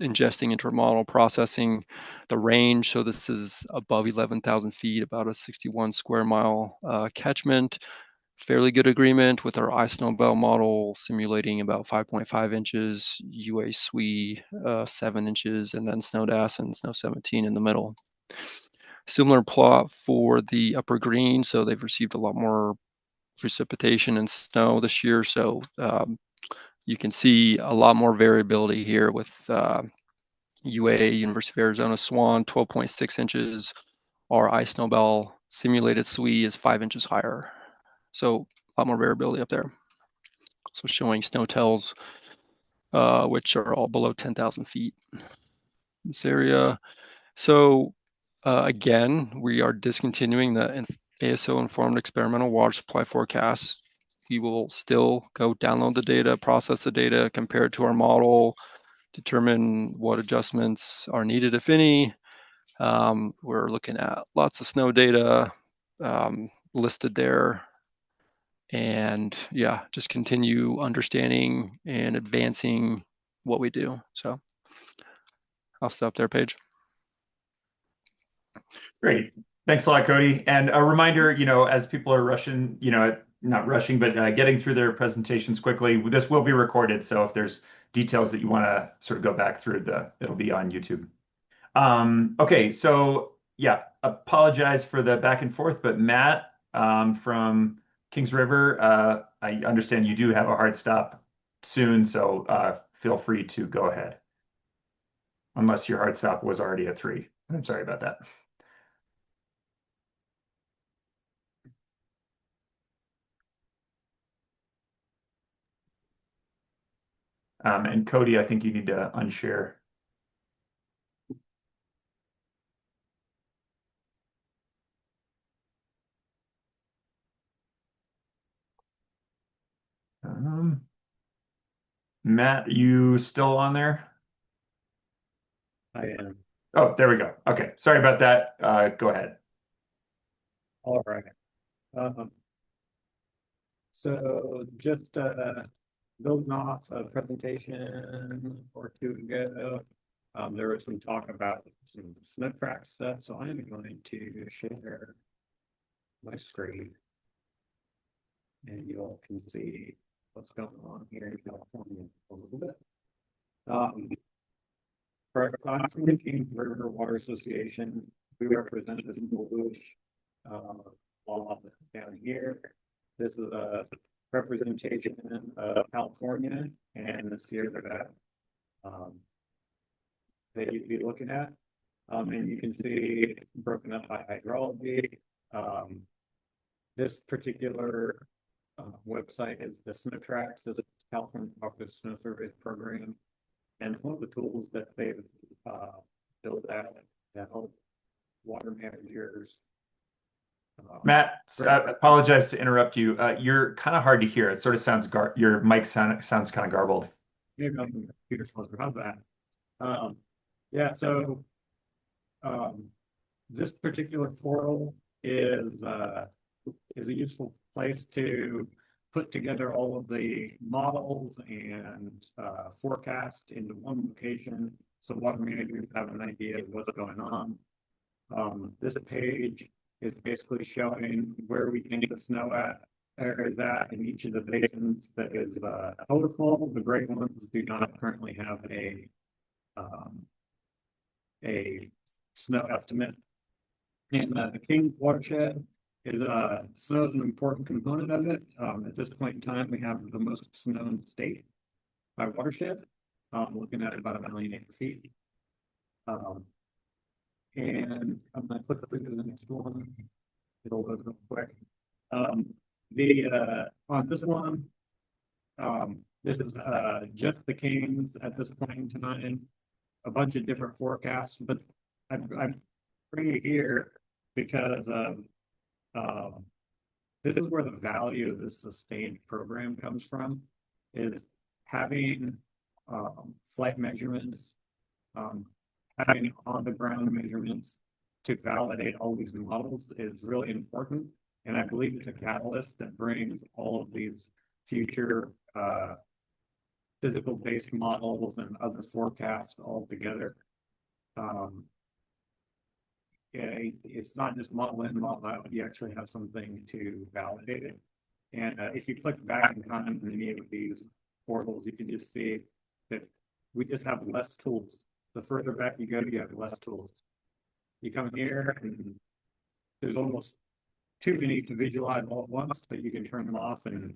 ingesting into our model, processing the range. So this is above 11,000 feet, about a 61 square mile catchment. Fairly good agreement with our iSnobal model, simulating about 5.5 inches, UA SWE 7 inches, and then SnowDAS and Snow 17 in the middle. Similar plot for the upper green, so they've received a lot more precipitation and snow this year, so you can see a lot more variability here with UA, University of Arizona Swan, 12.6 inches. Our iSnobal simulated SWE is 5 inches higher. So a lot more variability up there. So showing snow tells, which are all below 10,000 feet in this area. So again, we are discontinuing the ASO informed experimental water supply forecast. We will still go download the data, process the data, compare it to our model, determine what adjustments are needed, if any. We're looking at lots of snow data listed there. And yeah, just continue understanding and advancing what we do. So I'll stop there, Paige. Great. Thanks a lot, Cody. And a reminder, as people are rushing, not rushing, but getting through their presentations quickly, this will be recorded. So if there's details that you want to sort of go back through, it'll be on YouTube. Okay, so yeah, apologize for the back and forth, but Matt from Kings River, I understand you do have a hard stop soon, so feel free to go ahead. Unless your hard stop was already at 3. I'm sorry about that. And Cody, I think you need to unshare. Matt, you still on there? I am. Oh, there we go. Okay, sorry about that. Go ahead. All right. So just building off a presentation or two ago, there was some talk about some snow track stuff. So I'm going to share my screen, and you all can see what's going on here in California a little bit. From the Kings River Water Association, we represent this bluish law down here. This is a representation of California and the Sierra that you'd be looking at. And you can see broken up by hydrology. This particular website is the Snow Tracks. This is California Snow Survey program. And one of the tools that they've built out to help water managers. Matt, apologize to interrupt you. You're kind of hard to hear. It sort of sounds your mic sounds kind of garbled. Maybe I'm the computer closer. How's that? Yeah. So this particular portal is a useful place to put together all of the models and forecast into one location, so water managers have an idea of what's going on. This page is basically showing where we think the snow is at in each of the basins that is total. The gray ones do not currently have a snow estimate. And the Kings watershed is snow is an important component of it. At this point in time, we have the most snow in the state by watershed, looking at about 1 million acre feet. And I'm going to click through to the next one. It'll go real quick. On this one, this is just the Kings at this point in time. A bunch of different forecasts, but I bring it here because this is where the value of this sustained program comes from, is having flight measurements, having on-the-ground measurements to validate all these models is really important. And I believe it's a catalyst that brings all of these future physical-based models and other forecasts all together. Yeah, it's not just model in, model out. You actually have something to validate it. And if you click back in time in any of these portals, you can just see that we just have less tools. The further back you go, you have less tools. You come here and there's almost too many to visualize all at once, but you can turn them off and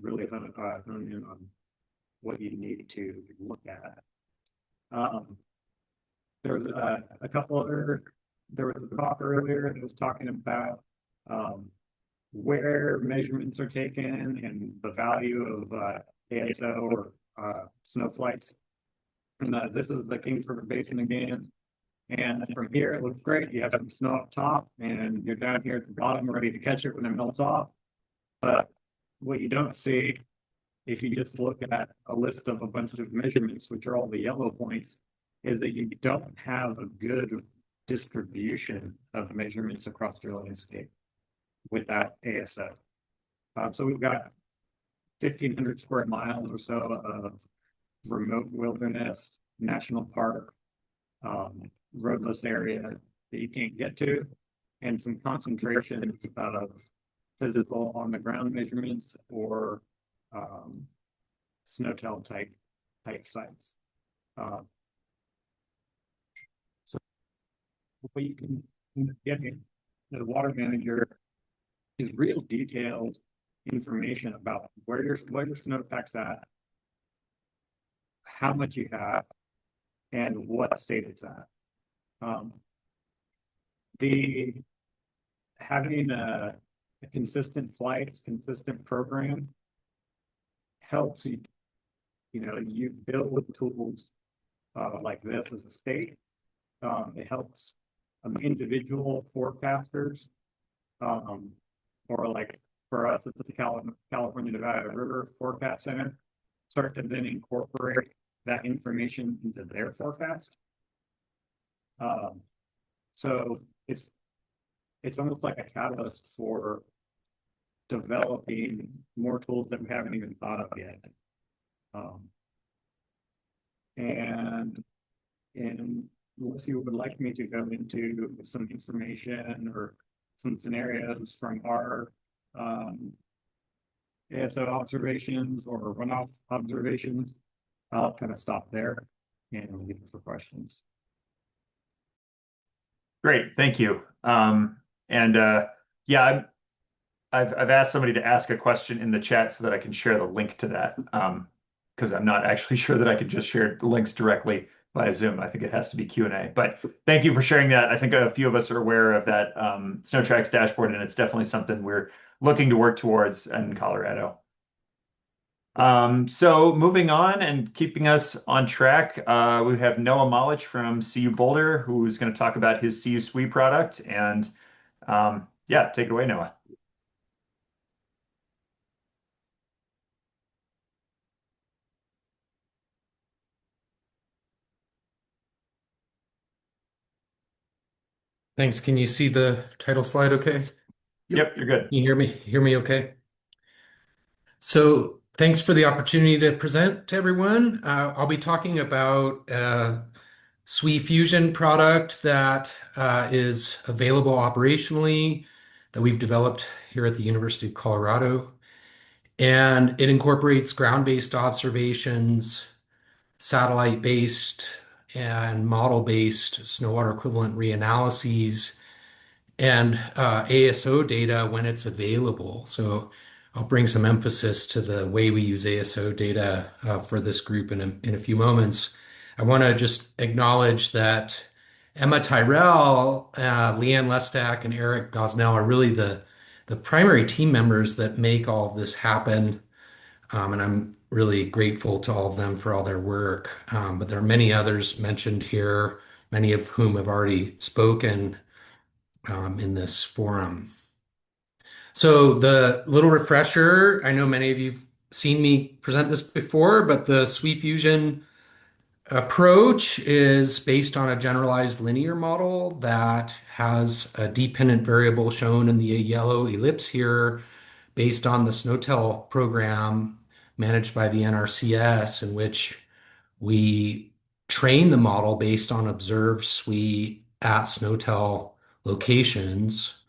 really hone in on what you need to look at. There was a couple other, there was a talk earlier that was talking about where measurements are taken and the value of ASO or snow flights. And this is the Kings River Basin again. And from here, it looks great. You have some snow up top, and you're down here at the bottom ready to catch it when it melts off. But what you don't see, if you just look at a list of a bunch of measurements, which are all the yellow points, is that you don't have a good distribution of measurements across your landscape with that ASO. So we've got 1,500 square miles or so of remote wilderness, national park, roadless area that you can't get to, and some concentrations of physical on the ground measurements or snowtel type sites. So what you can get in the water manager is real detailed information about where your snowpack's at, how much you have, and what state it's at. Having a consistent flights, consistent program helps you. You know, you build with tools like this as a state. It helps individual forecasters, or like for us at the California Nevada River Forecast Center, start to then incorporate that information into their forecast. So it's almost like a catalyst for developing more tools that we haven't even thought of yet. And unless you would like me to go into some information or some scenarios from our ASO observations or runoff observations, I'll kind of stop there and leave it for questions. Great, thank you. Yeah, I've asked somebody to ask a question in the chat so that I can share the link to that, because I'm not actually sure that I could just share the links directly via Zoom. I think it has to be Q&A. But thank you for sharing that. I think a few of us are aware of that SnowTrax dashboard, and it's definitely something we're looking to work towards in Colorado. So moving on and keeping us on track, we have Noah Molotch from CU Boulder, who's going to talk about his CU SWE product. And yeah, take it away, Noah. Thanks. Can you see the title slide okay? Yep, you're good. Can you hear me okay? So thanks for the opportunity to present to everyone. I'll be talking about a SWE-Fusion product that is available operationally that we've developed here at the University of Colorado. And it incorporates ground-based observations, satellite-based and model-based snow water equivalent reanalyses, and ASO data when it's available. So I'll bring some emphasis to the way we use ASO data for this group in a few moments. I want to just acknowledge that Emma Tyrell, Leanne Lestack, and Eric Gosnell are really the primary team members that make all of this happen. And I'm really grateful to all of them for all their work. But there are many others mentioned here, many of whom have already spoken in this forum. So the little refresher, I know many of you've seen me present this before, but the SWE-Fusion approach is based on a generalized linear model that has a dependent variable shown in the yellow ellipse here based on the SNOWTEL program managed by the NRCS, in which we train the model based on observed SWE at SNOTEL locations.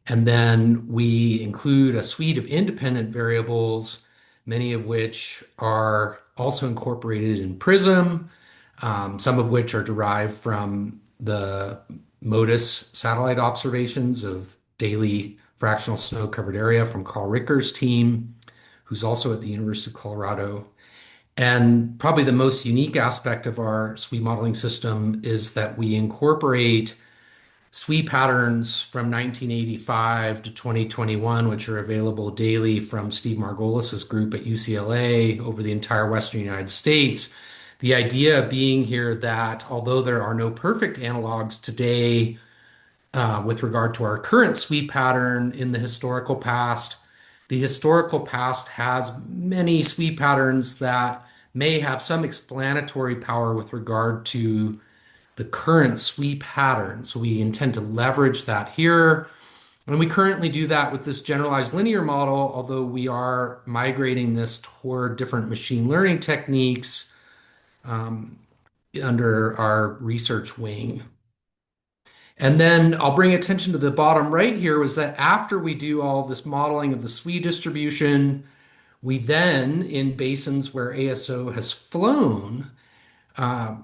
And then we include a suite of independent variables, many of which are also incorporated in PRISM, some of which are derived from the MODIS satellite observations of daily fractional snow covered area from Carl Ricker's team, who's also at the University of Colorado. And probably the most unique aspect of our SWE modeling system is that we incorporate SWE patterns from 1985 to 2021, which are available daily from Steve Margolis's group at UCLA over the entire Western United States. The idea being here that although there are no perfect analogs today with regard to our current SWE pattern in the historical past, the historical past has many SWE patterns that may have some explanatory power with regard to the current SWE pattern. So we intend to leverage that here. And we currently do that with this generalized linear model, although we are migrating this toward different machine learning techniques under our research wing. And then I'll bring attention to the bottom right here was that after we do all this modeling of the SWE distribution, we then, in basins where ASO has flown,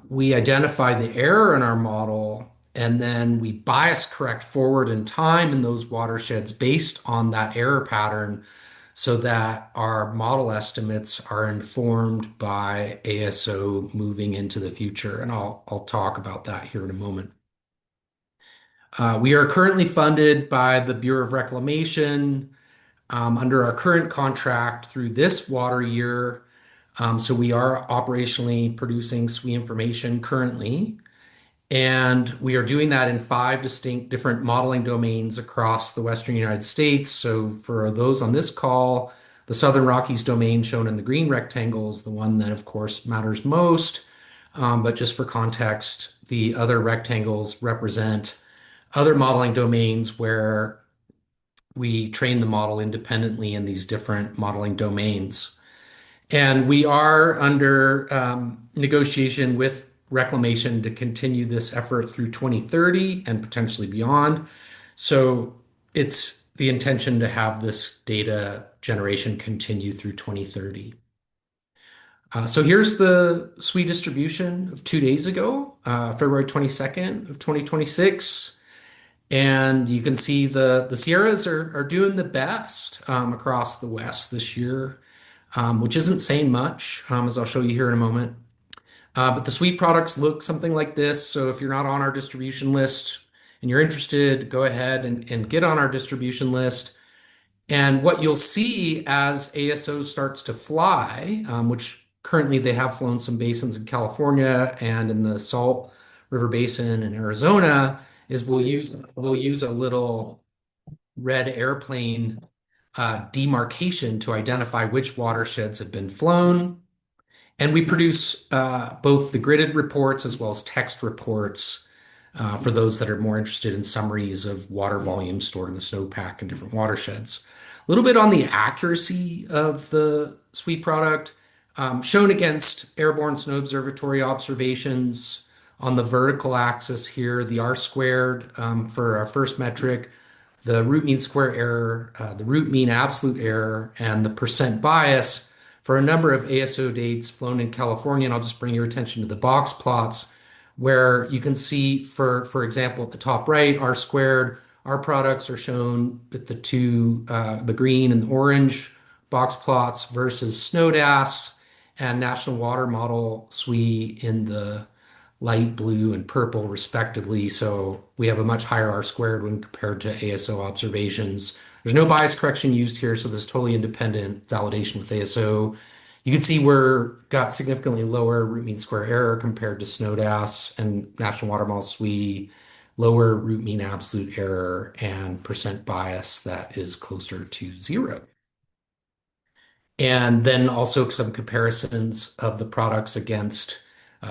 we identify the error in our model, and then we bias correct forward in time in those watersheds based on that error pattern so that our model estimates are informed by ASO moving into the future. And I'll talk about that here in a moment. We are currently funded by the Bureau of Reclamation under our current contract through this water year. So we are operationally producing SWE information currently, and we are doing that in 5 distinct different modeling domains across the Western United States. So for those on this call, the Southern Rockies domain shown in the green rectangle is the one that, of course, matters most. But just for context, the other rectangles represent other modeling domains where we train the model independently in these different modeling domains. And we are under negotiation with Reclamation to continue this effort through 2030 and potentially beyond. So it's the intention to have this data generation continue through 2030. So here's the SWE distribution of 2 days ago, February 22nd of 2026. And you can see the Sierras are doing the best across the West this year, which isn't saying much, as I'll show you here in a moment. But the SWE products look something like this. So if you're not on our distribution list and you're interested, go ahead and get on our distribution list. And what you'll see as ASO starts to fly, which currently they have flown some basins in California and in the Salt River Basin in Arizona, is we'll use a little red airplane demarcation to identify which watersheds have been flown. And we produce both the gridded reports as well as text reports for those that are more interested in summaries of water volume stored in the snowpack in different watersheds. A little bit on the accuracy of the SWE product, shown against Airborne Snow Observatory observations. On the vertical axis here, the R squared for our first metric, the root mean square error, the root mean absolute error, and the percent bias for a number of ASO dates flown in California. And I'll just bring your attention to the box plots where you can see, for example, at the top right, R squared, our products are shown with the green and the orange box plots versus SNODAS and National Water Model SWE in the light blue and purple respectively. So we have a much higher R squared when compared to ASO observations. There's no bias correction used here, so there's totally independent validation with ASO. You can see we're got significantly lower root mean square error compared to SNODAS and National Water Model SWE, lower root mean absolute error, and percent bias that is closer to 0. And then also some comparisons of the products against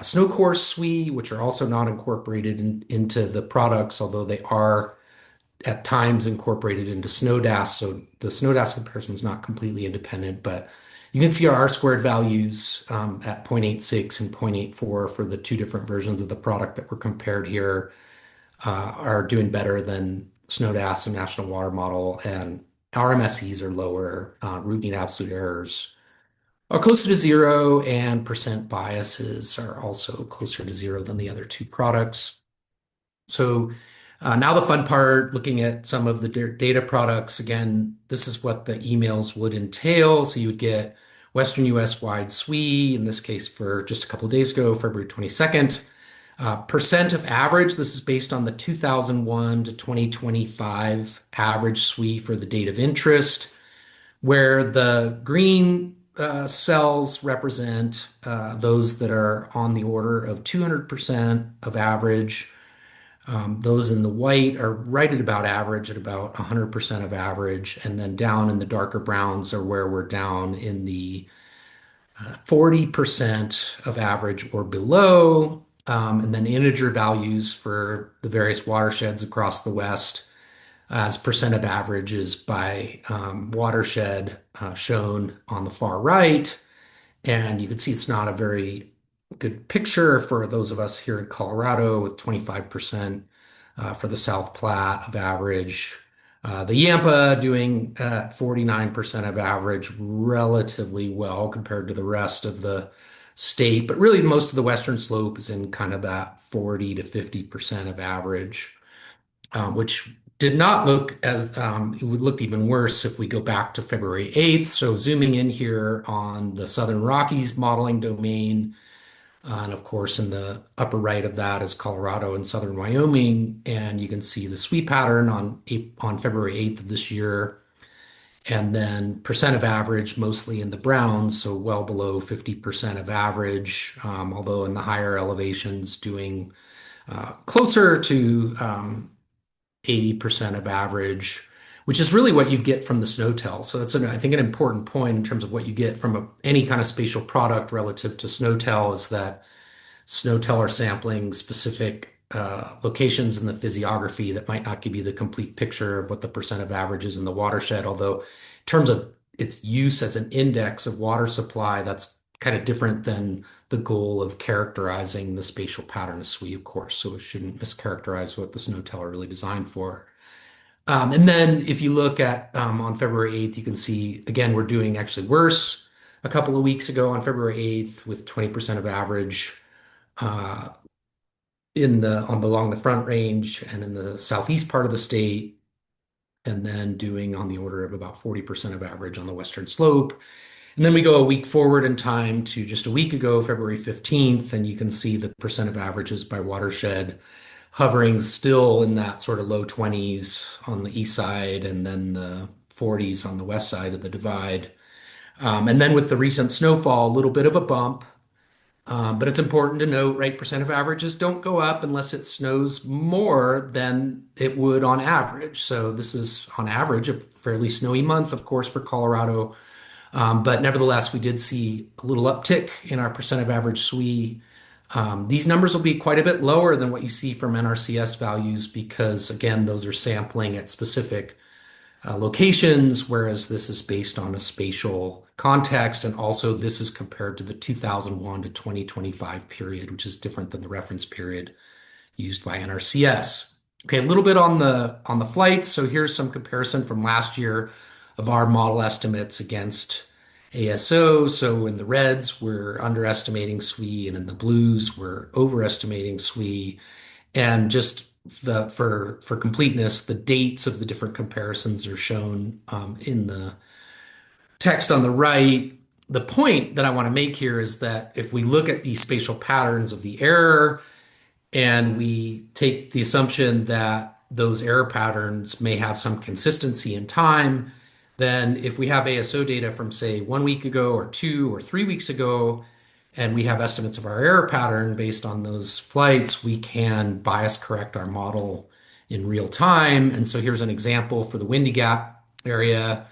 snow course SWE, which are also not incorporated into the products, although they are at times incorporated into SNODAS. So the SNODAS comparison is not completely independent, but you can see our R-squared values at 0.86 and 0.84 for the two different versions of the product that were compared here are doing better than SNODAS and National Water Model, and our MSEs are lower. Root mean absolute errors are closer to zero, and percent biases are also closer to zero than the other two products. So now the fun part, looking at some of the data products. Again, this is what the emails would entail. So you would get Western US wide SWE, in this case for just a couple of days ago, February 22nd. Percent of average, this is based on the 2001 to 2025 average SWE for the date of interest, where the green cells represent those that are on the order of 200% of average. Those in the white are right at about average, at about 100% of average. And then down in the darker browns are where we're down in the 40% of average or below. And then integer values for the various watersheds across the West as percent of averages by watershed shown on the far right. And you can see it's not a very good picture for those of us here in Colorado, with 25% for the South Platte of average. The Yampa doing at 49% of average, relatively well compared to the rest of the state, but really most of the Western Slope is in kind of that 40 to 50% of average, which did not look as, it would look even worse if we go back to February 8th. So zooming in here on the Southern Rockies modeling domain, and of course in the upper right of that is Colorado and Southern Wyoming, and you can see the SWE pattern on February 8th of this year. And then percent of average, mostly in the browns, so well below 50% of average, although in the higher elevations doing closer to 80% of average, which is really what you get from the SNOTEL. So that's, I think, an important point in terms of what you get from any kind of spatial product relative to SNOTEL, is that SNOTEL are sampling specific locations in the physiography that might not give you the complete picture of what the percent of average is in the watershed. Although in terms of its use as an index of water supply, that's kind of different than the goal of characterizing the spatial pattern of SWE, of course. So it shouldn't mischaracterize what the SNOTEL are really designed for. And then if you look at on February 8th, you can see, again, we're doing actually worse a couple of weeks ago on February 8th with 20% of average along the Front Range and in the southeast part of the state, and then doing on the order of about 40% of average on the Western Slope. And then we go a week forward in time to just a week ago, February 15th, and you can see the percent of averages by watershed hovering still in that sort of low 20s on the east side, and then the 40s on the west side of the divide. And then with the recent snowfall, a little bit of a bump. But it's important to note, right, percent of averages don't go up unless it snows more than it would on average. So this is on average a fairly snowy month, of course, for Colorado. But nevertheless, we did see a little uptick in our percent of average SWE. These numbers will be quite a bit lower than what you see from NRCS values because, again, those are sampling at specific locations, whereas this is based on a spatial context. And also this is compared to the 2001 to 2025 period, which is different than the reference period used by NRCS. Okay, a little bit on the flights. So here's some comparison from last year of our model estimates against ASO. So in the reds, we're underestimating SWE, and in the blues, we're overestimating SWE. And just for completeness, the dates of the different comparisons are shown in the text on the right. The point that I want to make here is that if we look at these spatial patterns of the error and we take the assumption that those error patterns may have some consistency in time, then if we have ASO data from, say, 1 week ago or 2 or 3 weeks ago, and we have estimates of our error pattern based on those flights, we can bias correct our model in real time. And so here's an example for the Windy Gap area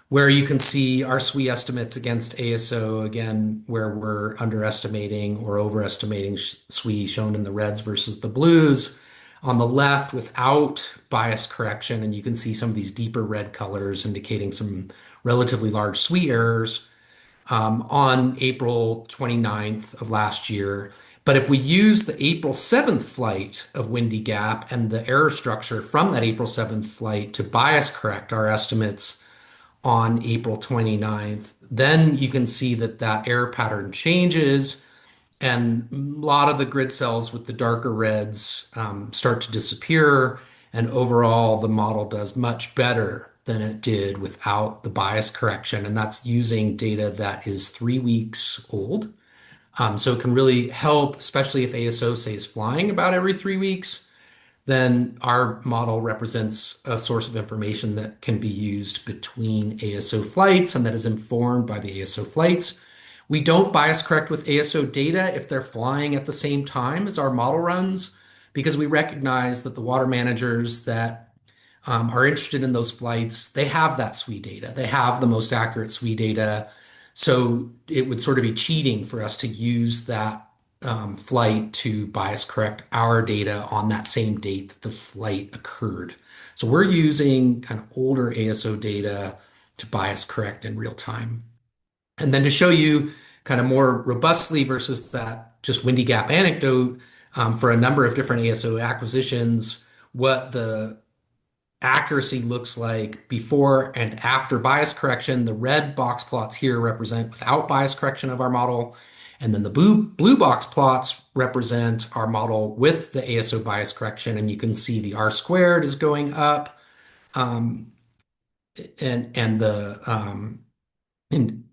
where you can see our SWE estimates against ASO, again, where we're underestimating or overestimating SWE, shown in the reds versus the blues. on the left without bias correction, and you can see some of these deeper red colors indicating some relatively large SWE errors on April 29th of last year. But if we use the April 7th flight of Windy Gap and the error structure from that April 7th flight to bias correct our estimates on April 29th, then you can see that that error pattern changes and a lot of the grid cells with the darker reds start to disappear. And overall, the model does much better than it did without the bias correction. And that's using data that is 3 weeks old. So it can really help, especially if ASO stays flying about every 3 weeks, then our model represents a source of information that can be used between ASO flights and that is informed by the ASO flights. We don't bias correct with ASO data if they're flying at the same time as our model runs, because we recognize that the water managers that are interested in those flights, they have that SWE data. They have the most accurate SWE data. So it would sort of be cheating for us to use that flight to bias correct our data on that same date that the flight occurred. So we're using kind of older ASO data to bias correct in real time. And then to show you kind of more robustly versus that just Windy Gap anecdote for a number of different ASO acquisitions, what the accuracy looks like before and after bias correction. The red box plots here represent without bias correction of our model. And then the blue box plots represent our model with the ASO bias correction. And you can see the R squared is going up and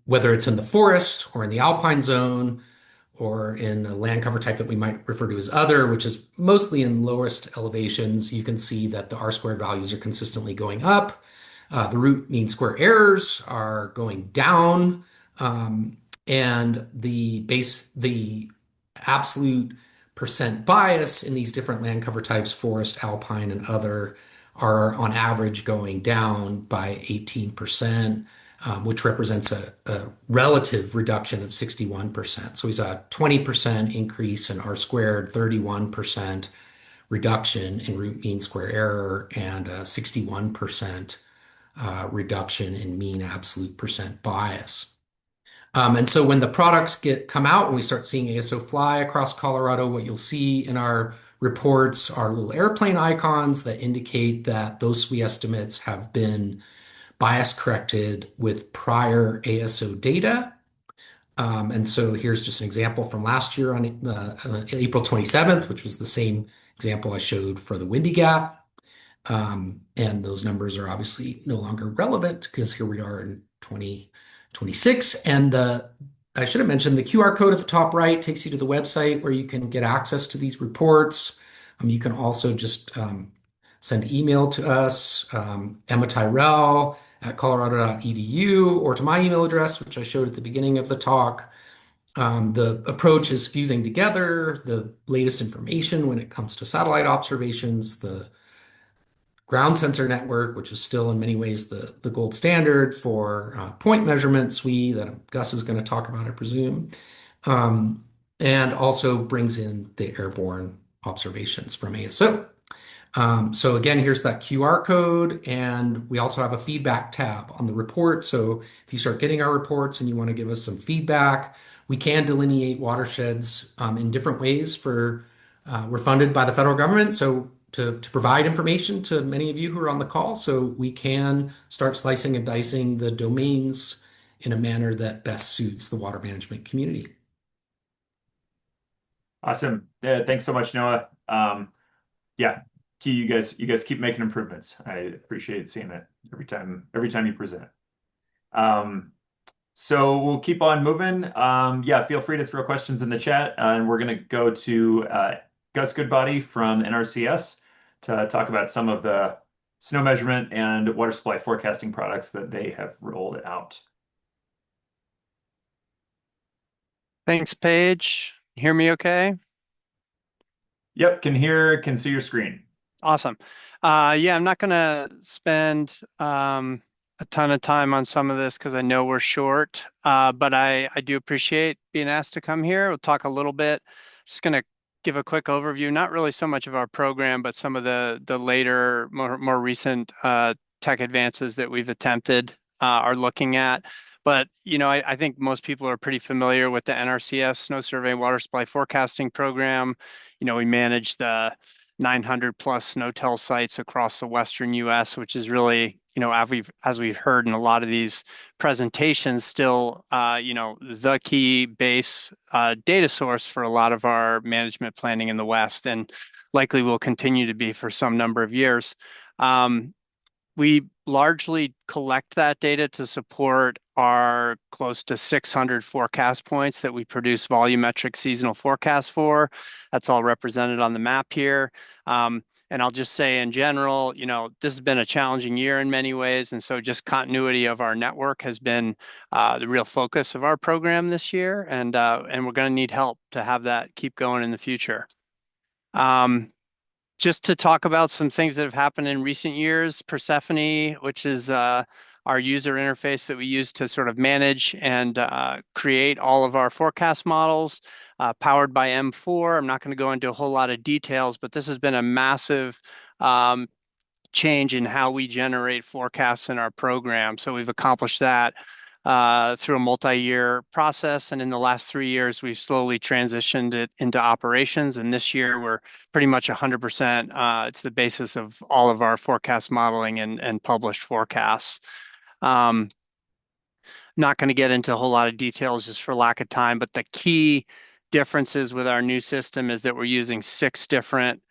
whether it's in the forest or in the alpine zone or in a land cover type that we might refer to as other, which is mostly in lowest elevations, you can see that the R squared values are consistently going up. The root mean square errors are going down. And the absolute percent bias in these different land cover types, forest, alpine, and other, are on average going down by 18%. Which represents a relative reduction of 61%. So we saw a 20% increase in R squared, 31% reduction in root mean square error, and a 61% reduction in mean absolute percent bias. And so when the products come out and we start seeing ASO fly across Colorado, what you'll see in our reports are little airplane icons that indicate that those SWE estimates have been bias corrected with prior ASO data. And so here's just an example from last year on April 27th, which was the same example I showed for the Windy Gap. And those numbers are obviously no longer relevant because here we are in 2026. And I should have mentioned the QR code at the top right takes you to the website where you can get access to these reports. You can also just send email to us, Emma Tyrell at colorado.edu, or to my email address, which I showed at the beginning of the talk. The approach is fusing together the latest information when it comes to satellite observations, the ground sensor network, which is still in many ways the gold standard for point measurement SWE that Gus is going to talk about, I presume, and also brings in the airborne observations from ASO. So again, here's that QR code, and we also have a feedback tab on the report. So if you start getting our reports and you want to give us some feedback, we can delineate watersheds in different ways. We're funded by the federal government, so to provide information to many of you who are on the call, so we can start slicing and dicing the domains in a manner that best suits the water management community. Awesome. Yeah, thanks so much, Noah. Yeah. You guys keep making improvements. I appreciate seeing it every time you present. So we'll keep on moving. Yeah, feel free to throw questions in the chat, and we're going to go to Gus Goodbody from NRCS to talk about some of the snow measurement and water supply forecasting products that they have rolled out. Thanks, Paige. Hear me okay? Yep, can see your screen. Awesome. Yeah, I'm not going to spend a ton of time on some of this because I know we're short, but I do appreciate being asked to come here. We'll talk a little bit. Just going to give a quick overview, not really so much of our program, but some of the later, more recent tech advances that we've attempted are looking at. But, I think most people are pretty familiar with the NRCS Snow Survey Water Supply Forecasting Program. We manage the 900 plus SNOTEL sites across the Western US, which is really, as we've heard in a lot of these presentations, still, the key base data source for a lot of our management planning in the West, and likely will continue to be for some number of years. We largely collect that data to support our close to 600 forecast points that we produce volumetric seasonal forecasts for. That's all represented on the map here. And I'll just say in general, this has been a challenging year in many ways. And so just continuity of our network has been the real focus of our program this year. And we're going to need help to have that keep going in the future. Just to talk about some things that have happened in recent years, Persephone, which is our user interface that we use to sort of manage and create all of our forecast models, powered by M4. I'm not going to go into a whole lot of details, but this has been a massive change in how we generate forecasts in our program. So we've accomplished that through a multi-year process. And in the last 3 years, we've slowly transitioned it into operations. And this year, we're pretty much 100%. It's the basis of all of our forecast modeling and published forecasts. Not going to get into a whole lot of details just for lack of time, but the key differences with our new system is that we're using 6 different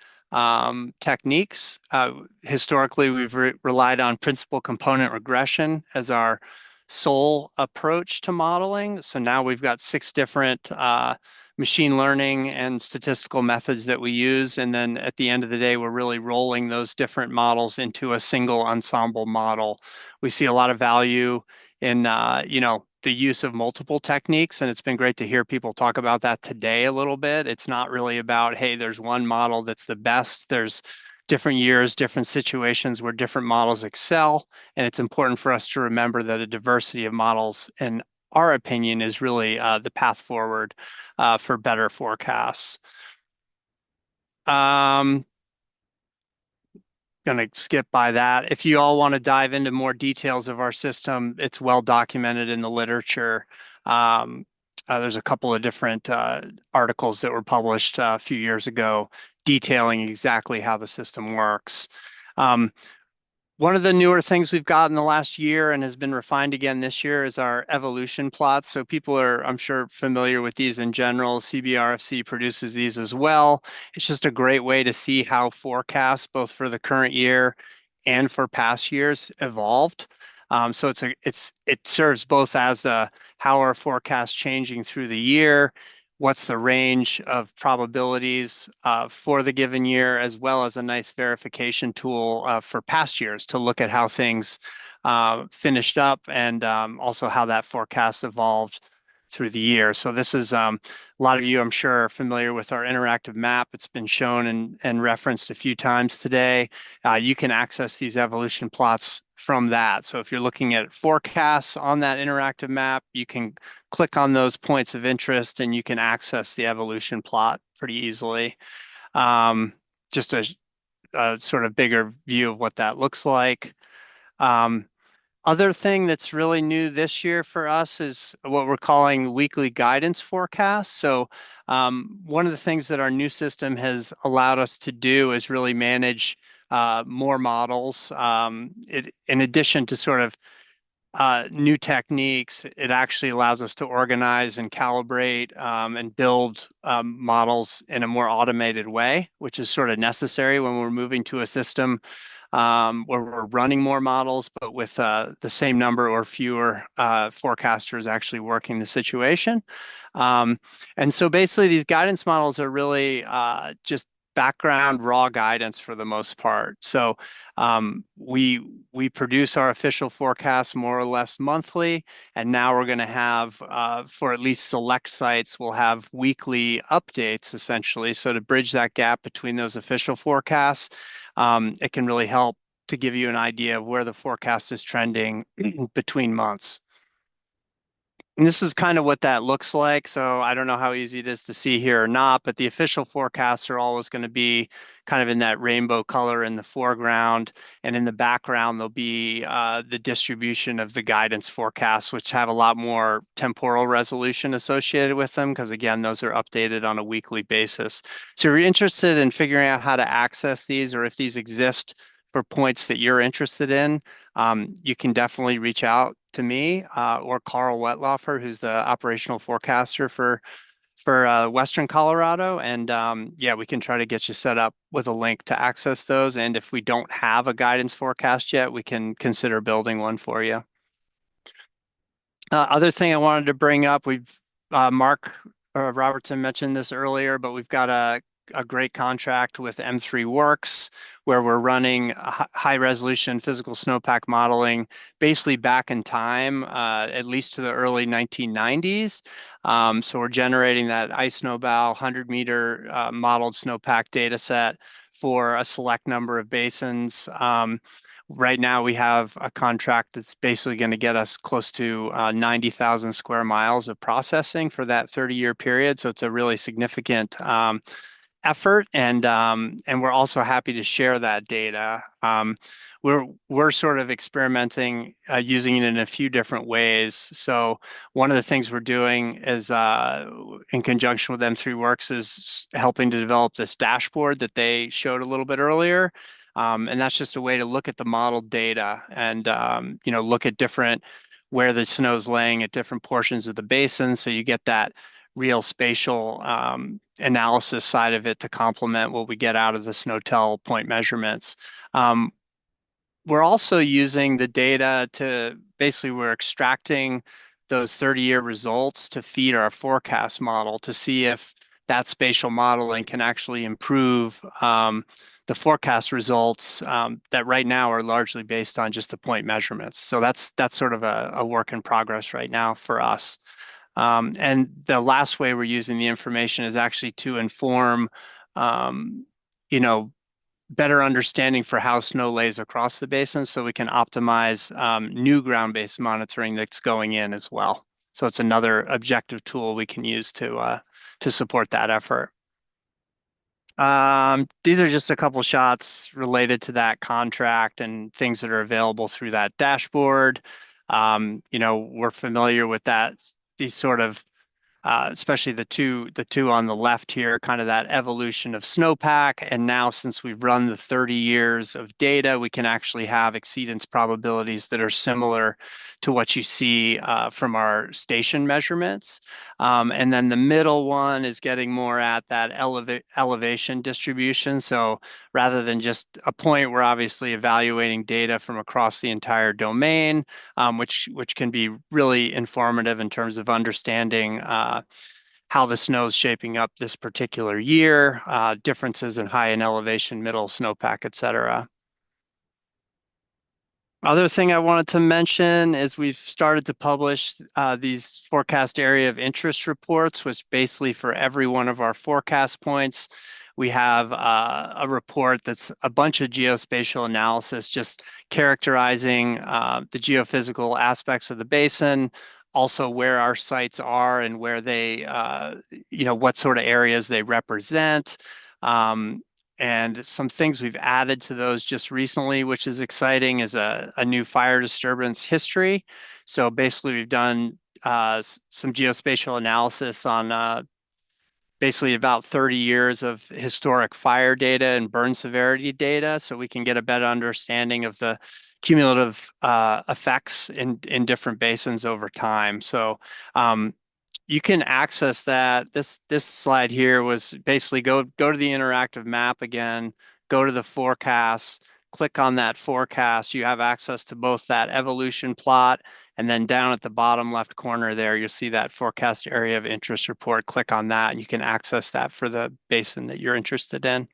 techniques. Historically, we've relied on principal component regression as our sole approach to modeling. So now we've got 6 different machine learning and statistical methods that we use. And then at the end of the day, we're really rolling those different models into a single ensemble model. We see a lot of value in, the use of multiple techniques. And it's been great to hear people talk about that today a little bit. It's not really about, hey, there's one model that's the best. There's different years, different situations where different models excel. And it's important for us to remember that a diversity of models, in our opinion, is really the path forward for better forecasts. Going to skip by that. If you all want to dive into more details of our system, it's well documented in the literature. There's a couple of different articles that were published a few years ago detailing exactly how the system works. One of the newer things we've got in the last year and has been refined again this year is our evolution plots. So people are, I'm sure, familiar with these in general. CBRFC produces these as well. It's just a great way to see how forecasts, both for the current year and for past years, evolved. So it serves both as how our forecast changing through the year, what's the range of probabilities for the given year, as well as a nice verification tool for past years to look at how things finished up and also how that forecast evolved through the year. So this is a lot of you, I'm sure, are familiar with our interactive map. It's been shown and referenced a few times today. You can access these evolution plots from that. So if you're looking at forecasts on that interactive map, you can click on those points of interest and you can access the evolution plot pretty easily. Just a sort of bigger view of what that looks like. Other thing that's really new this year for us is what we're calling weekly guidance forecasts. So one of the things that our new system has allowed us to do is really manage more models. In addition to sort of new techniques, it actually allows us to organize and calibrate and build models in a more automated way, which is sort of necessary when we're moving to a system where we're running more models, but with the same number or fewer forecasters actually working the situation. And so basically these guidance models are really just background raw guidance for the most part. So we produce our official forecasts more or less monthly, and now we're going to have, for at least select sites, we'll have weekly updates essentially. So to bridge that gap between those official forecasts, it can really help to give you an idea of where the forecast is trending between months. And this is kind of what that looks like. So I don't know how easy it is to see here or not, but the official forecasts are always going to be kind of in that rainbow color in the foreground. And in the background, there'll be the distribution of the guidance forecasts, which have a lot more temporal resolution associated with them, because again, those are updated on a weekly basis. So if you're interested in figuring out how to access these, or if these exist for points that you're interested in, you can definitely reach out to me or Carl Wetlaufer, who's the operational forecaster for Western Colorado. And yeah, we can try to get you set up with a link to access those. And if we don't have a guidance forecast yet, we can consider building one for you. Other thing I wanted to bring up, Mark Robertson mentioned this earlier, but we've got a great contract with M3 Works, where we're running high resolution physical snowpack modeling basically back in time, at least to the early 1990s. So we're generating that iSnobal 100-meter modeled snowpack data set for a select number of basins. Right now, we have a contract that's basically going to get us close to 90,000 square miles of processing for that 30-year period. So it's a really significant effort, and we're also happy to share that data. We're sort of experimenting using it in a few different ways. So one of the things we're doing is in conjunction with M3 Works is helping to develop this dashboard that they showed a little bit earlier. And that's just a way to look at the modeled data and look at where the snow's laying at different portions of the basin, so you get that real spatial analysis side of it to complement what we get out of the SNOTEL point measurements. We're also using the data to we're extracting those 30-year results to feed our forecast model to see if that spatial modeling can actually improve the forecast results that right now are largely based on just the point measurements. So that's sort of a work in progress right now for us. And the last way we're using the information is actually to inform, better understanding for how snow lays across the basin, so we can optimize new ground-based monitoring that's going in as well. So it's another objective tool we can use to support that effort. These are just a couple shots related to that contract and things that are available through that dashboard. We're familiar with these sort of especially the two on the left here, kind of that evolution of snowpack. And now, since we've run the 30 years of data, we can actually have exceedance probabilities that are similar to what you see from our station measurements. And then the middle one is getting more at that elevation distribution. So rather than just a point, we're obviously evaluating data from across the entire domain, which can be really informative in terms of understanding how the snow is shaping up this particular year, differences in high and elevation, middle snowpack, et cetera. Other thing I wanted to mention is we've started to publish these forecast area of interest reports, which basically for every one of our forecast points, we have a report that's a bunch of geospatial analysis, just characterizing the geophysical aspects of the basin, also where our sites are and where they, what sort of areas they represent. And some things we've added to those just recently, which is exciting, is a new fire disturbance history. So basically, we've done some geospatial analysis on basically about 30 years of historic fire data and burn severity data, so we can get a better understanding of the cumulative effects in different basins over time. So you can access that. This slide here was basically go to the interactive map again, go to the forecast, click on that forecast. You have access to both that evolution plot, and then down at the bottom left corner there, you'll see that forecast area of interest report. Click on that, and you can access that for the basin that you're interested in.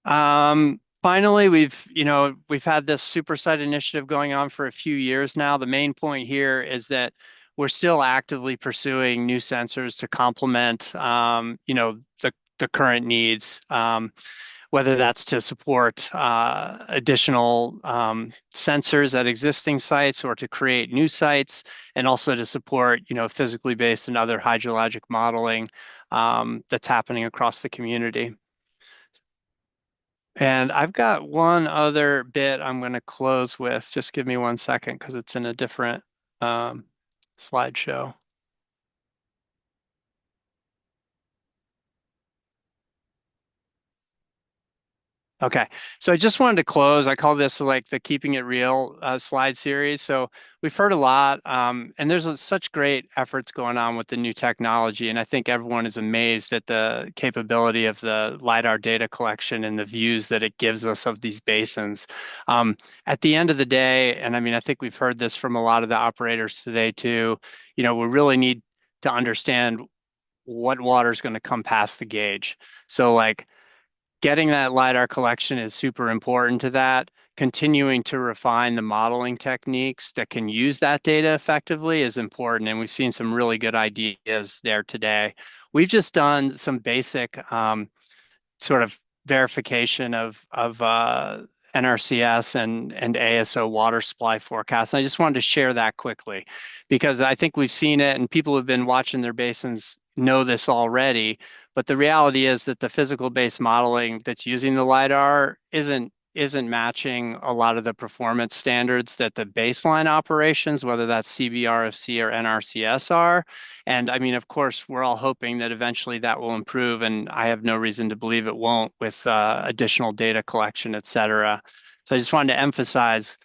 Finally, we've had this super site initiative going on for a few years now. The main point here is that we're still actively pursuing new sensors to complement, the current needs. whether that's to support additional sensors at existing sites or to create new sites, and also to support, physically based and other hydrologic modeling that's happening across the community. And I've got one other bit I'm going to close with. Just give me 1 second because it's in a different slideshow. Okay, so I just wanted to close. I call this like the Keeping It Real slide series. So we've heard a lot, and there's such great efforts going on with the new technology. And I think everyone is amazed at the capability of the LiDAR data collection and the views that it gives us of these basins. At the end of the day, and I mean, I think we've heard this from a lot of the operators today too, we really need to understand what water is going to come past the gauge. So like, getting that LiDAR collection is super important to that. Continuing to refine the modeling techniques that can use that data effectively is important. And we've seen some really good ideas there today. We've just done some basic sort of verification of NRCS and ASO water supply forecasts. And I just wanted to share that quickly because I think we've seen it and people who've been watching their basins know this already. But the reality is that the physical based modeling that's using the LiDAR isn't matching a lot of the performance standards that the baseline operations, whether that's CBRFC or NRCS are. And I mean, of course, we're all hoping that eventually that will improve, and I have no reason to believe it won't with additional data collection, et cetera. So I just wanted to emphasize,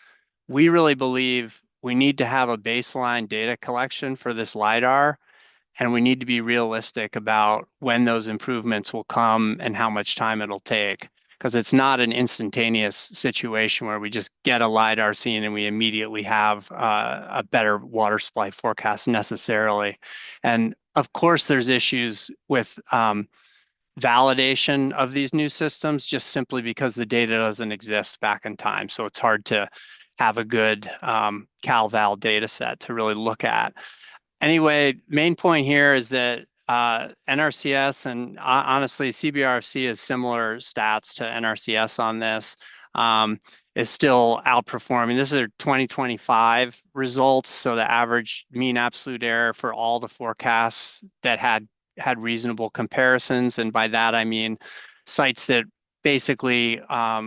we really believe we need to have a baseline data collection for this LiDAR, and we need to be realistic about when those improvements will come and how much time it'll take. Because it's not an instantaneous situation where we just get a LiDAR scene and we immediately have a better water supply forecast necessarily. And of course, there's issues with validation of these new systems just simply because the data doesn't exist back in time. So it's hard to have a good CalVal data set to really look at. Anyway, main point here is that NRCS and honestly, CBRFC has similar stats to NRCS on this, is still outperforming. This is their 2025 results. So the average mean absolute error for all the forecasts that had reasonable comparisons. And by that, I mean sites that basically are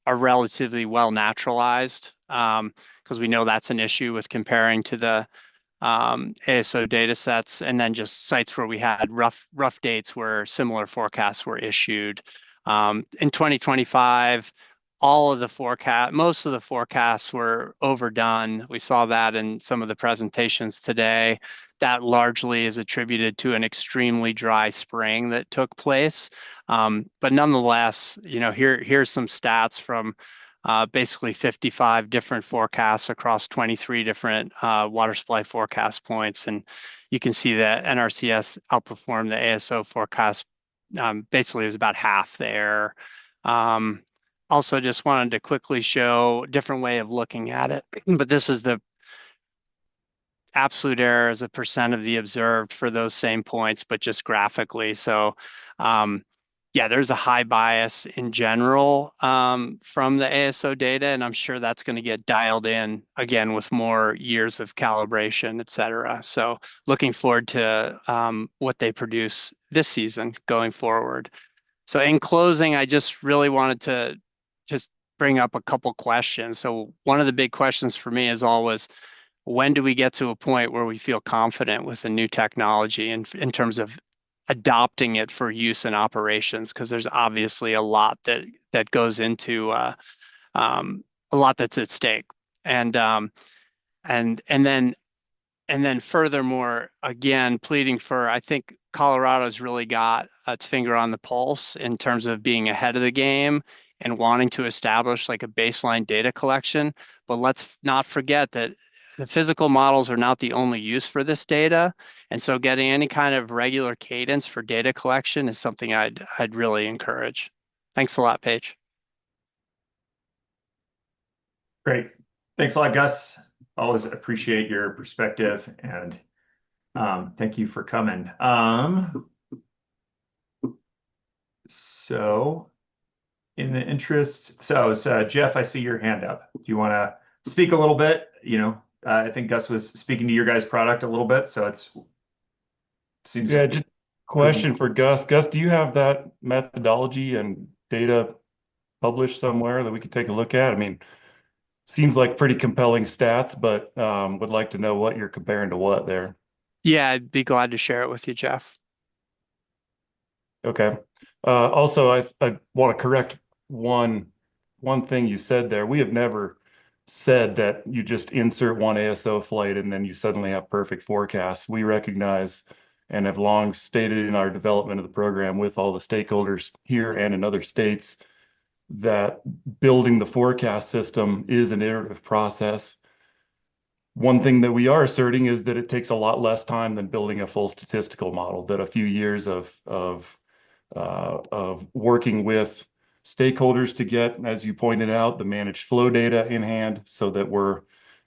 relatively well naturalized, because we know that's an issue with comparing to the ASO data sets, and then just sites where we had rough dates where similar forecasts were issued. In 2025, most of the forecasts were overdone. We saw that in some of the presentations today. That largely is attributed to an extremely dry spring that took place. But nonetheless, here's some stats from basically 55 different forecasts across 23 different water supply forecast points. And you can see that NRCS outperformed the ASO forecast. Basically, it was about half the error. Also, just wanted to quickly show a different way of looking at it. But this is the absolute error as a percent of the observed for those same points, but just graphically. So yeah, there's a high bias in general from the ASO data, and I'm sure that's going to get dialed in again with more years of calibration, et cetera. So looking forward to what they produce this season going forward. So in closing, I just really wanted to just bring up a couple questions. So one of the big questions for me is always, when do we get to a point where we feel confident with the new technology in terms of adopting it for use in operations? Because there's obviously a lot that goes into a lot that's at stake, and then furthermore, again, pleading for, I think Colorado's really got its finger on the pulse in terms of being ahead of the game and wanting to establish like a baseline data collection. But let's not forget that the physical models are not the only use for this data. And so getting any kind of regular cadence for data collection is something I'd really encourage. Thanks a lot, Paige. Great. Thanks a lot, Gus. Always appreciate your perspective, and thank you for coming. So in the interest, so Jeff, I see your hand up. Do you want to speak a little bit? I think Gus was speaking to your guys' product a little bit, so seems. Yeah, just question for Gus. Gus, do you have that methodology and data published somewhere that we could take a look at? I mean, seems like pretty compelling stats, but would like to know what you're comparing to what there. Yeah, I'd be glad to share it with you, Jeff. Okay. Also, I want to correct one thing you said there. We have never said that you just insert one ASO flight and then you suddenly have perfect forecasts. We recognize and have long stated in our development of the program with all the stakeholders here and in other states that building the forecast system is an iterative process. One thing that we are asserting is that it takes a lot less time than building a full statistical model, that a few years of working with stakeholders to get, as you pointed out, the managed flow data in hand so that we're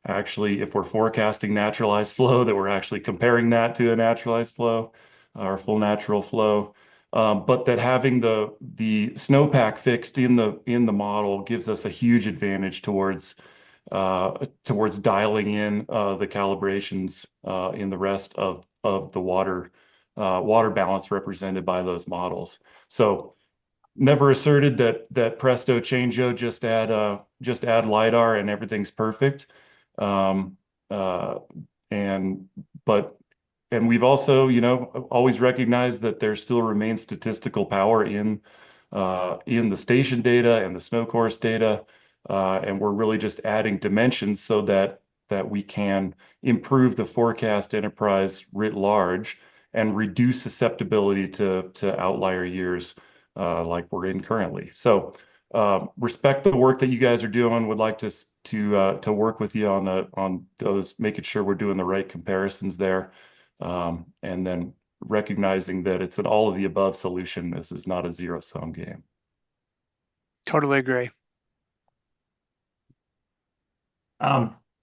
actually, if we're forecasting naturalized flow, that we're actually comparing that to a naturalized flow or full natural flow. But that having the snowpack fixed in the model gives us a huge advantage towards dialing in the calibrations in the rest of the water balance represented by those models. So never asserted that presto changeo, just add LiDAR and everything's perfect. And we've also, always recognized that there still remains statistical power in the station data and the snow course data. And we're really just adding dimensions so that we can improve the forecast enterprise writ large and reduce susceptibility to outlier years like we're in currently. So respect the work that you guys are doing. Would like to work with you on those, making sure we're doing the right comparisons there, and then recognizing that it's an all of the above solution. This is not a zero-sum game. Totally agree.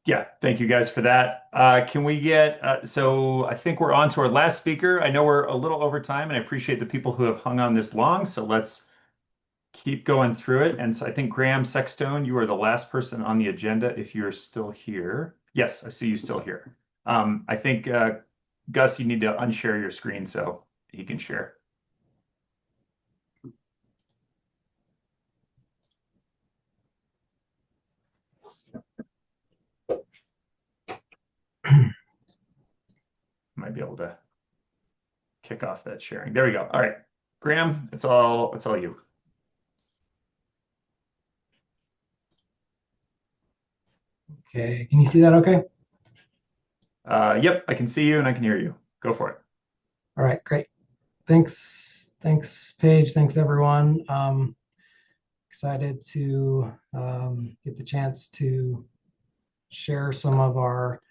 Yeah, thank you guys for that. Can we get, so I think we're on to our last speaker. I know we're a little over time and I appreciate the people who have hung on this long. So let's keep going through it. And so I think Graham Sextone, you are the last person on the agenda if you're still here. Yes, I see you still here. I think, Gus, you need to unshare your screen so he can share. Might be able to kick off that sharing. There we go. All right, Graham, it's all you. Okay, can you see that okay? Yep, I can see you and I can hear you. Go for it. All right, great. Thanks, Paige. Thanks, everyone. Excited to get the chance to share some of our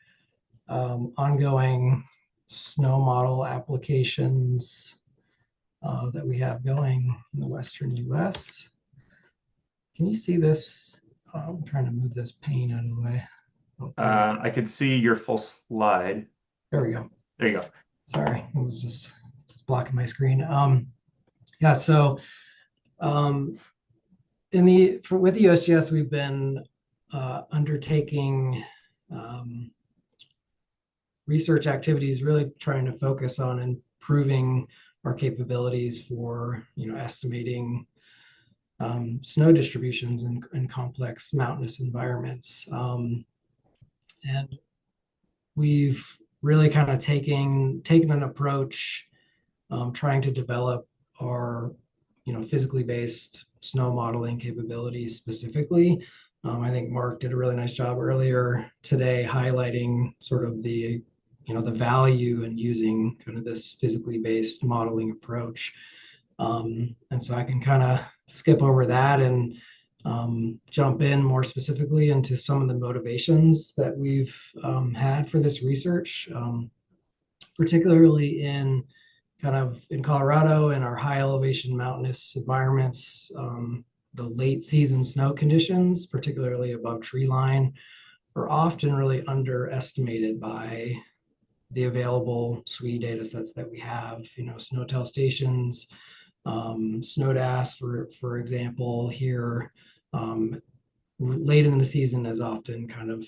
ongoing snow model applications that we have going in the Western US. Can you see this? I'm trying to move this pane out of the way. I could see your full slide. There we go. There you go. Sorry, it was just blocking my screen. Yeah, so with the USGS, we've been undertaking research activities, really trying to focus on improving our capabilities for estimating snow distributions in complex mountainous environments. And we've really kind of taken an approach trying to develop our physically based snow modeling capabilities specifically. I think Mark did a really nice job earlier today highlighting sort of the value in using kind of this physically based modeling approach. And so I can kind of skip over that and jump in more specifically into some of the motivations that we've had for this research, particularly in Colorado and our high elevation mountainous environments. The late season snow conditions, particularly above tree line, are often really underestimated by the available SWE data sets that we have. SNOTEL stations Snowdass, for example, here late in the season is often kind of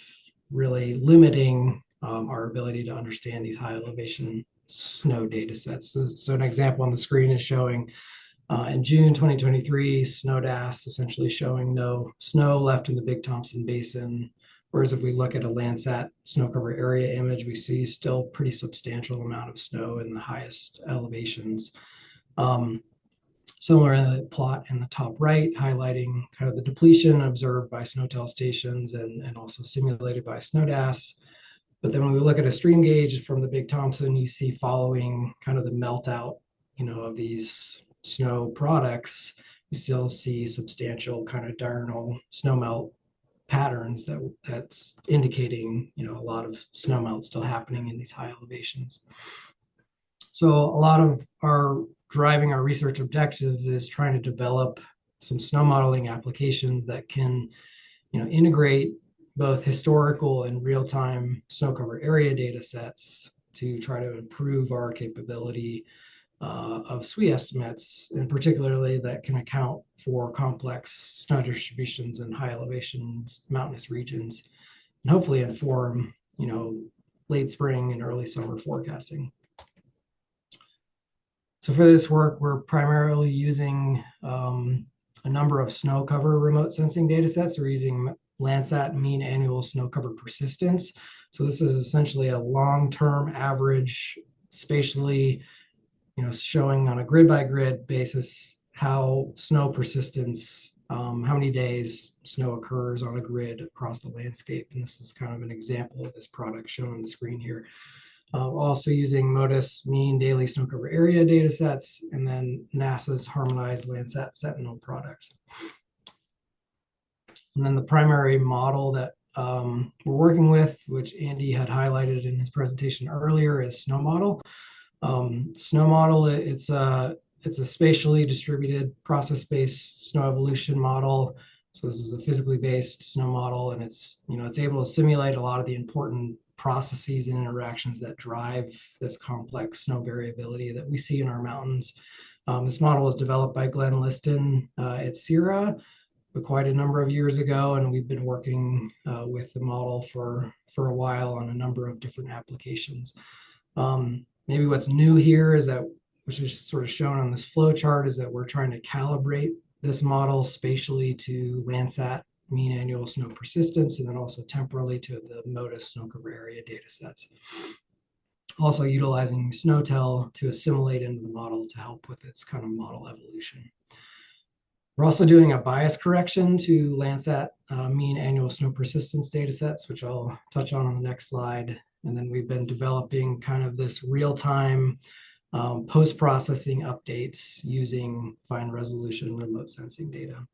really limiting our ability to understand these high elevation snow data sets. So an example on the screen is showing in June 2023, Snowdass essentially showing no snow left in the Big Thompson Basin. Whereas if we look at a Landsat snow cover area image, we see still pretty substantial amount of snow in the highest elevations. Similar in the plot in the top right, highlighting kind of the depletion observed by SNOWTEL stations and also simulated by Snowdass. But then when we look at a stream gauge from the Big Thompson, you see following kind of the melt out, of these snow products, you still see substantial kind of diurnal snowmelt patterns that's indicating, a lot of snowmelt still happening in these high elevations. So a lot of driving our research objectives is trying to develop some snow modeling applications that can, integrate both historical and real-time snow cover area data sets to try to improve our capability of SWE estimates, and particularly that can account for complex snow distributions in high elevations, mountainous regions, and hopefully inform, late spring and early summer forecasting. So for this work, we're primarily using a number of snow cover remote sensing data sets. We're using Landsat mean annual snow cover persistence. So this is essentially a long-term average, spatially, showing on a grid by grid basis how snow persistence, how many days snow occurs on a grid across the landscape. And this is kind of an example of this product shown on the screen here. Also using MODIS mean daily snow cover area data sets, and then NASA's harmonized Landsat Sentinel product. And then the primary model that we're working with, which Andy had highlighted in his presentation earlier, is Snowmodel. Snowmodel, it's a spatially distributed process-based snow evolution model. So this is a physically based snow model, and it's able to simulate a lot of the important processes and interactions that drive this complex snow variability that we see in our mountains. This model was developed by Glenn Liston at CIRA quite a number of years ago, and we've been working with the model for a while on a number of different applications. Maybe what's new here is that, which is sort of shown on this flow chart, is that we're trying to calibrate this model spatially to Landsat mean annual snow persistence, and then also temporally to the MODIS snow cover area data sets. Also utilizing SNOWTEL to assimilate into the model to help with its kind of model evolution. We're also doing a bias correction to Landsat mean annual snow persistence data sets, which I'll touch on the next slide. And then we've been developing kind of this real-time post-processing updates using fine resolution remote sensing data.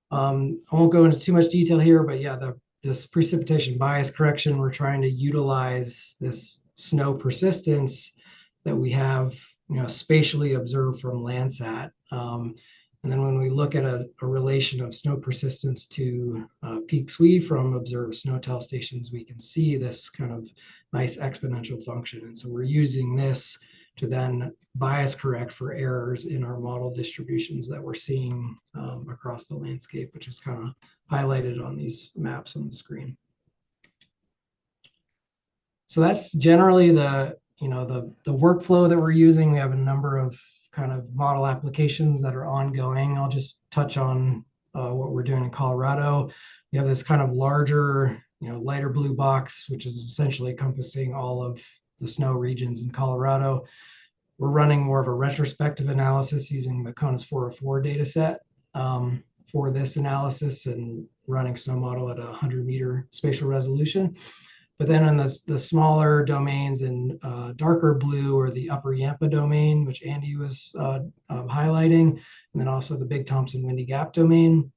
I won't go into too much detail here, but yeah, this precipitation bias correction, we're trying to utilize this snow persistence that we have, spatially observed from Landsat. And then when we look at a relation of snow persistence to peak SWE from observed SNOWTEL stations, we can see this kind of nice exponential function. And so we're using this to then bias correct for errors in our model distributions that we're seeing across the landscape, which is kind of highlighted on these maps on the screen. So that's generally the workflow that we're using. We have a number of kind of model applications that are ongoing. I'll just touch on what we're doing in Colorado. We have this kind of larger, lighter blue box, which is essentially encompassing all of the snow regions in Colorado. We're running more of a retrospective analysis using the CONUS 404 data set for this analysis, and running Snowmodel at a 100-meter spatial resolution. But then in the smaller domains in darker blue, or the upper Yampa domain, which Andy was highlighting, and then also the Big Thompson Windy Gap domain,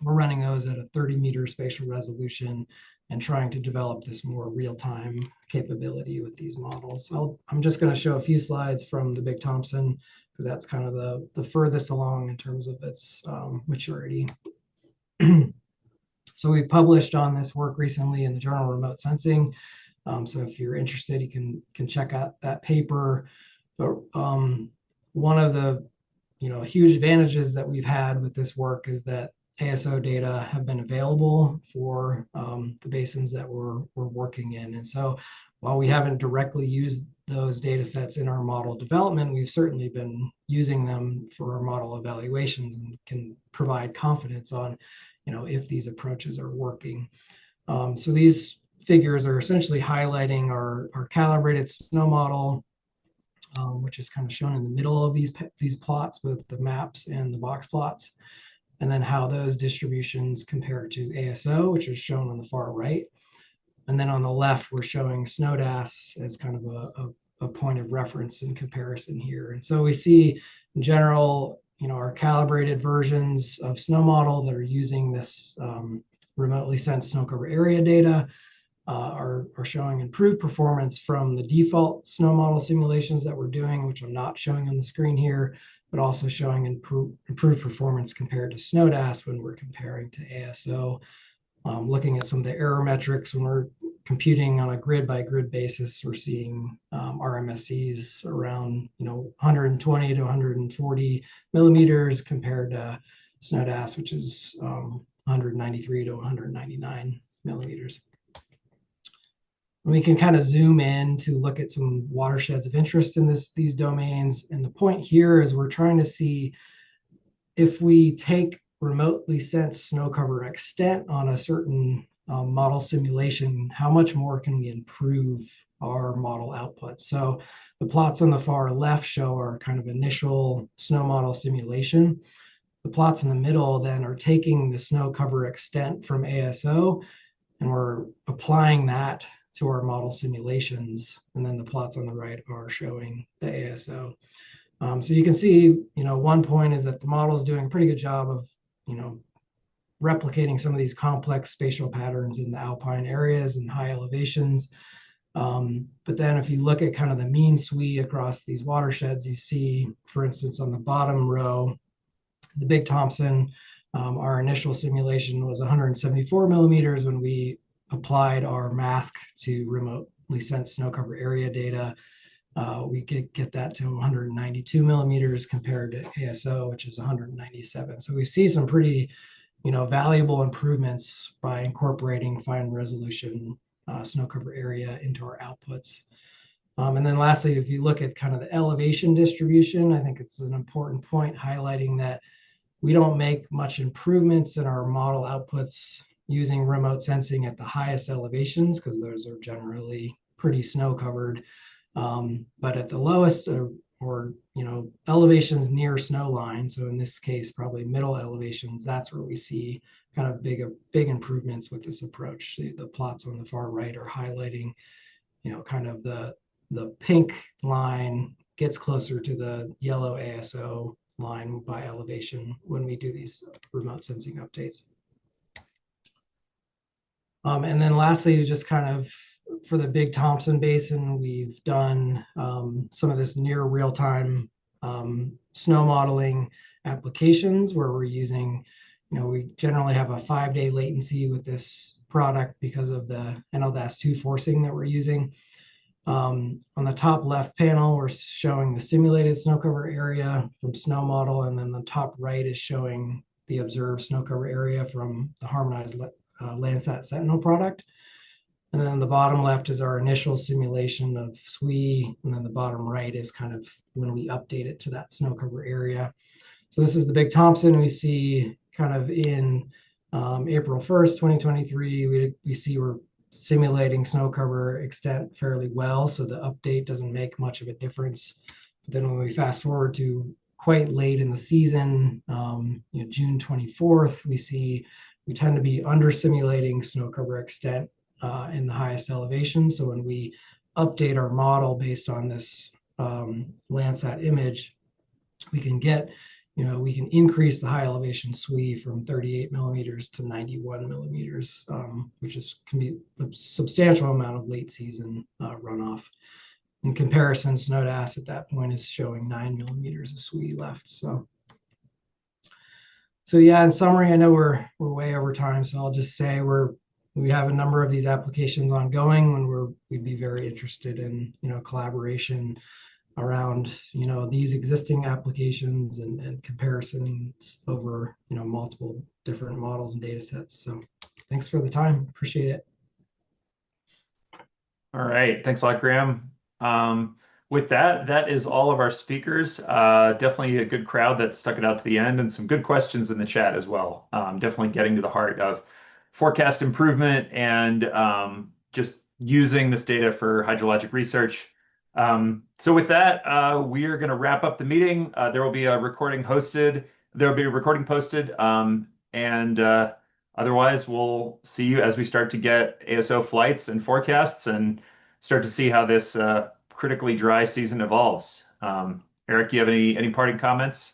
we're running those at a 30-meter spatial resolution and trying to develop this more real-time capability with these models. I'm just going to show a few slides from the Big Thompson, because that's kind of the furthest along in terms of its maturity. So we published on this work recently in the journal Remote Sensing. So if you're interested, you can check out that paper. But one of the huge advantages that we've had with this work is that ASO data have been available for the basins that we're working in. And so while we haven't directly used those data sets in our model development, we've certainly been using them for our model evaluations and can provide confidence on, if these approaches are working. So these figures are essentially highlighting our calibrated snow model, which is kind of shown in the middle of these plots with the maps and the box plots, and then how those distributions compare to ASO, which is shown on the far right. And then on the left, we're showing SNODAS as kind of a point of reference and comparison here. And so we see, in general, our calibrated versions of Snowmodel that are using this remotely sensed snow cover area data are showing improved performance from the default Snowmodel simulations that we're doing, which I'm not showing on the screen here, but also showing improved performance compared to SNODAS when we're comparing to ASO. Looking at some of the error metrics when we're computing on a grid by grid basis, we're seeing RMSEs around 120 to 140 millimeters compared to SNODAS, which is 193 to 199 millimeters. We can kind of zoom in to look at some watersheds of interest in these domains. And the point here is we're trying to see if we take remotely sensed snow cover extent on a certain model simulation, how much more can we improve our model output? So the plots on the far left show our kind of initial snow model simulation. The plots in the middle then are taking the snow cover extent from ASO, and we're applying that to our model simulations. And then the plots on the right are showing the ASO. So you can see, one point is that the model is doing a pretty good job of replicating some of these complex spatial patterns in the alpine areas and high elevations. But then if you look at kind of the mean SWE across these watersheds, you see, for instance, on the bottom row, the Big Thompson, our initial simulation was 174 millimeters. When we applied our mask to remotely sensed snow cover area data, we could get that to 192 millimeters compared to ASO, which is 197. So we see some pretty, valuable improvements by incorporating fine resolution snow cover area into our outputs. And then lastly, if you look at kind of the elevation distribution, I think it's an important point highlighting that we don't make much improvements in our model outputs using remote sensing at the highest elevations, because those are generally pretty snow covered. But at the lowest or elevations near snow line, so in this case probably middle elevations, that's where we see kind of big improvements with this approach. The plots on the far right are highlighting kind of the pink line gets closer to the yellow ASO line by elevation when we do these remote sensing updates. And then lastly, just kind of for the Big Thompson Basin, we've done some of this near real-time snow modeling applications where we're using, we generally have a 5-day latency with this product because of the NLDAS2 forcing that we're using. On the top left panel, we're showing the simulated snow cover area from Snowmodel, and then the top right is showing the observed snow cover area from the harmonized Landsat Sentinel product. And then the bottom left is our initial simulation of SWE, and then the bottom right is kind of when we update it to that snow cover area. So this is the Big Thompson. We see kind of in April 1st, 2023, we see we're simulating snow cover extent fairly well, so the update doesn't make much of a difference. But then when we fast forward to quite late in the season, June 24th, we tend to be under simulating snow cover extent in the highest elevation. So when we update our model based on this Landsat image, we can increase the high elevation SWE from 38 millimeters to 91 millimeters, which can be a substantial amount of late season runoff. In comparison, SNODAS at that point is showing 9 millimeters of SWE left. So yeah, in summary, I know we're way over time, so I'll just say we have a number of these applications ongoing when we'd be very interested in collaboration around, these existing applications and comparisons over, multiple different models and data sets. So thanks for the time. Appreciate it. All right. Thanks a lot, Graham. With that is all of our speakers. Definitely a good crowd that stuck it out to the end, and some good questions in the chat as well. Definitely getting to the heart of forecast improvement and just using this data for hydrologic research. So with that, we are going to wrap up the meeting. There will be a recording hosted. There will be a recording posted. And otherwise, we'll see you as we start to get ASO flights and forecasts and start to see how this critically dry season evolves. Eric, you have any parting comments?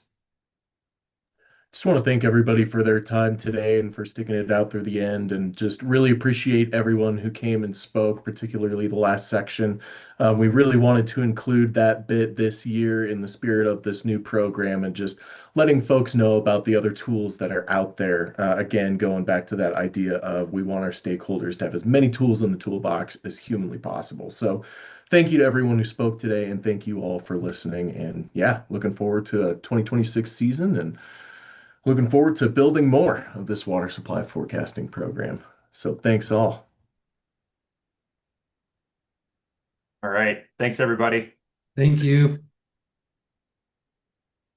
Just want to thank everybody for their time today and for sticking it out through the end, and just really appreciate everyone who came and spoke, particularly the last section. We really wanted to include that bit this year in the spirit of this new program and just letting folks know about the other tools that are out there. Again, going back to that idea of we want our stakeholders to have as many tools in the toolbox as humanly possible. So thank you to everyone who spoke today, and thank you all for listening. And yeah, looking forward to a 2026 season, and looking forward to building more of this water supply forecasting program. So thanks all. All right. Thanks, everybody. Thank you.